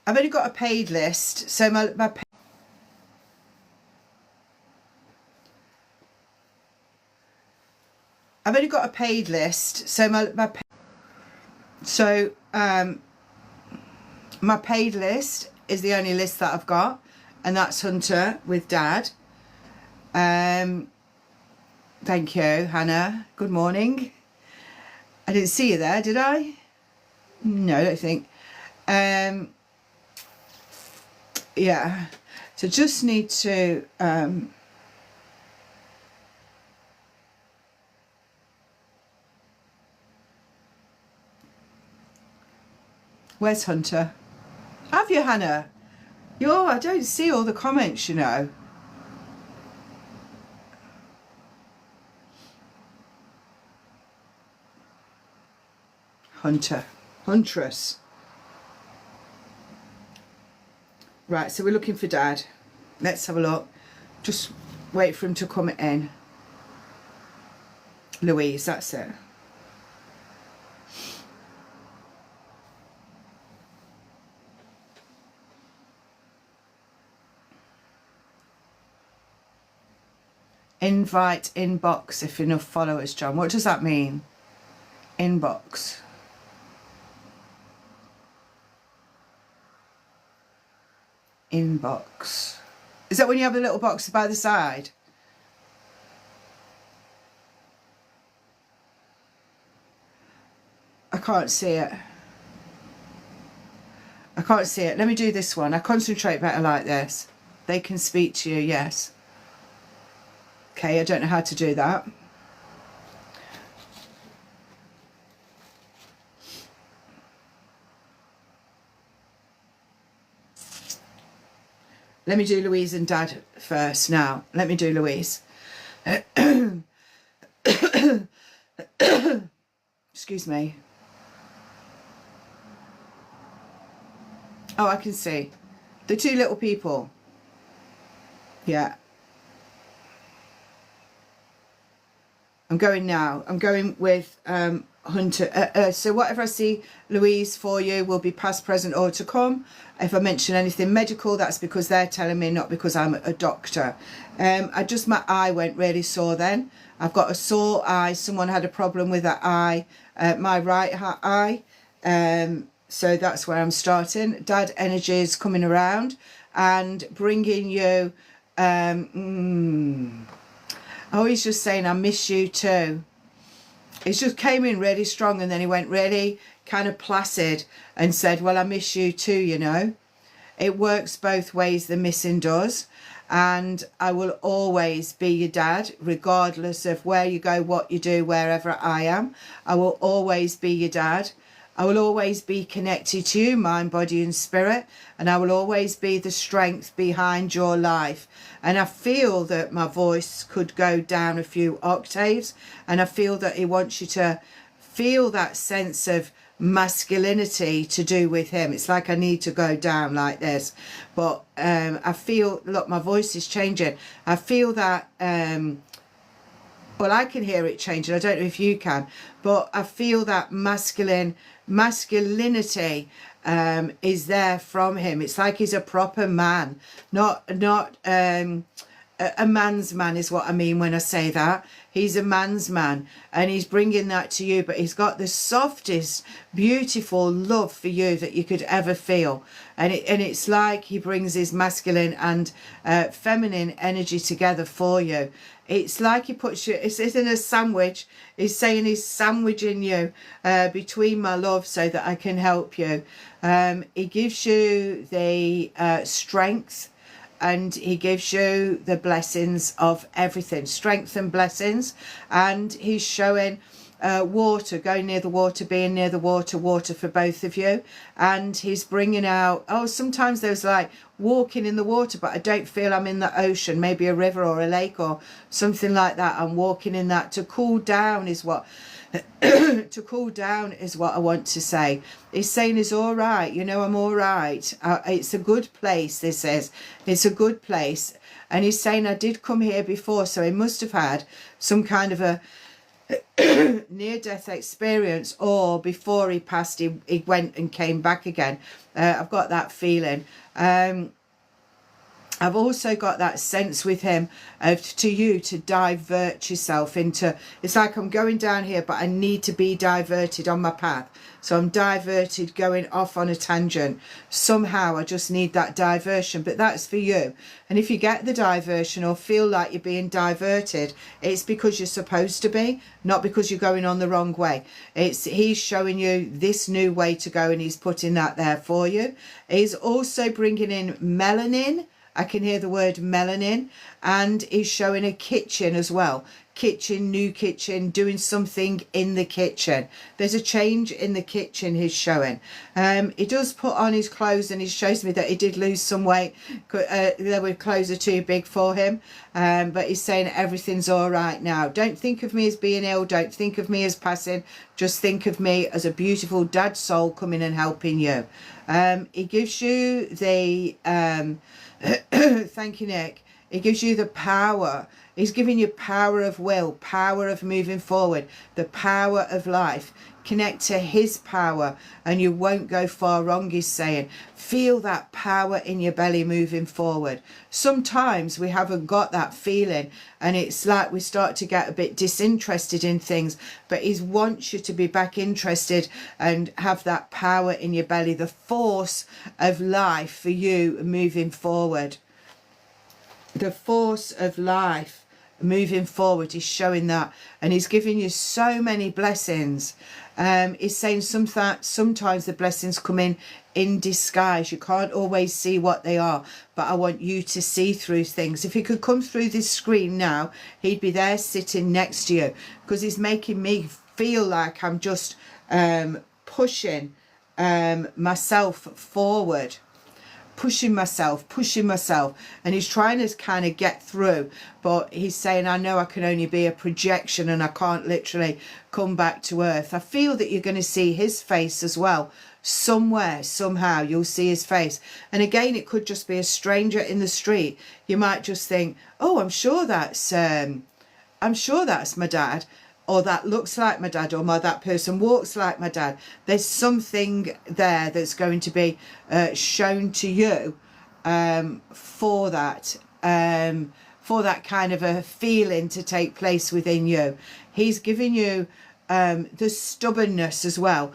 I've only got a paid list, so my I've only got a paid list, so my paid list is the only list that I've got, and that's Hunter with Dad. Thank you, Hannah. Good morning. I didn't see you there, did I? No, I don't think. Yeah, so just need to where's Hunter? Have you, Hannah? I don't see all the comments, you know. Huntress. Right, so we're looking for Dad. Let's have a look. Just wait for him to come in. Louise, that's it. Invite inbox if enough followers, John. What does that mean? Inbox. inbox. Is that when you have a little box by the side? I can't see it. I can't see it. Let me do this one. I concentrate better like this. They can speak to you, yes. Okay, I don't know how to do that. Let me do Louise and Dad first now. Let me do Louise. Excuse me. Oh, I can see. The two little people. Yeah. I'm going now. I'm going with Hunter. So whatever I see, Louise, for you will be past, present, or to come. If I mention anything medical, that's because they're telling me, not because I'm a doctor. My eye went really sore then. I've got a sore eye. Someone had a problem with that eye, my right eye. So that's where I'm starting. Dad energy is coming around and bringing you... Oh, he's just saying, I miss you too. He just came in really strong and then he went really kind of placid and said, well, I miss you too, you know. It works both ways, the missing does. And I will always be your dad, regardless of where you go, what you do, wherever I am. I will always be your dad. I will always be connected to you, mind, body and spirit. And I will always be the strength behind your life. And I feel that my voice could go down a few octaves. And I feel that he wants you to feel that sense of masculinity to do with him. It's like I need to go down like this. But I feel, look, my voice is changing. I feel that... well, I can hear it changing. I don't know if you can, but I feel that masculinity is there from him. It's like he's a proper man, not a man's man is what I mean when I say that. He's a man's man and he's bringing that to you, but he's got the softest, beautiful love for you that you could ever feel. And it's like he brings his masculine and feminine energy together for you. It's like he puts you, it's in a sandwich. He's saying he's sandwiching you between my love so that I can help you. He gives you the strength, and he gives you the blessings of everything, strength and blessings. And he's showing water, going near the water, being near the water, water for both of you. And he's bringing out, oh, sometimes there's like walking in the water, but I don't feel I'm in the ocean, maybe a river or a lake or something like that. I'm walking in that to cool down is what to cool down is what I want to say. He's saying it's all right, you know, I'm all right. It's a good place, this is. It's a good place. And he's saying I did come here before, so he must have had some kind of a near-death experience, or before he passed, he went and came back again. I've got that feeling. I've also got that sense with him to you to divert yourself into, it's like I'm going down here, but I need to be diverted on my path. So I'm diverted, going off on a tangent. Somehow I just need that diversion, but that's for you. And if you get the diversion or feel like you're being diverted, it's because you're supposed to be, not because you're going on the wrong way. He's showing you this new way to go, and he's putting that there for you. He's also bringing in melanin. I can hear the word melanin, and he's showing a kitchen as well. Kitchen, new kitchen, doing something in the kitchen. There's a change in the kitchen he's showing. He does put on his clothes, and he shows me that he did lose some weight. The clothes are too big for him. But he's saying everything's all right now. Don't think of me as being ill. Don't think of me as passing. Just think of me as a beautiful dad soul coming and helping you. He gives you the... thank you, Nick. It gives you the power. He's giving you power of will, power of moving forward, the power of life. Connect to his power and you won't go far wrong, he's saying. Feel that power in your belly moving forward. Sometimes we haven't got that feeling and it's like we start to get a bit disinterested in things, but he wants you to be back interested and have that power in your belly, the force of life for you moving forward. The force of life moving forward is showing that, and he's giving you so many blessings. He's saying sometimes the blessings come in disguise. You can't always see what they are, but I want you to see through things. If he could come through this screen now, he'd be there sitting next to you, because he's making me feel like I'm just pushing myself forward. Pushing myself, and he's trying to kind of get through, but he's saying, I know I can only be a projection and I can't literally come back to earth. I feel that you're going to see his face as well. Somewhere, somehow, you'll see his face. And again, it could just be a stranger in the street. You might just think, oh, I'm sure that's my dad, or that looks like my dad, or that person walks like my dad. There's something there that's going to be shown to you for that kind of a feeling to take place within you. He's giving you the stubbornness as well.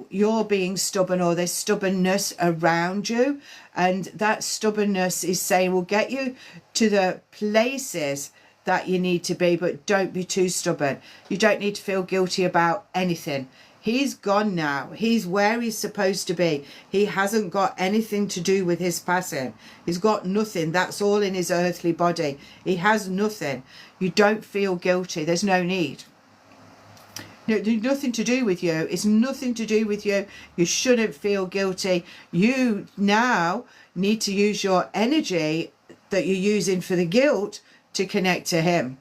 You're being stubborn, or there's stubbornness around you, and that stubbornness is saying, we'll get you to the places that you need to be, but don't be too stubborn. You don't need to feel guilty about anything. He's gone now. He's where he's supposed to be. He hasn't got anything to do with his passing. He's got nothing. That's all in his earthly body. He has nothing. You don't feel guilty. There's no need. No, there's nothing to do with you. It's nothing to do with you. You shouldn't feel guilty. You now need to use your energy that you're using for the guilt to connect to him.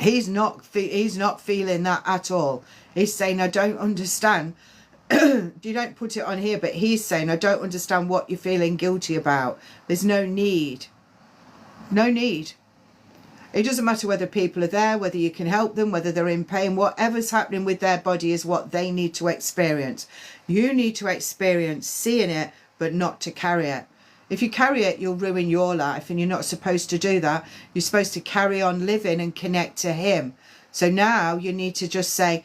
He's not feeling that at all. He's saying, I don't understand. You don't put it on here, but he's saying, I don't understand what you're feeling guilty about. There's no need. No need. It doesn't matter whether people are there, whether you can help them, whether they're in pain. Whatever's happening with their body is what they need to experience. You need to experience seeing it, but not to carry it. If you carry it, you'll ruin your life, and you're not supposed to do that. You're supposed to carry on living and connect to him. So now you need to just say,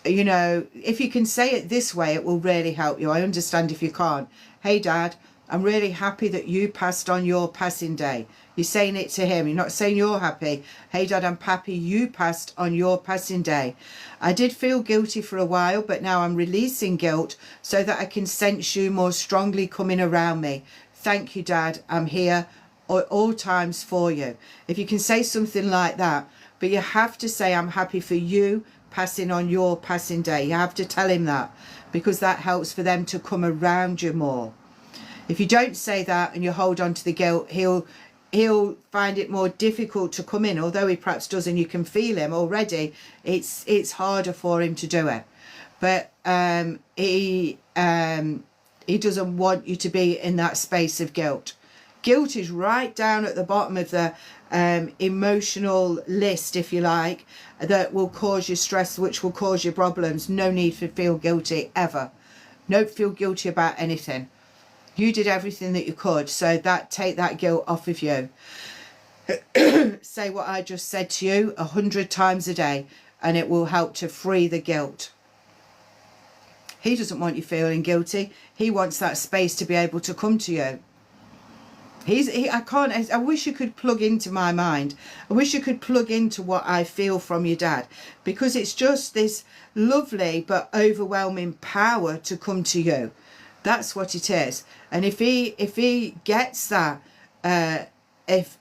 you know, if you can say it this way, it will really help you. I understand if you can't. Hey, Dad, I'm really happy that you passed on your passing day. You're saying it to him. You're not saying you're happy. Hey, Dad, I'm happy you passed on your passing day. I did feel guilty for a while, but now I'm releasing guilt so that I can sense you more strongly coming around me. Thank you, Dad. I'm here at all times for you. If you can say something like that, but you have to say, I'm happy for you passing on your passing day. You have to tell him that, because that helps for them to come around you more. If you don't say that and you hold on to the guilt, he'll find it more difficult to come in. Although he perhaps does, and you can feel him already, it's harder for him to do it. But he doesn't want you to be in that space of guilt. Guilt is right down at the bottom of the emotional list, if you like, that will cause you stress, which will cause you problems. No need to feel guilty ever. Don't feel guilty about anything. You did everything that you could, so take that guilt off of you. Say what I just said to you 100 times a day, and it will help to free the guilt. He doesn't want you feeling guilty. He wants that space to be able to come to you. I wish you could plug into my mind. I wish you could plug into what I feel from your dad, because it's just this lovely but overwhelming power to come to you. That's what it is. And if he gets that, if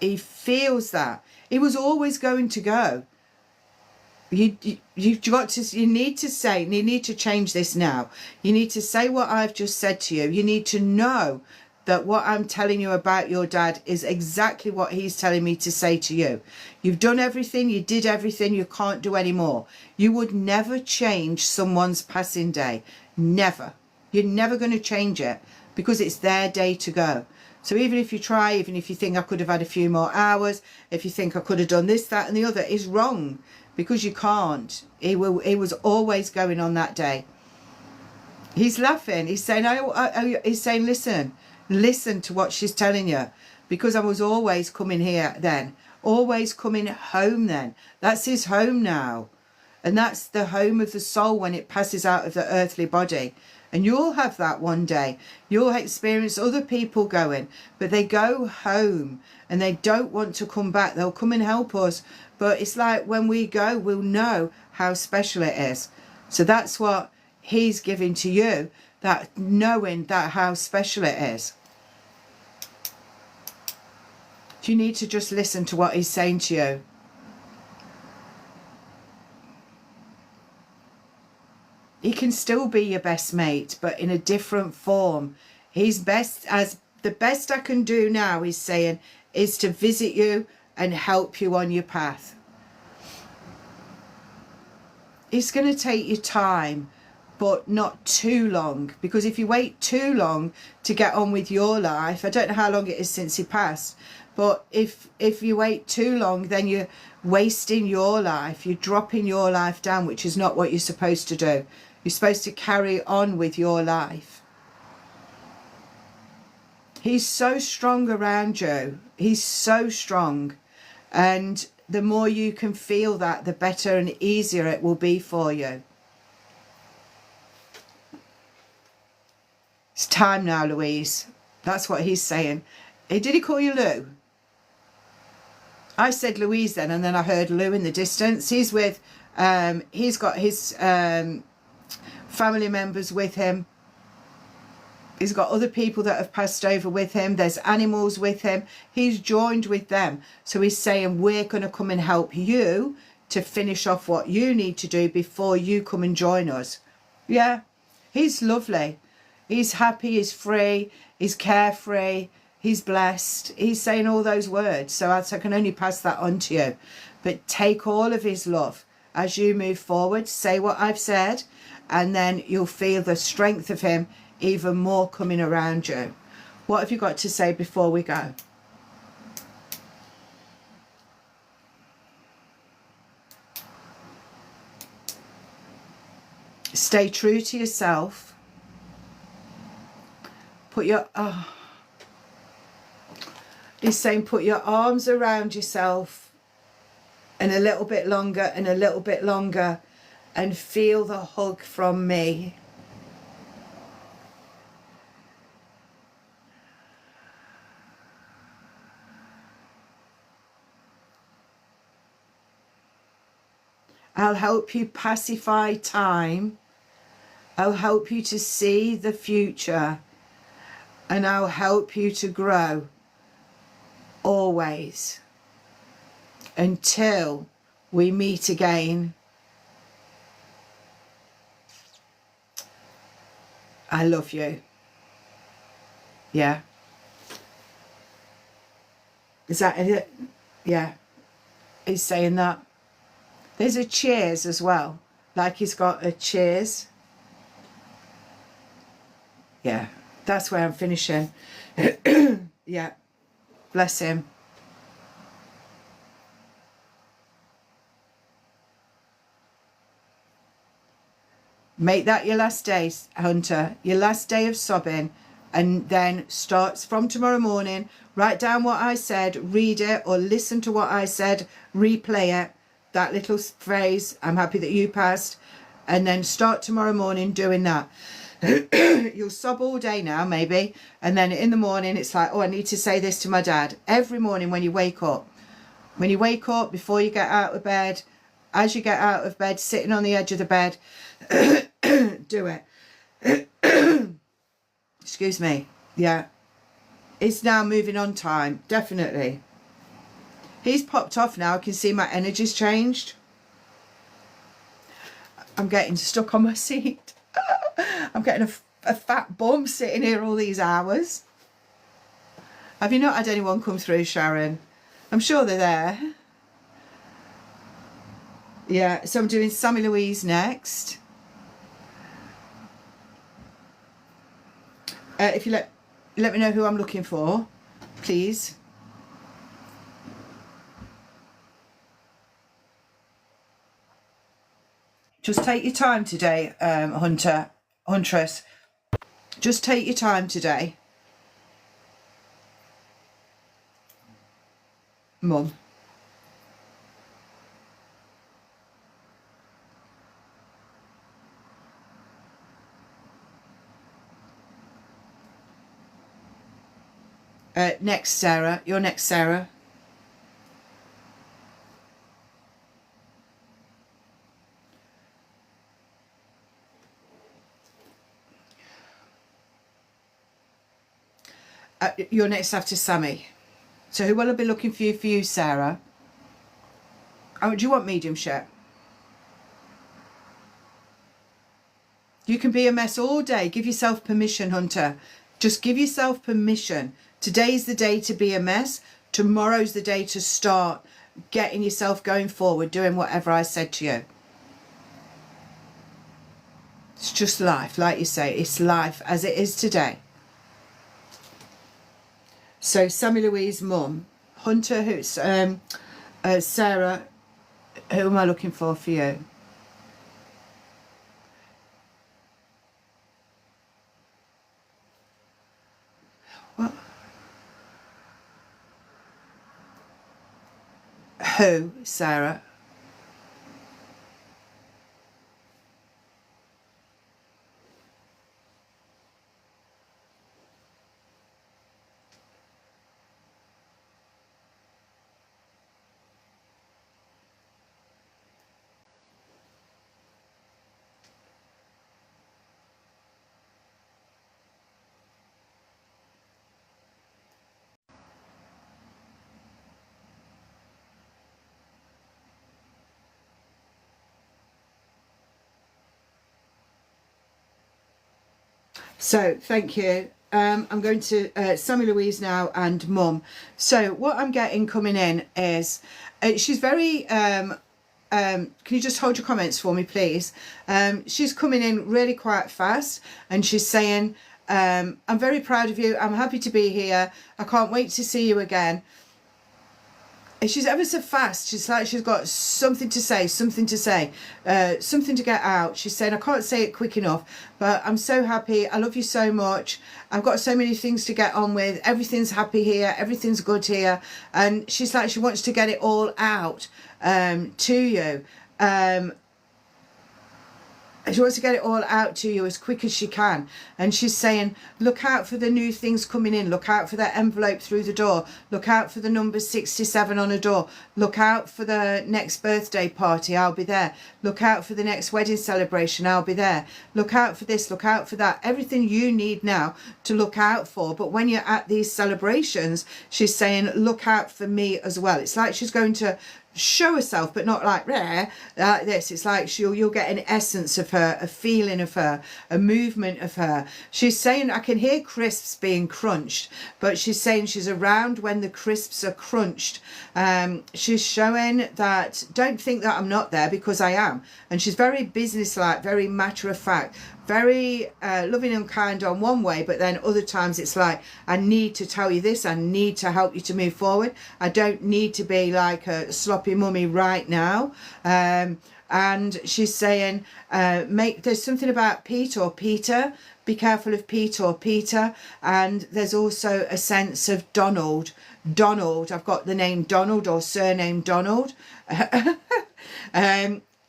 he feels that, he was always going to go. You need to change this now. You need to say what I've just said to you. You need to know that what I'm telling you about your dad is exactly what he's telling me to say to you. You've done everything, you did everything, you can't do any more. You would never change someone's passing day. Never. You're never going to change it, because it's their day to go. So even if you try, even if you think I could have had a few more hours, if you think I could have done this, that and the other, is wrong, because you can't. He was always going on that day. He's laughing. He's saying, he's saying, listen to what she's telling you, because I was always coming here then, always coming home then. That's his home now. And that's the home of the soul when it passes out of the earthly body. And you'll have that one day. You'll experience other people going, but they go home and they don't want to come back. They'll come and help us. But it's like when we go, we'll know how special it is. So that's what he's giving to you, that knowing that how special it is. You need to just listen to what he's saying to you. He can still be your best mate, but in a different form. He's best, as the best I can do now, he's saying, is to visit you and help you on your path. It's going to take you time, but not too long, because if you wait too long to get on with your life, I don't know how long it is since he passed, but if you wait too long, then you're wasting your life. You're dropping your life down, which is not what you're supposed to do. You're supposed to carry on with your life. He's so strong around you. He's so strong. And the more you can feel that, the better and easier it will be for you. It's time now, Louise. That's what he's saying. Did he call you Lou? I said Louise then, and then I heard Lou in the distance. He's with, he's got his family members with him. He's got other people that have passed over with him. There's animals with him. He's joined with them. So he's saying, we're going to come and help you to finish off what you need to do before you come and join us. Yeah, he's lovely. He's happy, he's free, he's carefree, he's blessed. He's saying all those words. So I can only pass that on to you. But take all of his love as you move forward. Say what I've said, and then you'll feel the strength of him even more coming around you. What have you got to say before we go? Stay true to yourself. Put your... He's saying put your arms around yourself and a little bit longer and a little bit longer, and feel the hug from me. I'll help you pacify time. I'll help you to see the future, and I'll help you to grow always until we meet again. I love you. Yeah. Is that it? Yeah. He's saying that. There's a cheers as well. Like he's got a cheers. Yeah. That's where I'm finishing. Yeah. Bless him. Make that your last day, Hunter. Your last day of sobbing. And then starts from tomorrow morning. Write down what I said. Read it or listen to what I said. Replay it. That little phrase, I'm happy that you passed. And then start tomorrow morning doing that. You'll sob all day now, maybe. And then in the morning, it's like, oh, I need to say this to my dad. Every morning when you wake up. When you wake up, before you get out of bed, as you get out of bed, sitting on the edge of the bed, do it. Excuse me. Yeah. It's now moving on time. Definitely. He's popped off now. I can see my energy's changed. I'm getting stuck on my seat. I'm getting a fat bum sitting here all these hours. Have you not had anyone come through, Sharon? I'm sure they're there. Yeah, so I'm doing Sammy Louise next. If you let... let me know who I'm looking for, please. Just take your time today, Huntress. Just take your time today. Mum. Next, Sarah. You're next, Sarah. You're next after Sammy. So who will I be looking for you, Sarah? Oh, do you want mediumship? You can be a mess all day. Give yourself permission, Hunter. Just give yourself permission. Today's the day to be a mess. Tomorrow's the day to start getting yourself going forward, doing whatever I said to you. It's just life, like you say. It's life as it is today. So Sammy Louise, Mum. Hunter, who's Sarah, who am I looking for you? What? Who, Sarah? So thank you. I'm going to Sammy Louise now and Mum. So what I'm getting coming in is she's very can you just hold your comments for me, please? She's coming in really quite fast, and she's saying, I'm very proud of you. I'm happy to be here. I can't wait to see you again. And she's ever so fast. She's like she's got something to say, something to get out. She's saying, I can't say it quick enough, but I'm so happy. I love you so much. I've got so many things to get on with. Everything's happy here. Everything's good here. And she's like, she wants to get it all out to you. She wants to get it all out to you as quick as she can. And she's saying, look out for the new things coming in. Look out for that envelope through the door. Look out for the number 67 on a door. Look out for the next birthday party. I'll be there. Look out for the next wedding celebration. I'll be there. Look out for this. Look out for that. Everything you need now to look out for. But when you're at these celebrations, she's saying, look out for me as well. It's like she's going to show herself, but not like rare like this. It's like you'll get an essence of her, a feeling of her, a movement of her. She's saying, I can hear crisps being crunched, but she's saying she's around when the crisps are crunched. She's showing that don't think that I'm not there, because I am. And she's very businesslike, very matter of fact, very loving and kind on one way, but then other times it's like, I need to tell you this, I need to help you to move forward. I don't need to be like a sloppy mummy right now. And she's saying, there's something about Pete or Peter. Be careful of Pete or Peter. And there's also a sense of Donald. I've got the name Donald or surname Donald.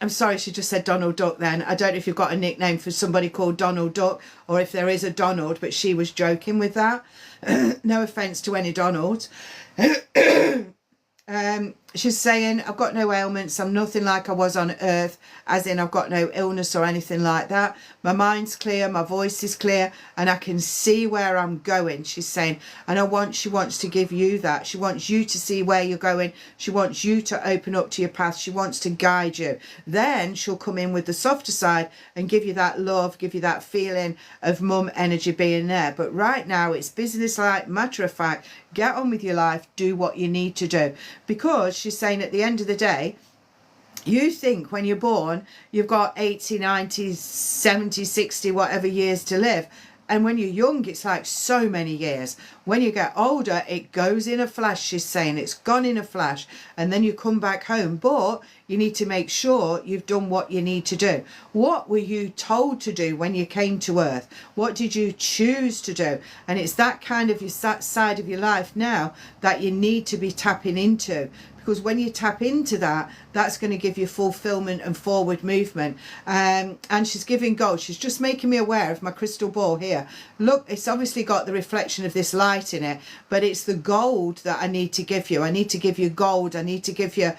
I'm sorry, she just said Donald Duck then. I don't know if you've got a nickname for somebody called Donald Duck, or if there is a Donald, but she was joking with that. No offence to any Donalds. She's saying, I've got no ailments. I'm nothing like I was on earth, as in I've got no illness or anything like that. My mind's clear, my voice is clear, and I can see where I'm going, she's saying. And she wants to give you that. She wants you to see where you're going. She wants you to open up to your path. She wants to guide you. Then she'll come in with the softer side and give you that love, give you that feeling of mum energy being there. But right now it's business-like, matter of fact. Get on with your life, do what you need to do. Because she's saying at the end of the day, you think when you're born, you've got 80, 90, 70, 60, whatever years to live. And when you're young, it's like so many years. When you get older, it goes in a flash, she's saying. It's gone in a flash. And then you come back home. But you need to make sure you've done what you need to do. What were you told to do when you came to Earth? What did you choose to do? And it's that kind of side of your life now that you need to be tapping into. Because when you tap into that, that's going to give you fulfillment and forward movement. And she's giving gold. She's just making me aware of my crystal ball here. Look, it's obviously got the reflection of this light in it, but it's the gold that I need to give you. I need to give you gold. I need to give you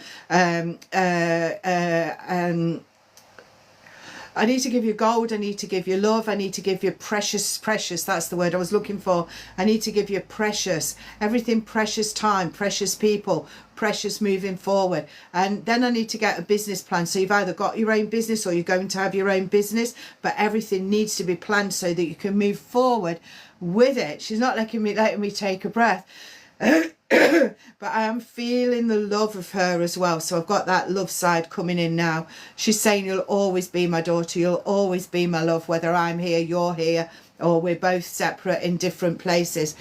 I need to give you gold, I need to give you love, I need to give you precious, that's the word I was looking for. I need to give you precious, everything precious time, precious people, precious moving forward. And then I need to get a business plan. So you've either got your own business or you're going to have your own business, but everything needs to be planned so that you can move forward with it. She's not letting me take a breath. But I am feeling the love of her as well. So I've got that love side coming in now. She's saying, you'll always be my daughter, you'll always be my love, whether I'm here, you're here, or we're both separate in different places.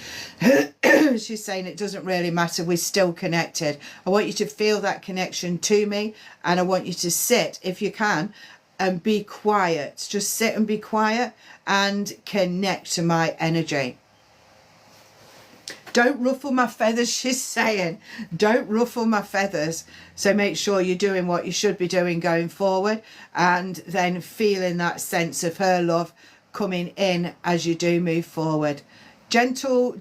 She's saying it doesn't really matter, we're still connected. I want you to feel that connection to me, and I want you to sit, if you can, and be quiet. Just sit and be quiet and connect to my energy. Don't ruffle my feathers, she's saying. Don't ruffle my feathers. So make sure you're doing what you should be doing going forward, and then feeling that sense of her love coming in as you do move forward. Gentle.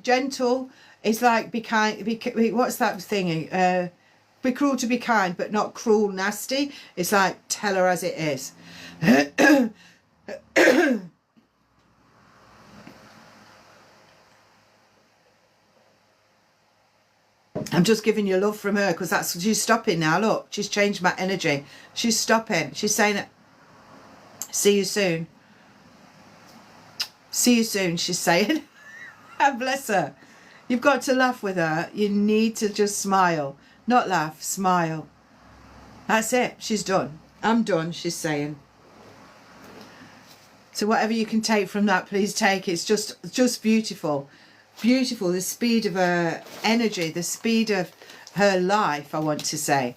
It's like be kind. What's that thingy? Be cruel to be kind, but not cruel, nasty. It's like tell her as it is. I'm just giving you love from her, because she's stopping now. Look, she's changed my energy. She's stopping. She's saying, see you soon. See you soon, she's saying. Bless her. You've got to laugh with her. You need to just smile. Not laugh, smile. That's it. She's done. I'm done, she's saying. So whatever you can take from that, please take. It's just beautiful. Beautiful, the speed of her energy, the speed of her life, I want to say.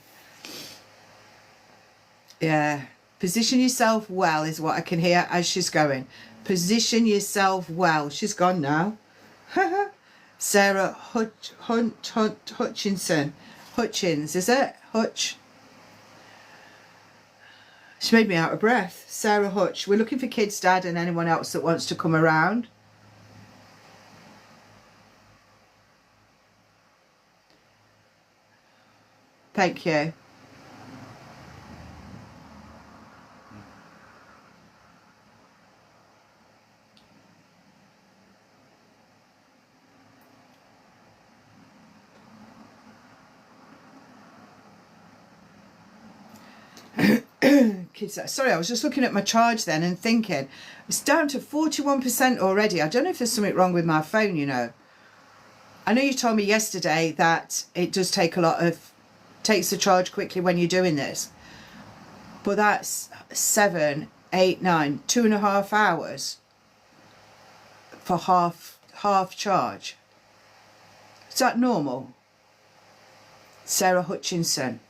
Yeah, position yourself well is what I can hear as she's going. Position yourself well. She's gone now. Sarah Hutchinson. Hutchins, is it? Hutch. She made me out of breath. Sarah Hutch. We're looking for Kids Dad and anyone else that wants to come around. Thank you. Kids, sorry, I was just looking at my charge then and thinking, it's down to 41% already. I don't know if there's something wrong with my phone, you know. I know you told me yesterday that it does take takes the charge quickly when you're doing this, but that's 7, 8, 9, 2.5 hours for half charge. Is that normal? Sarah Hutchinson.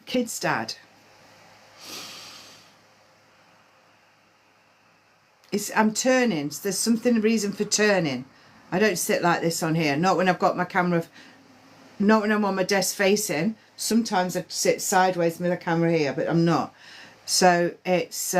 Kids Dad. I'm turning. There's something, reason for turning. I don't sit like this on here. Not when I've got my camera, not when I'm on my desk facing. Sometimes I sit sideways with the camera here, but I'm not. So it's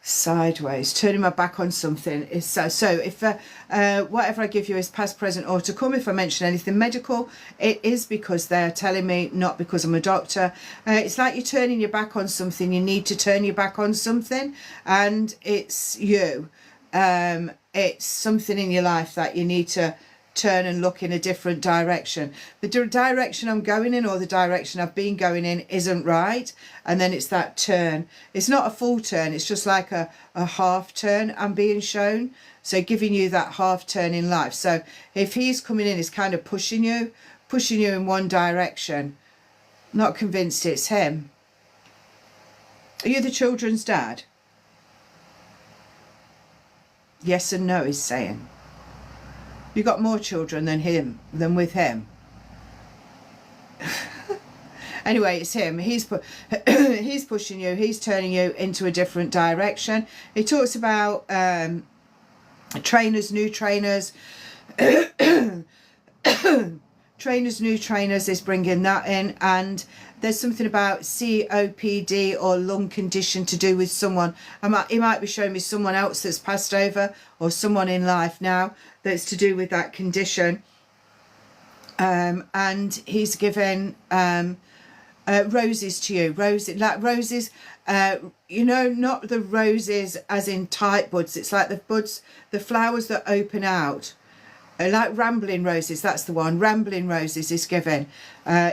sideways, turning my back on something. Is so if whatever I give you is past, present or to come, if I mention anything medical, it is because they're telling me, not because I'm a doctor. It's like you're turning your back on something. You need to turn your back on something, and it's you. It's something in your life that you need to turn and look in a different direction. The direction I'm going in, or the direction I've been going in, isn't right, and then it's that turn. It's not a full turn, it's just like a half turn I'm being shown. So giving you that half turn in life. So if he's coming in, he's kind of pushing you in one direction. Not convinced it's him. Are you the children's dad? Yes and no, he's saying. You got more children than with him. Anyway, it's him. He's he's pushing you. He's turning you into a different direction. He talks about trainers, new trainers. Trainers, new trainers is bringing that in, and there's something about COPD or lung condition to do with someone. He might be showing me someone else that's passed over, or someone in life now that's to do with that condition. And he's given roses to you, roses, you know, not the roses as in tight buds. It's like the buds, the flowers that open out. Like rambling roses, that's the one. Rambling roses is given.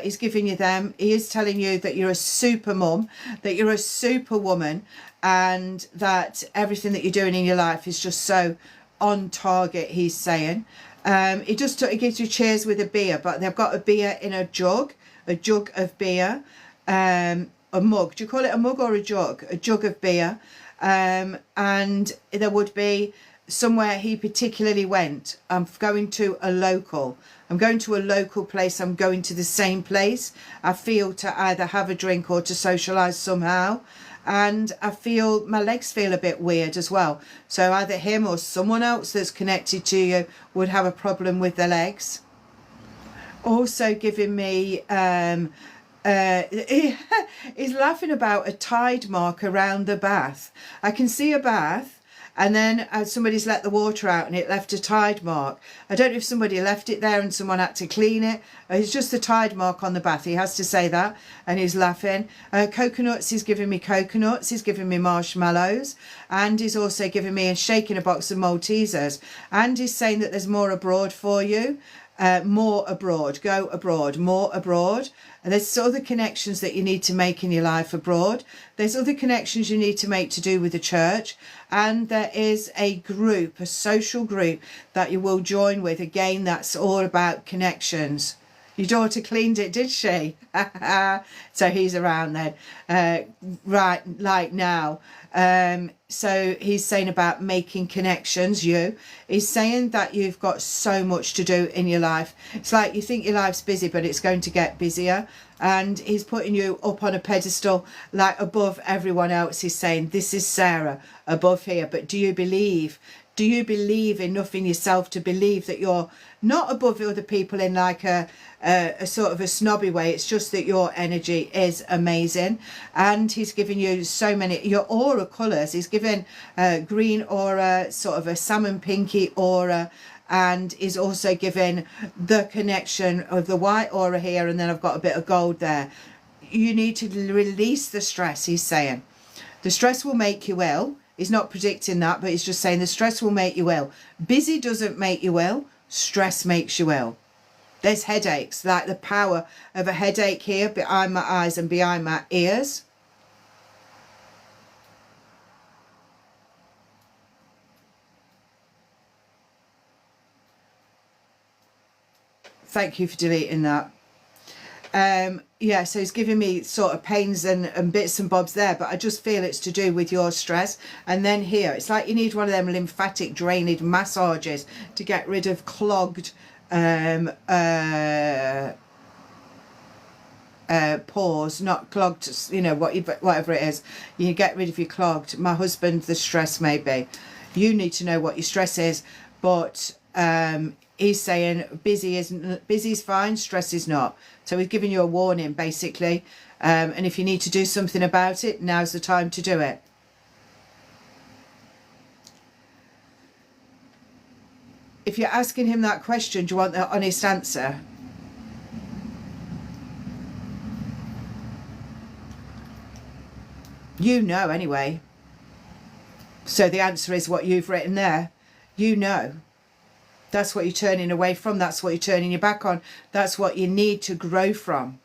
He's giving you them. He is telling you that you're a super mum, that you're a super woman, and that everything that you're doing in your life is just so on target, he's saying. He gives you cheers with a beer, but they've got a beer in a jug of beer, a mug. Do you call it a mug or a jug? A jug of beer. And there would be somewhere he particularly went. I'm going to a local place. I'm going to the same place. I feel to either have a drink or to socialise somehow. And I feel my legs feel a bit weird as well. So either him or someone else that's connected to you would have a problem with their legs. Also giving me he's laughing about a tide mark around the bath. I can see a bath, and then somebody's let the water out and it left a tide mark. I don't know if somebody left it there and someone had to clean it. It's just a tide mark on the bath. He has to say that, and he's laughing. Coconuts, he's giving me coconuts. He's giving me marshmallows, and he's also giving me shaking a box of Maltesers. And he's saying that there's more abroad for you. More abroad, go abroad, more abroad. And there's other connections that you need to make in your life abroad. There's other connections you need to make to do with the church. And there is a group, a social group that you will join with. Again, that's all about connections. Your daughter cleaned it, did she? So he's around then, right, like now. So he's saying about making connections. He's saying that you've got so much to do in your life. It's like you think your life's busy, but it's going to get busier. And he's putting you up on a pedestal, like above everyone else. He's saying, this is Sarah above here. But do you believe? Do you believe enough in yourself to believe that you're not above other people in like a sort of a snobby way? It's just that your energy is amazing. And he's giving you so many, your aura colours. He's given green aura, sort of a salmon pinky aura, and is also given the connection of the white aura here, and then I've got a bit of gold there. You need to release the stress, he's saying. The stress will make you ill. He's not predicting that, but he's just saying the stress will make you ill. Busy doesn't make you ill. Stress makes you ill. There's headaches, like the power of a headache here behind my eyes and behind my ears. Thank you for deleting that. Yeah, so he's giving me sort of pains and bits and bobs there, but I just feel it's to do with your stress. And then here, it's like you need one of them lymphatic drainage massages to get rid of clogged pores, not clogged, you know, whatever it is. You get rid of your clogged. My husband, the stress maybe. You need to know what your stress is, but he's saying busy's fine, stress is not. So he's giving you a warning basically, and if you need to do something about it, now's the time to do it. If you're asking him that question, do you want the honest answer? You know anyway. So the answer is what you've written there. You know. That's what you're turning away from. That's what you're turning your back on. That's what you need to grow from.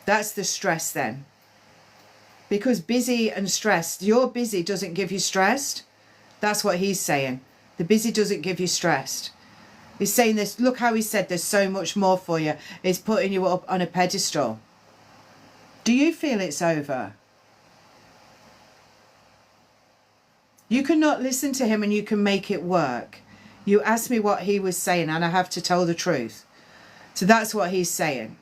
That's the stress then. Because busy and stressed, your busy doesn't give you stressed. That's what he's saying. The busy doesn't give you stressed. He's saying this, look how he said there's so much more for you. He's putting you up on a pedestal. Do you feel it's over? You cannot listen to him and you can make it work. You asked me what he was saying and I have to tell the truth. So that's what he's saying.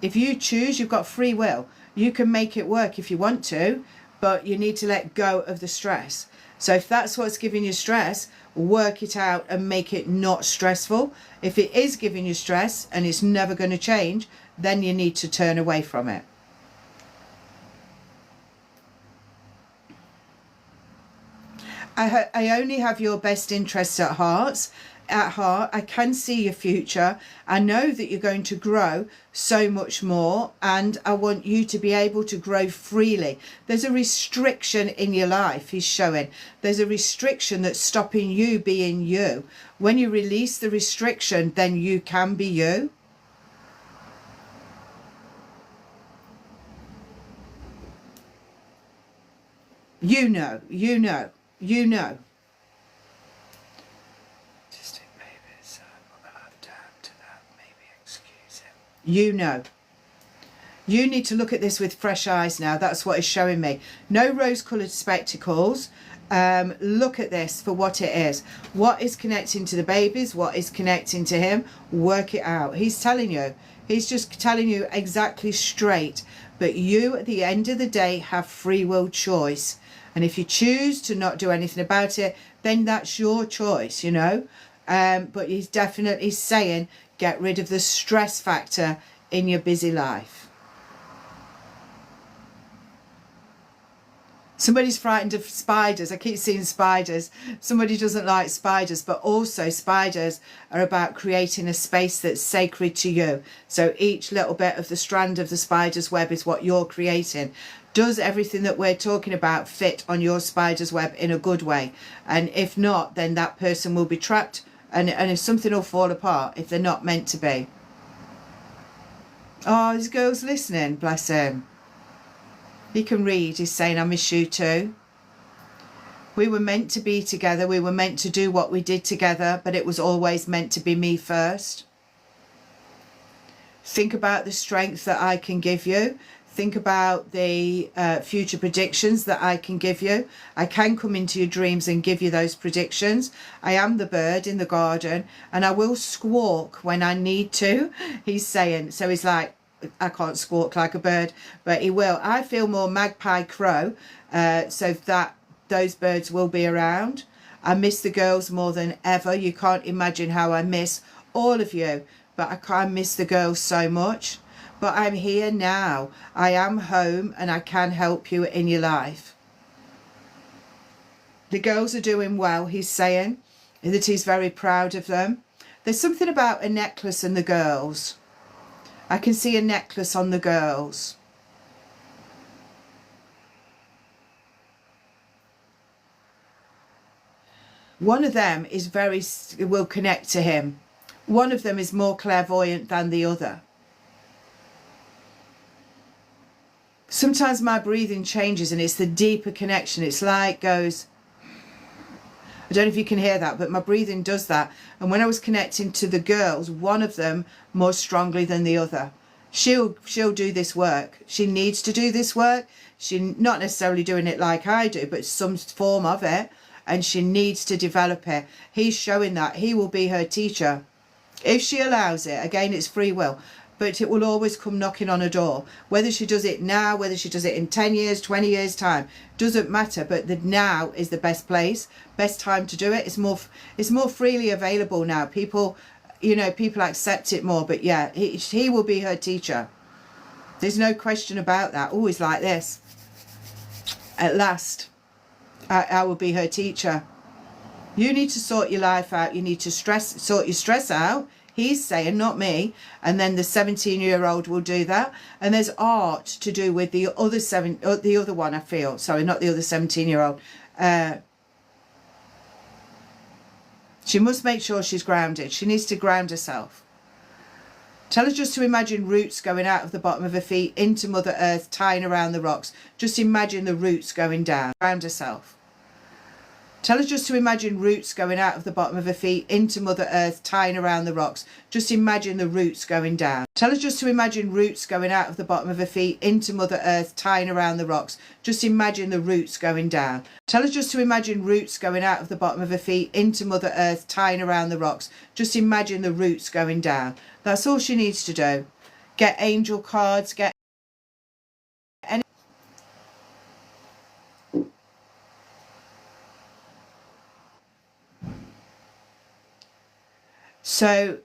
If you choose, you've got free will. You can make it work if you want to, but you need to let go of the stress. So if that's what's giving you stress, work it out and make it not stressful. If it is giving you stress and it's never going to change, then you need to turn away from it. I only have your best interests at heart. I can see your future. I know that you're going to grow so much more, and I want you to be able to grow freely. There's a restriction in your life, he's showing. There's a restriction that's stopping you being you. When you release the restriction, then you can be you. You know. You know. You need to look at this with fresh eyes now. That's what it's showing me. No rose-coloured spectacles. Look at this for what it is. What is connecting to the babies? What is connecting to him? Work it out. He's telling you. He's just telling you exactly straight. But you, at the end of the day, have free will choice. And if you choose to not do anything about it, then that's your choice, you know. But he's definitely saying, get rid of the stress factor in your busy life. Somebody's frightened of spiders. I keep seeing spiders. Somebody doesn't like spiders, but also spiders are about creating a space that's sacred to you. So each little bit of the strand of the spider's web is what you're creating. Does everything that we're talking about fit on your spider's web in a good way? And if not, then that person will be trapped, and if something will fall apart if they're not meant to be. Oh, this girl's listening, bless him. He can read. He's saying, I miss you too. We were meant to be together. We were meant to do what we did together, but it was always meant to be me first. Think about the strength that I can give you. Think about the future predictions that I can give you. I can come into your dreams and give you those predictions. I am the bird in the garden, and I will squawk when I need to, he's saying. So he's like, I can't squawk like a bird, but he will. I feel more magpie crow, so that those birds will be around. I miss the girls more than ever. You can't imagine how I miss all of you, but I can't miss the girls so much. But I'm here now. I am home and I can help you in your life. The girls are doing well, he's saying, that he's very proud of them. There's something about a necklace and the girls. I can see a necklace on the girls. One of them is will connect to him. One of them is more clairvoyant than the other. Sometimes my breathing changes and it's the deeper connection. It's like goes, I don't know if you can hear that, but my breathing does that. And when I was connecting to the girls, one of them more strongly than the other. She'll do this work. She needs to do this work. She's not necessarily doing it like I do, but some form of it. And she needs to develop it. He's showing that. He will be her teacher. If she allows it, again, it's free will. But it will always come knocking on a door. Whether she does it now, whether she does it in 10 years, 20 years time, doesn't matter. But the now is the best place, best time to do it. It's more freely available now. People, you know, people accept it more. But yeah, he will be her teacher. There's no question about that. Always like this. At last, I will be her teacher. You need to sort your life out. You need to sort your stress out. He's saying, not me. And then the 17-year-old will do that. And there's art to do with the other one, I feel. Sorry, not the other 17-year-old. She must make sure she's grounded. She needs to ground herself. Tell her just to imagine roots going out of the bottom of her feet into Mother Earth, tying around the rocks. Just imagine the roots going down. Ground herself. Tell her just to imagine roots going out of the bottom of her feet into Mother Earth, tying around the rocks. Just imagine the roots going down. Tell her just to imagine roots going out of the bottom of her feet into Mother Earth, tying around the rocks. Just imagine the roots going down. Tell her just to imagine roots going out of the bottom of her feet into Mother Earth, tying around the rocks. Just imagine the roots going down. That's all she needs to do. Get angel cards, get any. So,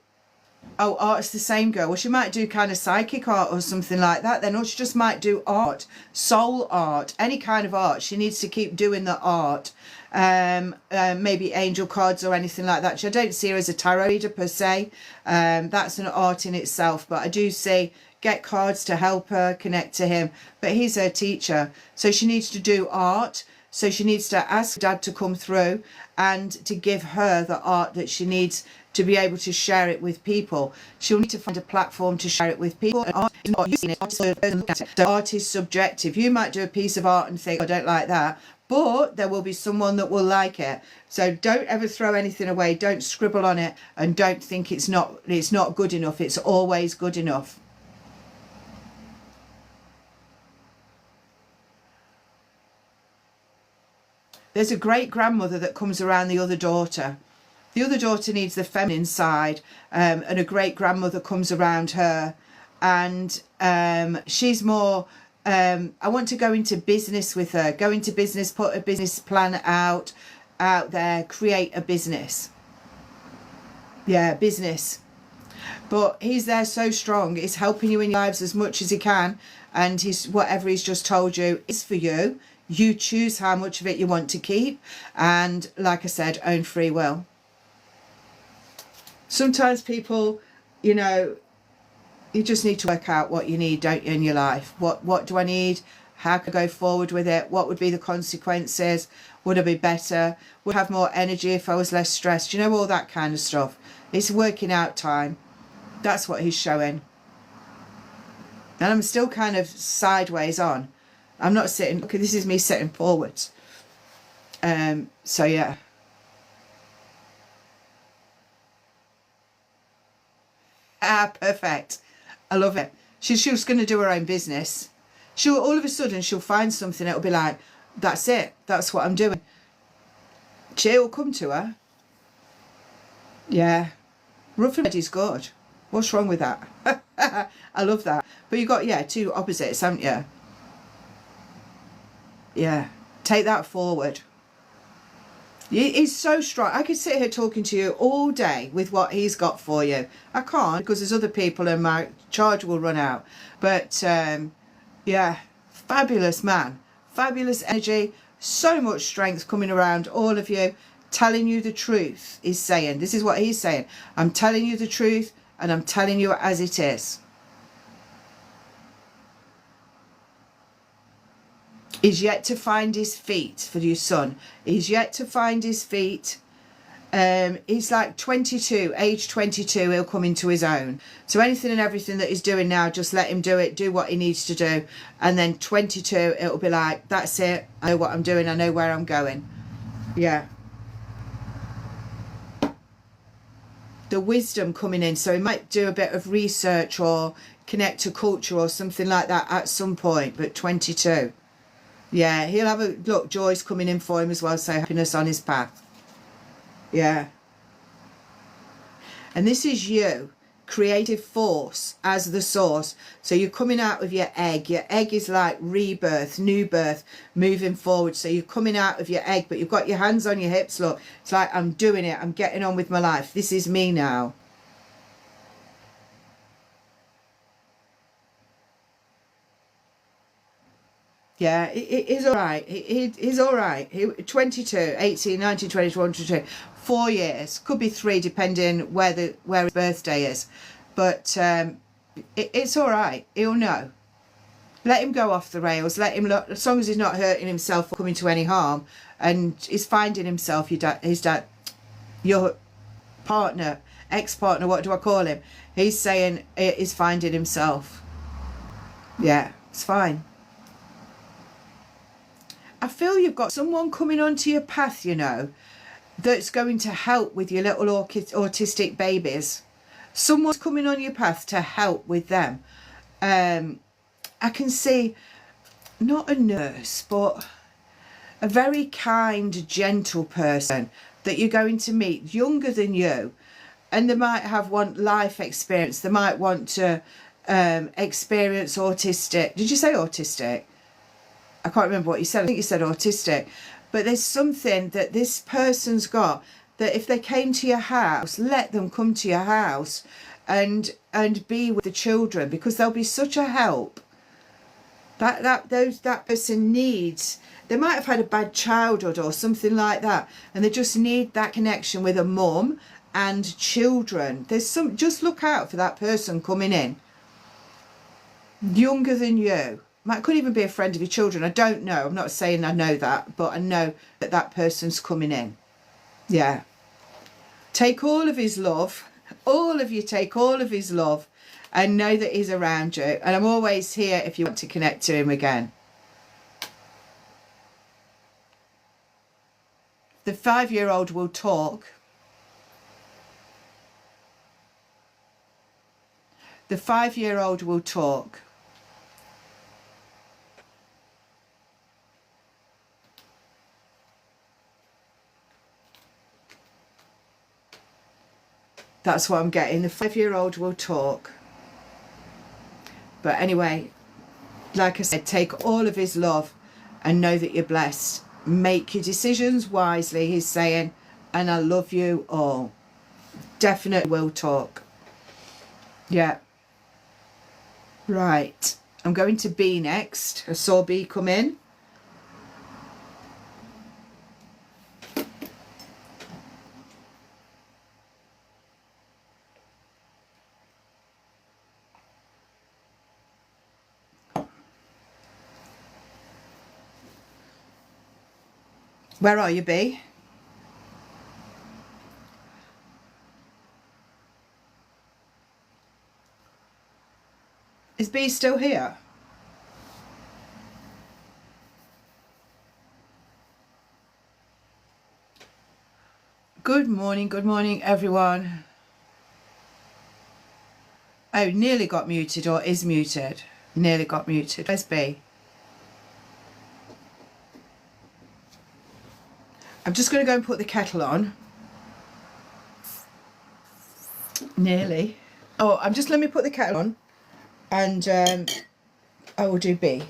oh, art's the same girl. Well, she might do kind of psychic art or something like that then, or she just might do art, soul art, any kind of art. She needs to keep doing the art. Maybe angel cards or anything like that. I don't see her as a tarot reader per se. That's an art in itself, but I do see get cards to help her connect to him. But he's her teacher, so she needs to do art. So she needs to ask Dad to come through and to give her the art that she needs to be able to share it with people. She'll need to find a platform to share it with people. And art is not using it. So art is subjective. You might do a piece of art and think, I don't like that, but there will be someone that will like it. So don't ever throw anything away. Don't scribble on it and don't think it's not good enough. It's always good enough. There's a great grandmother that comes around the other daughter. The other daughter needs the feminine side, and a great grandmother comes around her, and she's more, I want to go into business with her, go into business, put a business plan out there, create a business. Yeah, business. But he's there so strong. He's helping you in your lives as much as he can, and whatever he's just told you is for you. You choose how much of it you want to keep, and like I said, own free will. Sometimes people, you know, you just need to work out what you need, don't you, in your life? What do I need? How can I go forward with it? What would be the consequences? Would I be better? Would I have more energy if I was less stressed? You know, all that kind of stuff. It's working out time. That's what he's showing. And I'm still kind of sideways on. I'm not sitting, okay, this is me sitting forwards. So yeah. Ah, perfect. I love it. She's just going to do her own business. She'll, all of a sudden, she'll find something. It'll be like, that's it. That's what I'm doing. Cheer will come to her. Yeah. Rough and ready's good. What's wrong with that? I love that. But you've got, yeah, two opposites, haven't you? Yeah. Take that forward. He's so strong. I could sit here talking to you all day with what he's got for you. I can't because there's other people and my charge will run out. But yeah, fabulous man. Fabulous energy. So much strength coming around all of you. Telling you the truth, he's saying. This is what he's saying. I'm telling you the truth and I'm telling you as it is. He's yet to find his feet for your son. He's yet to find his feet. He's like 22, age 22, he'll come into his own. So anything and everything that he's doing now, just let him do it, do what he needs to do. And then 22, it'll be like, that's it. I know what I'm doing. I know where I'm going. Yeah. The wisdom coming in. So he might do a bit of research or connect to culture or something like that at some point. But 22. Yeah, he'll have a look. Joy's coming in for him as well, so happiness on his path. Yeah. And this is you, creative force as the source. So you're coming out of your egg. Your egg is like rebirth, new birth, moving forward. So you're coming out of your egg, but you've got your hands on your hips. Look, it's like, I'm doing it. I'm getting on with my life. This is me now. Yeah, he's all right. He's all right. 22, 18, 19, 20, 22. 4 years. Could be 3, depending where his birthday is. But it's all right. He'll know. Let him go off the rails. Let him look. As long as he's not hurting himself or coming to any harm. And he's finding himself, your partner, ex-partner, what do I call him? He's saying he's finding himself. Yeah, it's fine. I feel you've got someone coming onto your path, you know, that's going to help with your little autistic babies. Someone's coming on your path to help with them. I can see not a nurse, but a very kind, gentle person that you're going to meet, younger than you, and they might have life experience. They might want to experience autistic. Did you say autistic? I can't remember what you said. I think you said autistic. But there's something that this person's got that if they came to your house, let them come to your house and be with the children, because they'll be such a help. That person needs, they might have had a bad childhood or something like that, and they just need that connection with a mum and children. Just look out for that person coming in, younger than you. Could even be a friend of your children. I don't know. I'm not saying I know that, but I know that that person's coming in. Yeah. Take all of his love. All of you take all of his love and know that he's around you. And I'm always here if you want to connect to him again. The 5-year-old will talk. The 5-year-old will talk. That's what I'm getting. The 5-year-old will talk. But anyway, like I said, take all of his love and know that you're blessed. Make your decisions wisely, he's saying, and I love you all. Definitely will talk. Yeah. Right. I'm going to B next. I saw B come in. Where are you, B? Is B still here? Good morning everyone. Oh, nearly got muted or is muted. Nearly got muted. Where's B? I'm just going to go and put the kettle on. Nearly. Oh, let me put the kettle on and I will do B.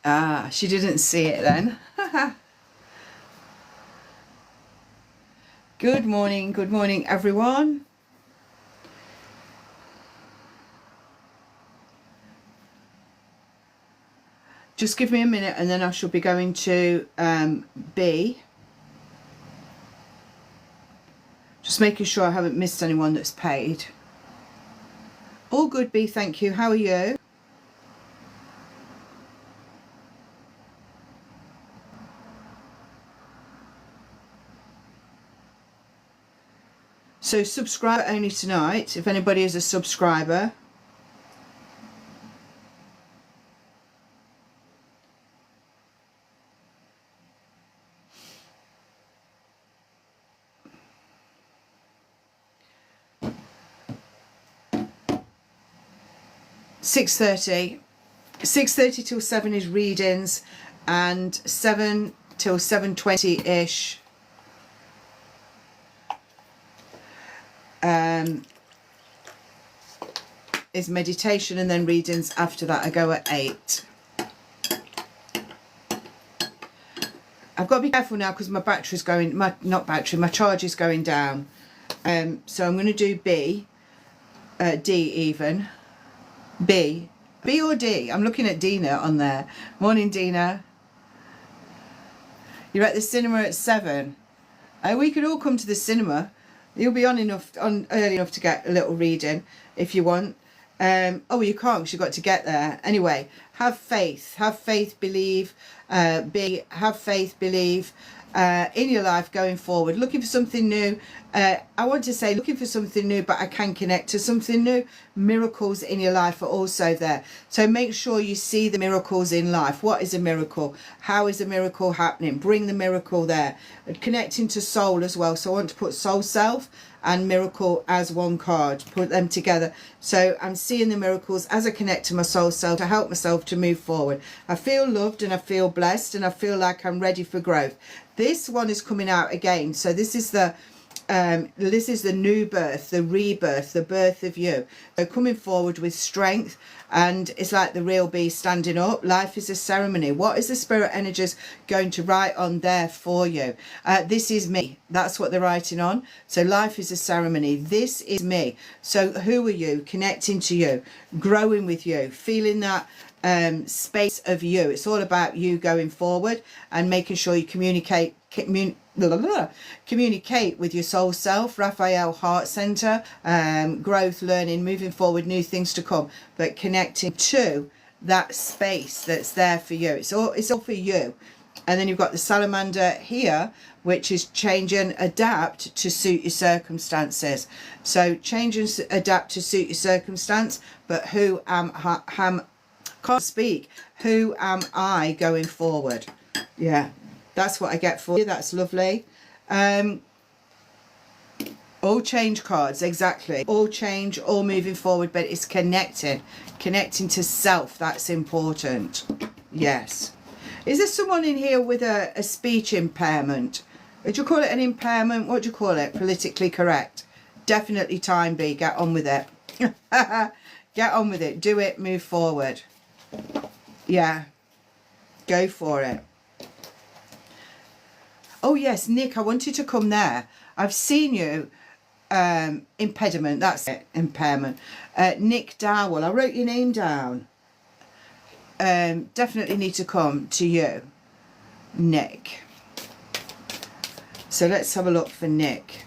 Ah, she didn't see it then. Good morning everyone. Just give me a minute and then I shall be going to B. Just making sure I haven't missed anyone that's paid. All good, B, thank you. How are you? So subscriber only tonight, if anybody is a subscriber. (6:30). 6:30 till 7 is readings, and 7 till 7:20-ish is meditation, and then readings after that I go at 8. I've got to be careful now because my battery's going, my charge is going down. So I'm going to do B, D even. B or D? I'm looking at Dina on there. Morning, Dina. You're at the cinema at 7. We could all come to the cinema. You'll be on early enough to get a little reading if you want. Oh, you can't because you've got to get there. Anyway, have faith, believe, have faith, believe in your life going forward. Looking for something new. I want to say looking for something new, but I can connect to something new. Miracles in your life are also there. So make sure you see the miracles in life. What is a miracle? How is a miracle happening? Bring the miracle there. Connecting to soul as well. So I want to put soul self and miracle as one card, put them together. So I'm seeing the miracles as I connect to my soul self to help myself to move forward. I feel loved and I feel blessed and I feel like I'm ready for growth. This one is coming out again. So this is the new birth, the rebirth, the birth of you. So coming forward with strength, and it's like the real bee standing up. Life is a ceremony. What is the spirit energies going to write on there for you? This is me. That's what they're writing on. So life is a ceremony. This is me. So who are you? Connecting to you, growing with you, feeling that space of you. It's all about you going forward and making sure you communicate with your soul self. Raphael, heart center, growth, learning, moving forward, new things to come, but connecting to that space that's there for you. It's all for you. And then you've got the salamander here, which is change and adapt to suit your circumstances. So change and adapt to suit your circumstance, but who can't speak, who am I going forward? Yeah, that's what I get for you. That's lovely. All change cards, exactly. All change, all moving forward, but it's connecting to self. That's important. Yes. Is there someone in here with a speech impairment? Would you call it an impairment? What do you call it? Politically correct. Definitely time B. Get on with it. Get on with it. Do it. Move forward. Yeah. Go for it. Oh yes, Nick, I want you to come there. I've seen you. Impediment, that's it. Impairment. Nick Dowell. I wrote your name down. Definitely need to come to you, Nick. So let's have a look for Nick.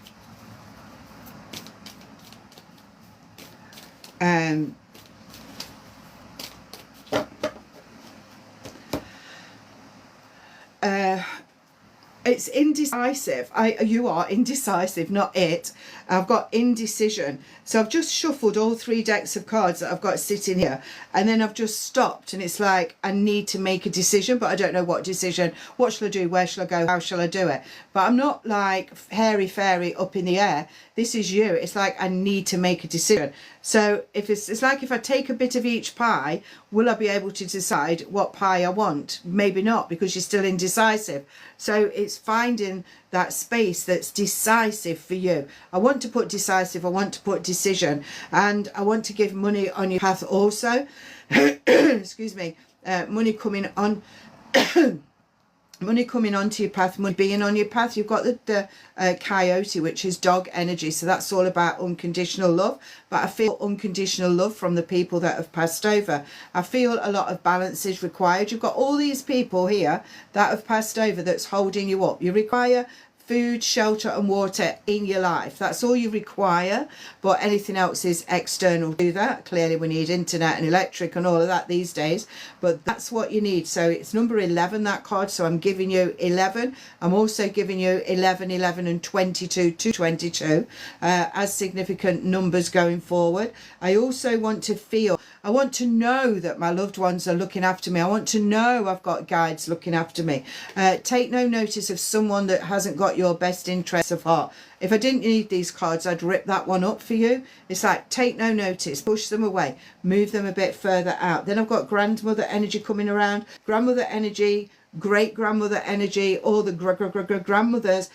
It's indecisive. You are indecisive, not it. I've got indecision. So I've just shuffled all 3 decks of cards that I've got sitting here, and then I've just stopped, and it's like I need to make a decision, but I don't know what decision. What shall I do? Where shall I go? How shall I do it? But I'm not like hairy fairy up in the air. This is you. It's like I need to make a decision. So if it's like if I take a bit of each pie, will I be able to decide what pie I want? Maybe not, because you're still indecisive. So it's finding that space that's decisive for you. I want to put decisive, I want to put decision, and I want to give money on your path also. Excuse me. Money coming on. Money coming onto your path, money being on your path. You've got the coyote, which is dog energy. So that's all about unconditional love. But I feel unconditional love from the people that have passed over. I feel a lot of balance is required. You've got all these people here that have passed over that's holding you up. You require food, shelter and water in your life. That's all you require, but anything else is external to that. Clearly we need internet and electric and all of that these days, but that's what you need. So it's number 11, that card, so I'm giving you 11. I'm also giving you 11, 11 and 22 to 22 as significant numbers going forward. I also want to feel, I want to know that my loved ones are looking after me. I want to know I've got guides looking after me. Take no notice of someone that hasn't got your best interests of heart. If I didn't need these cards, I'd rip that one up for you. It's like, take no notice, push them away, move them a bit further out. Then I've got grandmother energy coming around, grandmother energy, great grandmother energy, all the grandmothers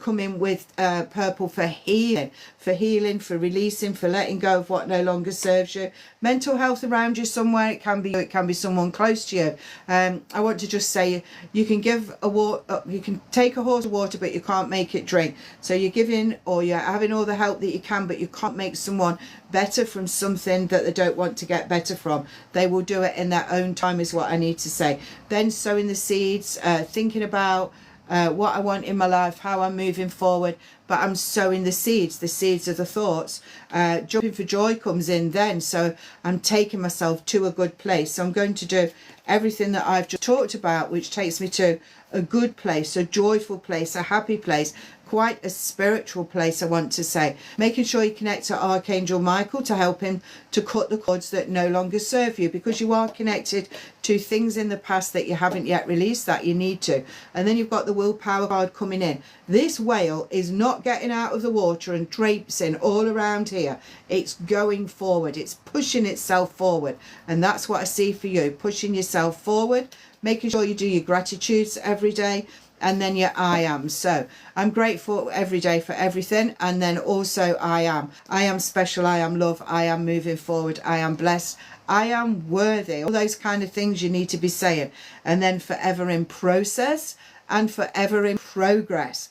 come in with purple for healing, for releasing, for letting go of what no longer serves you. Mental health around you somewhere, it can be someone close to you. I want to just say, you can give a water, you can take a horse of water, but you can't make it drink. So you're giving, or you're having all the help that you can, but you can't make someone better from something that they don't want to get better from. They will do it in their own time, is what I need to say. Then sowing the seeds, thinking about what I want in my life, how I'm moving forward, but I'm sowing the seeds of the thoughts. Jumping for joy comes in then, so I'm taking myself to a good place. So I'm going to do everything that I've just talked about, which takes me to a good place, a joyful place, a happy place, quite a spiritual place, I want to say. Making sure you connect to Archangel Michael to help him to cut the cords that no longer serve you, because you are connected to things in the past that you haven't yet released that you need to. And then you've got the willpower card coming in. This whale is not getting out of the water and traipsing all around here. It's going forward. It's pushing itself forward. And that's what I see for you, pushing yourself forward, making sure you do your gratitudes every day, and then your I am. So I'm grateful every day for everything, and then also I am special, I am love, I am moving forward, I am blessed, I am worthy. All those kind of things you need to be saying. And then forever in process and forever in progress.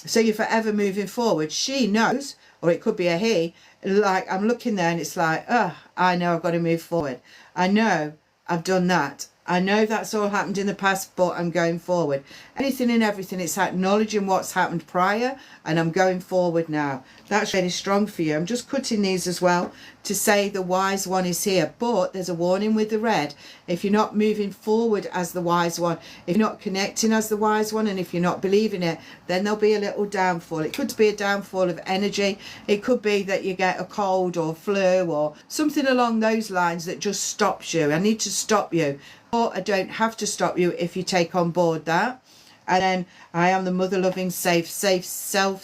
So you're forever moving forward. She knows, or it could be a he, like I'm looking there and it's like, oh, I know I've got to move forward. I know I've done that. I know that's all happened in the past, but I'm going forward. Anything and everything, it's acknowledging what's happened prior, and I'm going forward now. That's really strong for you. I'm just cutting these as well to say the wise one is here, but there's a warning with the red. If you're not moving forward as the wise one, if you're not connecting as the wise one, and if you're not believing it, then there'll be a little downfall. It could be a downfall of energy. It could be that you get a cold or flu or something along those lines that just stops you. I need to stop you. Or I don't have to stop you if you take on board that. And then I am the mother loving, safe space. I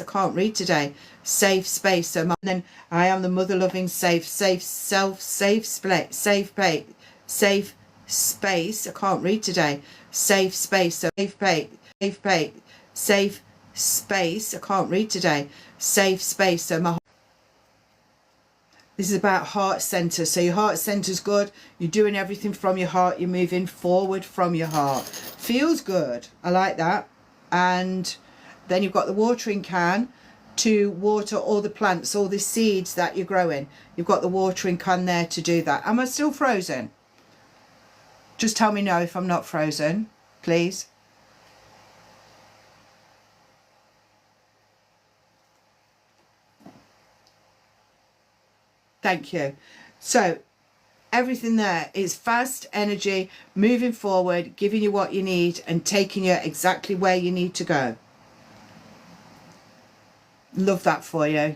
can't read today. Safe space. So then I am the mother loving, safe space. I can't read today. Safe space. So safe space. I can't read today. Safe space. So my this is about heart center. So your heart center's good. You're doing everything from your heart. You're moving forward from your heart. Feels good. I like that. And then you've got the watering can to water all the plants, all the seeds that you're growing. You've got the watering can there to do that. Am I still frozen? Just tell me no if I'm not frozen, please. Thank you. So everything there is fast energy, moving forward, giving you what you need and taking you exactly where you need to go. Love that for you.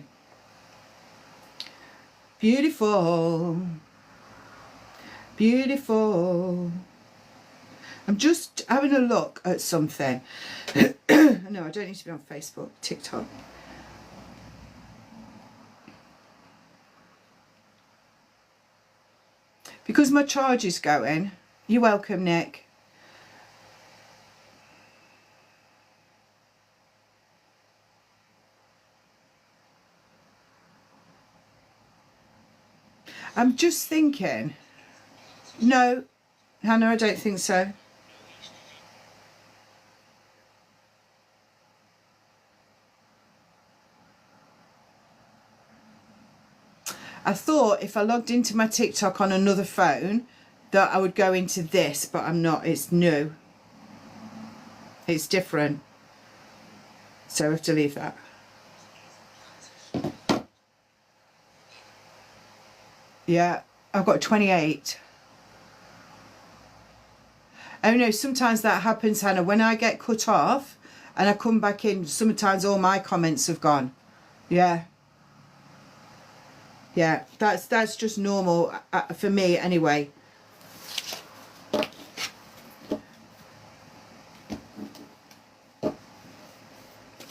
Beautiful. Beautiful. I'm just having a look at something. No, I don't need to be on Facebook, TikTok. Because my charge is going. You're welcome, Nick. I'm just thinking. No, Hannah, I don't think so. I thought if I logged into my TikTok on another phone that I would go into this, but I'm not. It's new. It's different. So I have to leave that. Yeah, I've got 28. Oh no, sometimes that happens, Hannah. When I get cut off and I come back in, sometimes all my comments have gone. Yeah. Yeah, that's just normal for me anyway.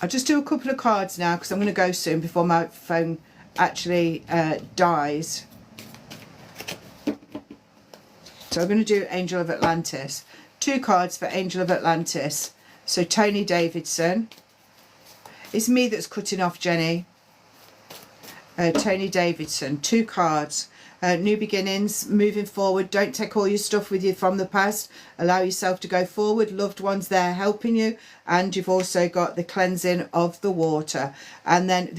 I'll just do a couple of cards now because I'm going to go soon before my phone actually dies. So I'm going to do Angel of Atlantis. 2 cards for Angel of Atlantis. So Tony Davidson. It's me that's cutting off, Jenny. Tony Davidson. 2 cards. New beginnings, moving forward. Don't take all your stuff with you from the past. Allow yourself to go forward. Loved ones there helping you. And you've also got the cleansing of the water. And then,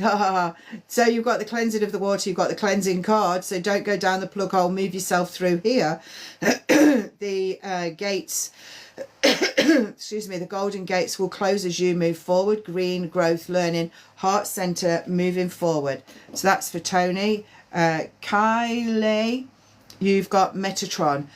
so you've got the cleansing of the water. You've got the cleansing card. So don't go down the plug hole. Move yourself through here. The gates, excuse me, the golden gates will close as you move forward. Green, growth, learning, heart center, moving forward. So that's for Tony. Kylie, you've got Metatron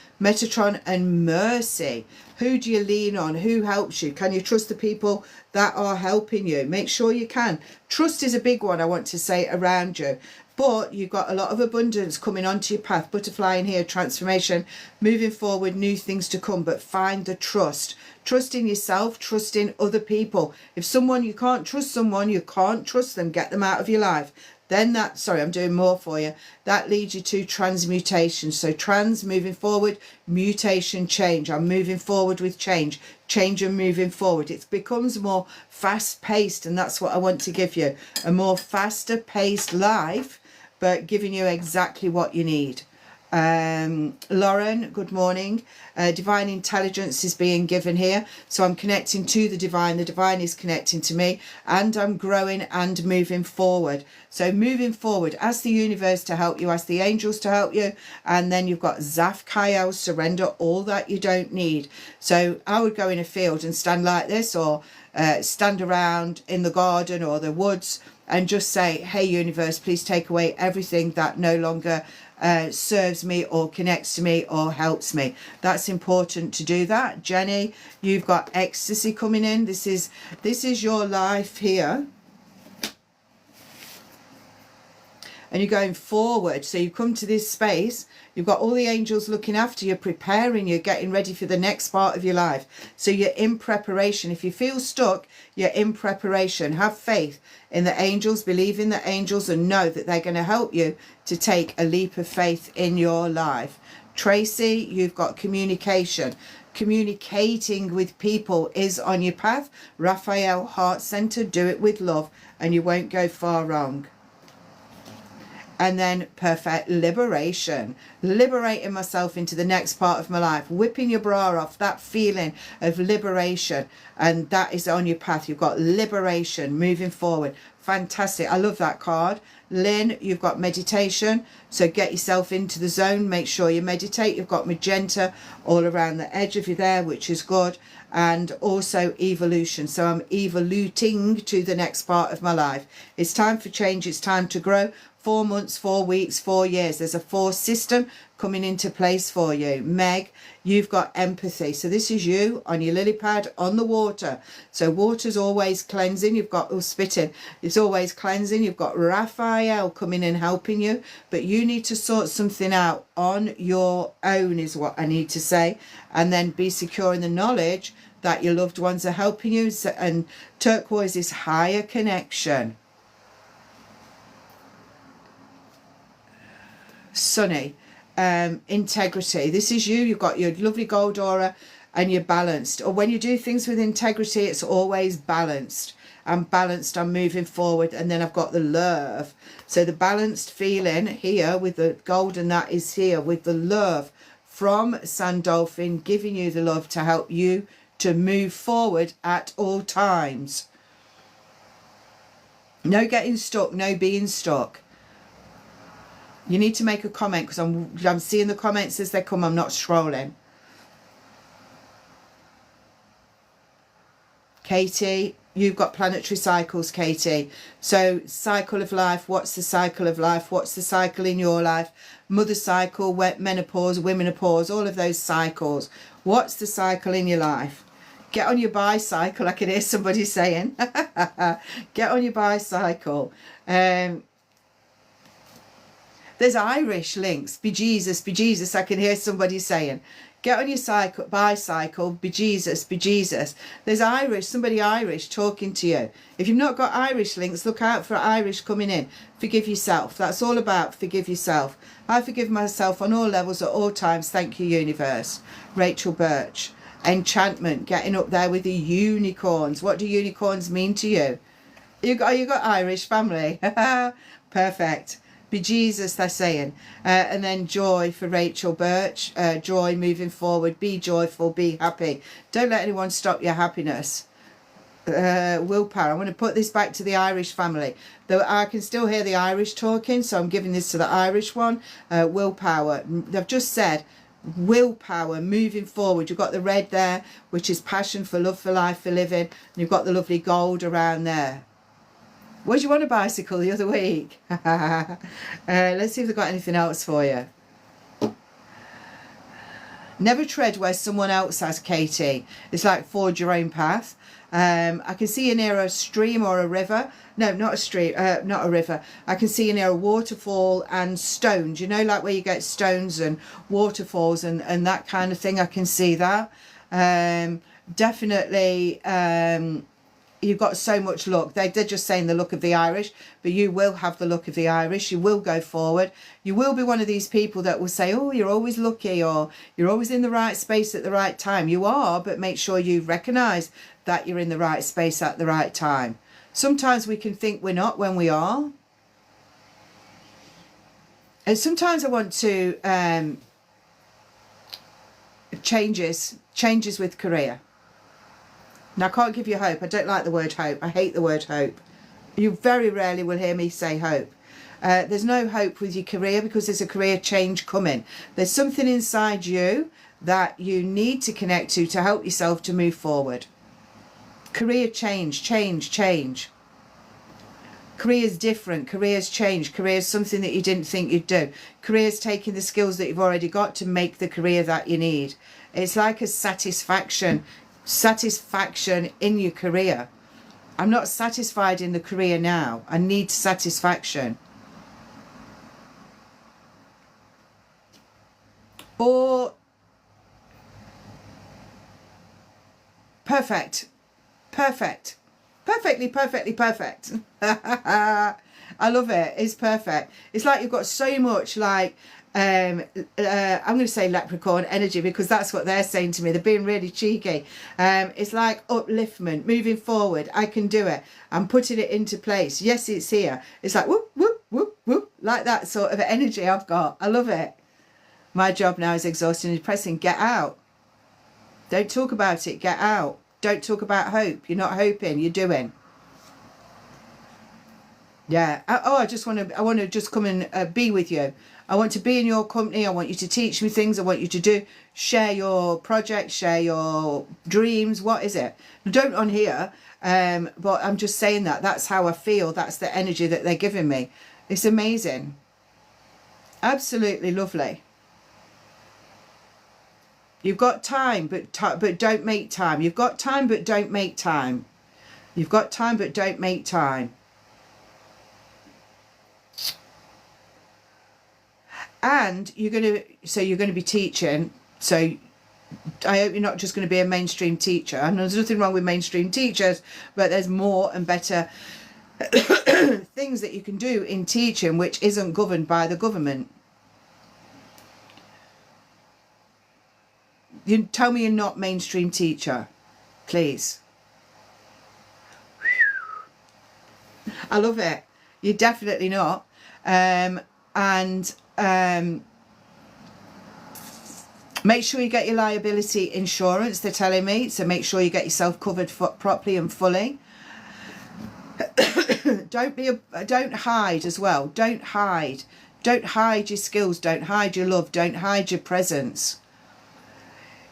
and Mercy. Who do you lean on? Who helps you? Can you trust the people that are helping you? Make sure you can. Trust is a big one, I want to say, around you. But you've got a lot of abundance coming onto your path. Butterfly in here, transformation, moving forward, new things to come. But find the trust. Trust in yourself, trust in other people. If someone, you can't trust someone, you can't trust them, get them out of your life. Then that, sorry, I'm doing more for you. That leads you to transmutation. So trans, moving forward, mutation, change. I'm moving forward with change. Change and moving forward. It becomes more fast-paced, and that's what I want to give you. A more faster-paced life, but giving you exactly what you need. Lauren, good morning. Divine intelligence is being given here, so I'm connecting to the divine is connecting to me, and I'm growing and moving forward. So moving forward, ask the universe to help you, ask the angels to help you, and then you've got Zaf Kyle, surrender all that you don't need. So I would go in a field and stand like this, or stand around in the garden or the woods and just say, hey universe, please take away everything that no longer serves me or connects to me or helps me. That's important to do that. Jenny, you've got ecstasy coming in. This is your life here, and you're going forward. So you come to this space, you've got all the angels looking after you, preparing you, getting ready for the next part of your life. So you're in preparation. If you feel stuck, you're in preparation. Have faith in the angels, believe in the angels, and know that they're going to help you to take a leap of faith in your life. Tracy, you've got communication. Communicating with people is on your path. Raphael, heart center, do it with love and you won't go far wrong. And then perfect liberation, liberating myself into the next part of my life, whipping your bra off, that feeling of liberation, and that is on your path. You've got liberation, moving forward. Fantastic. I love that card. Lynn, you've got meditation, so get yourself into the zone, make sure you meditate. You've got magenta all around the edge of you there, which is good. And also evolution, so I'm evoluting to the next part of my life. It's time for change, it's time to grow. 4 months, 4 weeks, 4 years. There's a 4 system coming into place for you. Meg, you've got empathy. So this is you on your lily pad on the water. So water's always cleansing. You've got spitting. It's always cleansing. You've got Raphael coming in helping you. But you need to sort something out on your own is what I need to say. And then be secure in the knowledge that your loved ones are helping you. And turquoise is higher connection. Sunny, integrity. This is you. You've got your lovely gold aura and you're balanced. Or when you do things with integrity, it's always balanced. I'm balanced, I'm moving forward. And then I've got the love. So the balanced feeling here with the gold, and that is here with the love from Sandolphin, giving you the love to help you to move forward at all times. No getting stuck, no being stuck. You need to make a comment because I'm seeing the comments as they come. I'm not scrolling. Katie, you've got planetary cycles, Katie. So cycle of life, what's the cycle of life? What's the cycle in your life? Mother cycle, menopause, womenopause, all of those cycles. What's the cycle in your life? Get on your bicycle, I can hear somebody saying. Get on your bicycle. There's Irish links. Be Jesus, I can hear somebody saying. Get on your bicycle, be Jesus, be Jesus. There's somebody Irish talking to you. If you've not got Irish links, look out for Irish coming in. Forgive yourself. That's all about forgive yourself. I forgive myself on all levels at all times. Thank you, universe. Rachel Birch. Enchantment, getting up there with the unicorns. What do unicorns mean to you? You got Irish family. Perfect. Be Jesus, they're saying. And then joy for Rachel Birch. Joy moving forward. Be joyful, be happy. Don't let anyone stop your happiness. Willpower. I want to put this back to the Irish family. Though I can still hear the Irish talking, so I'm giving this to the Irish one. Willpower. They've just said willpower, moving forward. You've got the red there, which is passion for love, for life, for living. And you've got the lovely gold around there. Where'd you want a bicycle the other week? Let's see if they've got anything else for you. Never tread where someone else has, Katie. It's like forge your own path. I can see you near a stream or a river. No, not a stream, not a river. I can see you near a waterfall and stones. You know, like where you get stones and waterfalls and that kind of thing. I can see that. Definitely, you've got so much luck. They're just saying the look of the Irish, but you will have the look of the Irish. You will go forward. You will be one of these people that will say, oh, you're always lucky, or you're always in the right space at the right time. You are, but make sure you recognise that you're in the right space at the right time. Sometimes we can think we're not when we are. And sometimes I want to changes with career. Now, I can't give you hope. I don't like the word hope. I hate the word hope. You very rarely will hear me say hope. There's no hope with your career because there's a career change coming. There's something inside you that you need to connect to help yourself to move forward. Career change. Career's different. Career's change. Career's something that you didn't think you'd do. Career's taking the skills that you've already got to make the career that you need. It's like a satisfaction in your career. I'm not satisfied in the career now. I need satisfaction. Or perfectly perfect. I love it. It's perfect. It's like you've got so much like I'm going to say leprechaun energy because that's what they're saying to me. They're being really cheeky. It's like upliftment, moving forward. I can do it. I'm putting it into place. Yes, it's here. It's like whoop, whoop, whoop, whoop, like that sort of energy I've got. I love it. My job now is exhausting and depressing. Get out. Don't talk about it. Get out. Don't talk about hope. You're not hoping. You're doing. Yeah. I want to just come and be with you. I want to be in your company. I want you to teach me things. I want you to share your projects, share your dreams. What is it? Don't on here. But I'm just saying that's how I feel. That's the energy that they're giving me. It's amazing. Absolutely lovely. You've got time, but don't make time. You've got time, but don't make time. You've got time, but don't make time. And you're going to be teaching. So I hope you're not just going to be a mainstream teacher. And there's nothing wrong with mainstream teachers, but there's more and better things that you can do in teaching, which isn't governed by the government. You tell me you're not mainstream teacher, please. I love it. You're definitely not. Make sure you get your liability insurance, they're telling me. So make sure you get yourself covered properly and fully. Don't hide as well. Don't hide. Don't hide your skills. Don't hide your love. Don't hide your presence.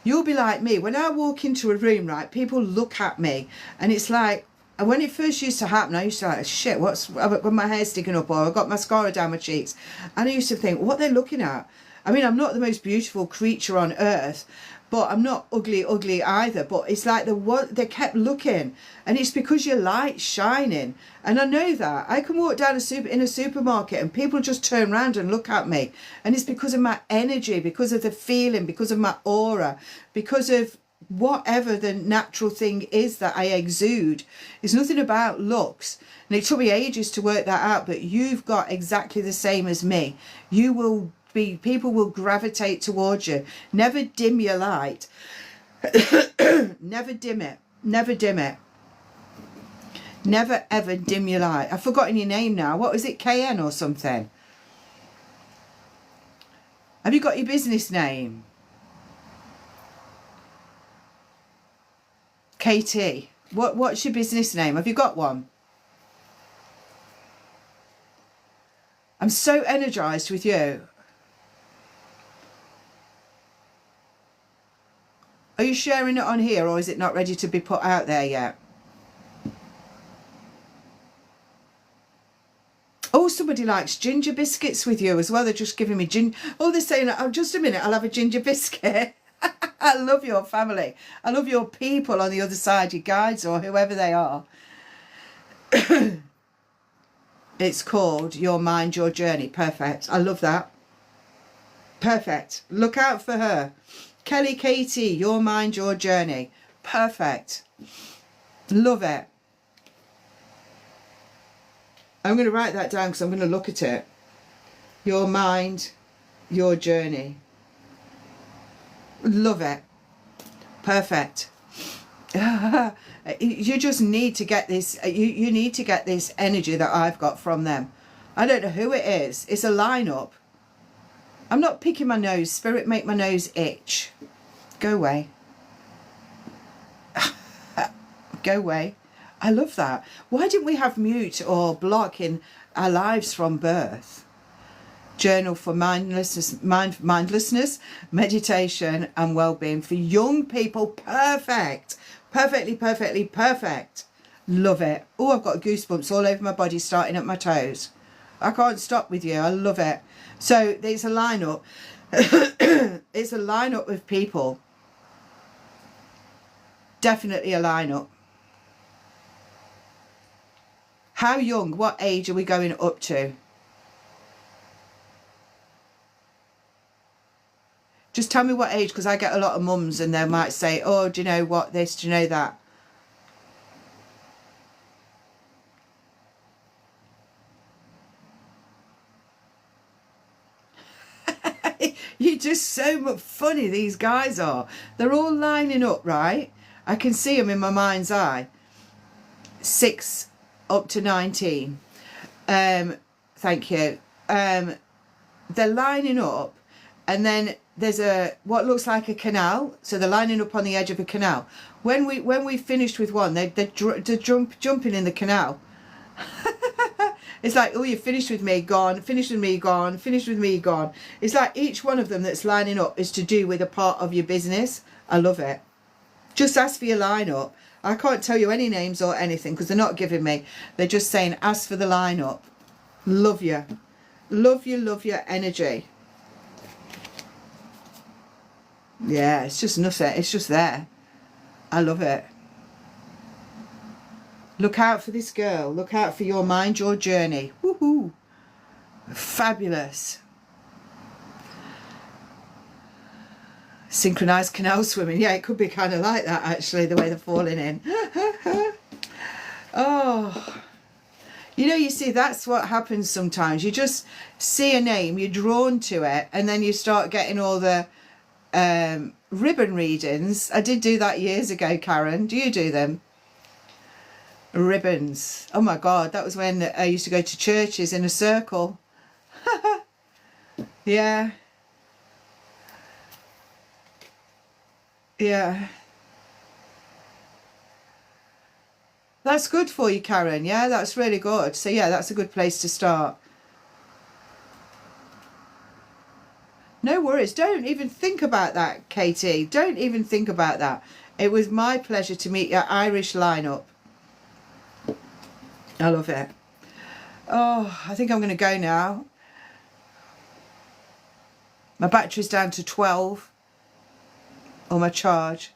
You'll be like me. When I walk into a room, right, people look at me, and it's like, and when it first used to happen, I used to like, shit, what's when my hair's sticking up, or I got mascara down my cheeks, and I used to think, what they're looking at. I mean, I'm not the most beautiful creature on earth, but I'm not ugly either. But it's like they kept looking, and it's because your light's shining. And I know that. I can walk down in a supermarket and people just turn around and look at me, and it's because of my energy, because of the feeling, because of my aura, because of whatever the natural thing is that I exude. It's nothing about looks. And it took me ages to work that out, but you've got exactly the same as me. You will be, people will gravitate towards you. Never dim your light. Never dim it. Never dim it. Never ever dim your light. I've forgotten your name now. What was it? KN or something? Have you got your business name? KT. What's your business name? Have you got one? I'm so energized with you. Are you sharing it on here, or is it not ready to be put out there yet? Oh, somebody likes ginger biscuits with you as well. They're just giving me ginger. Oh, they're saying, oh, just a minute, I'll have a ginger biscuit. I love your family. I love your people on the other side, your guides or whoever they are. It's called Your Mind, Your Journey. Perfect. I love that. Perfect. Look out for her. Kelly Katie, Your Mind, Your Journey. Perfect. Love it. I'm going to write that down because I'm going to look at it. Your Mind, Your Journey. Love it. Perfect. You just need to get this. You need to get this energy that I've got from them. I don't know who it is. It's a lineup. I'm not picking my nose. Spirit make my nose itch. Go away. Go away. I love that. Why didn't we have mute or block in our lives from birth? Journal for mindlessness, meditation and well-being for young people. Perfect. Perfectly, perfectly, perfect. Love it. Oh, I've got goosebumps all over my body, starting at my toes. I can't stop with you. I love it. So there's a lineup. It's a lineup of people. Definitely a lineup. How young? What age are we going up to? Just tell me what age, because I get a lot of mums and they might say, oh, do you know what this, do you know that? You're just so much funny, these guys are. They're all lining up, right? I can see them in my mind's eye. 6 up to 19. Thank you. They're lining up, and then there's what looks like a canal. So they're lining up on the edge of a canal. When we finished with one, they're jumping in the canal. It's like, oh, you finished with me, gone, finished with me, gone, finished with me, gone. It's like each one of them that's lining up is to do with a part of your business. I love it. Just ask for your lineup. I can't tell you any names or anything because they're not giving me. They're just saying, ask for the lineup. Love you. Love you, love your energy. Yeah, it's just nothing. It's just there. I love it. Look out for this girl. Look out for your mind, your journey. Woohoo. Fabulous. Synchronized canal swimming. Yeah, it could be kind of like that, actually, the way they're falling in. Oh. You know, you see, that's what happens sometimes. You just see a name, you're drawn to it, and then you start getting all the ribbon readings. I did do that years ago, Karen. Do you do them? Ribbons. Oh my God, that was when I used to go to churches in a circle. Yeah. Yeah. That's good for you, Karen. Yeah, that's really good. So yeah, that's a good place to start. No worries. Don't even think about that, Katie. Don't even think about that. It was my pleasure to meet your Irish lineup. I love it. Oh, I think I'm going to go now. My battery's down to 12 on my charge.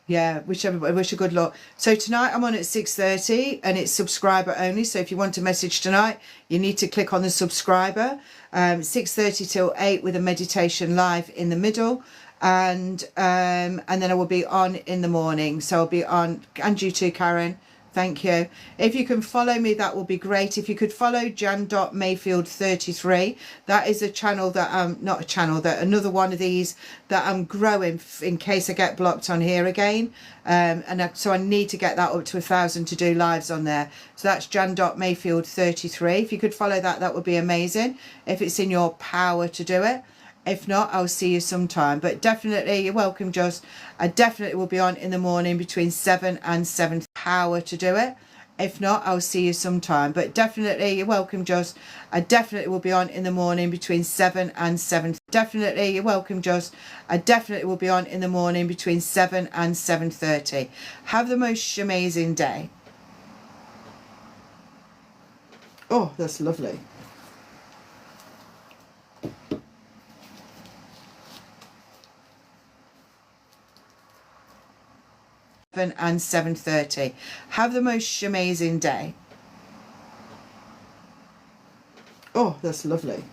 Yeah, wish a good luck. So tonight I'm on at 6:30 and it's subscriber only. So if you want a message tonight, you need to click on the subscriber. 6:30 till 8 with a meditation live in the middle. And then I will be on in the morning. So I'll be on, and you too, Karen. Thank you. If you can follow me, that will be great. If you could follow Jan.Mayfield33, that is a channel that not a channel, that another one of these that I'm growing in case I get blocked on here again. So I need to get that up to 1,000 to do lives on there. So that's Jan.Mayfield33. If you could follow that, that would be amazing. If it's in your power to do it. If not, I'll see you sometime. But definitely, you're welcome, Joss. I definitely will be on in the morning between 7 and 7. Power to do it. If not, I'll see you sometime. But definitely, you're welcome, Joss. I definitely will be on in the morning between 7 and 7. Definitely, you're welcome, Joss. I definitely will be on in the morning between 7 and 7:30. Have the most amazing day. Oh, that's lovely. And 7:30. Have the most amazing day. Oh, that's lovely.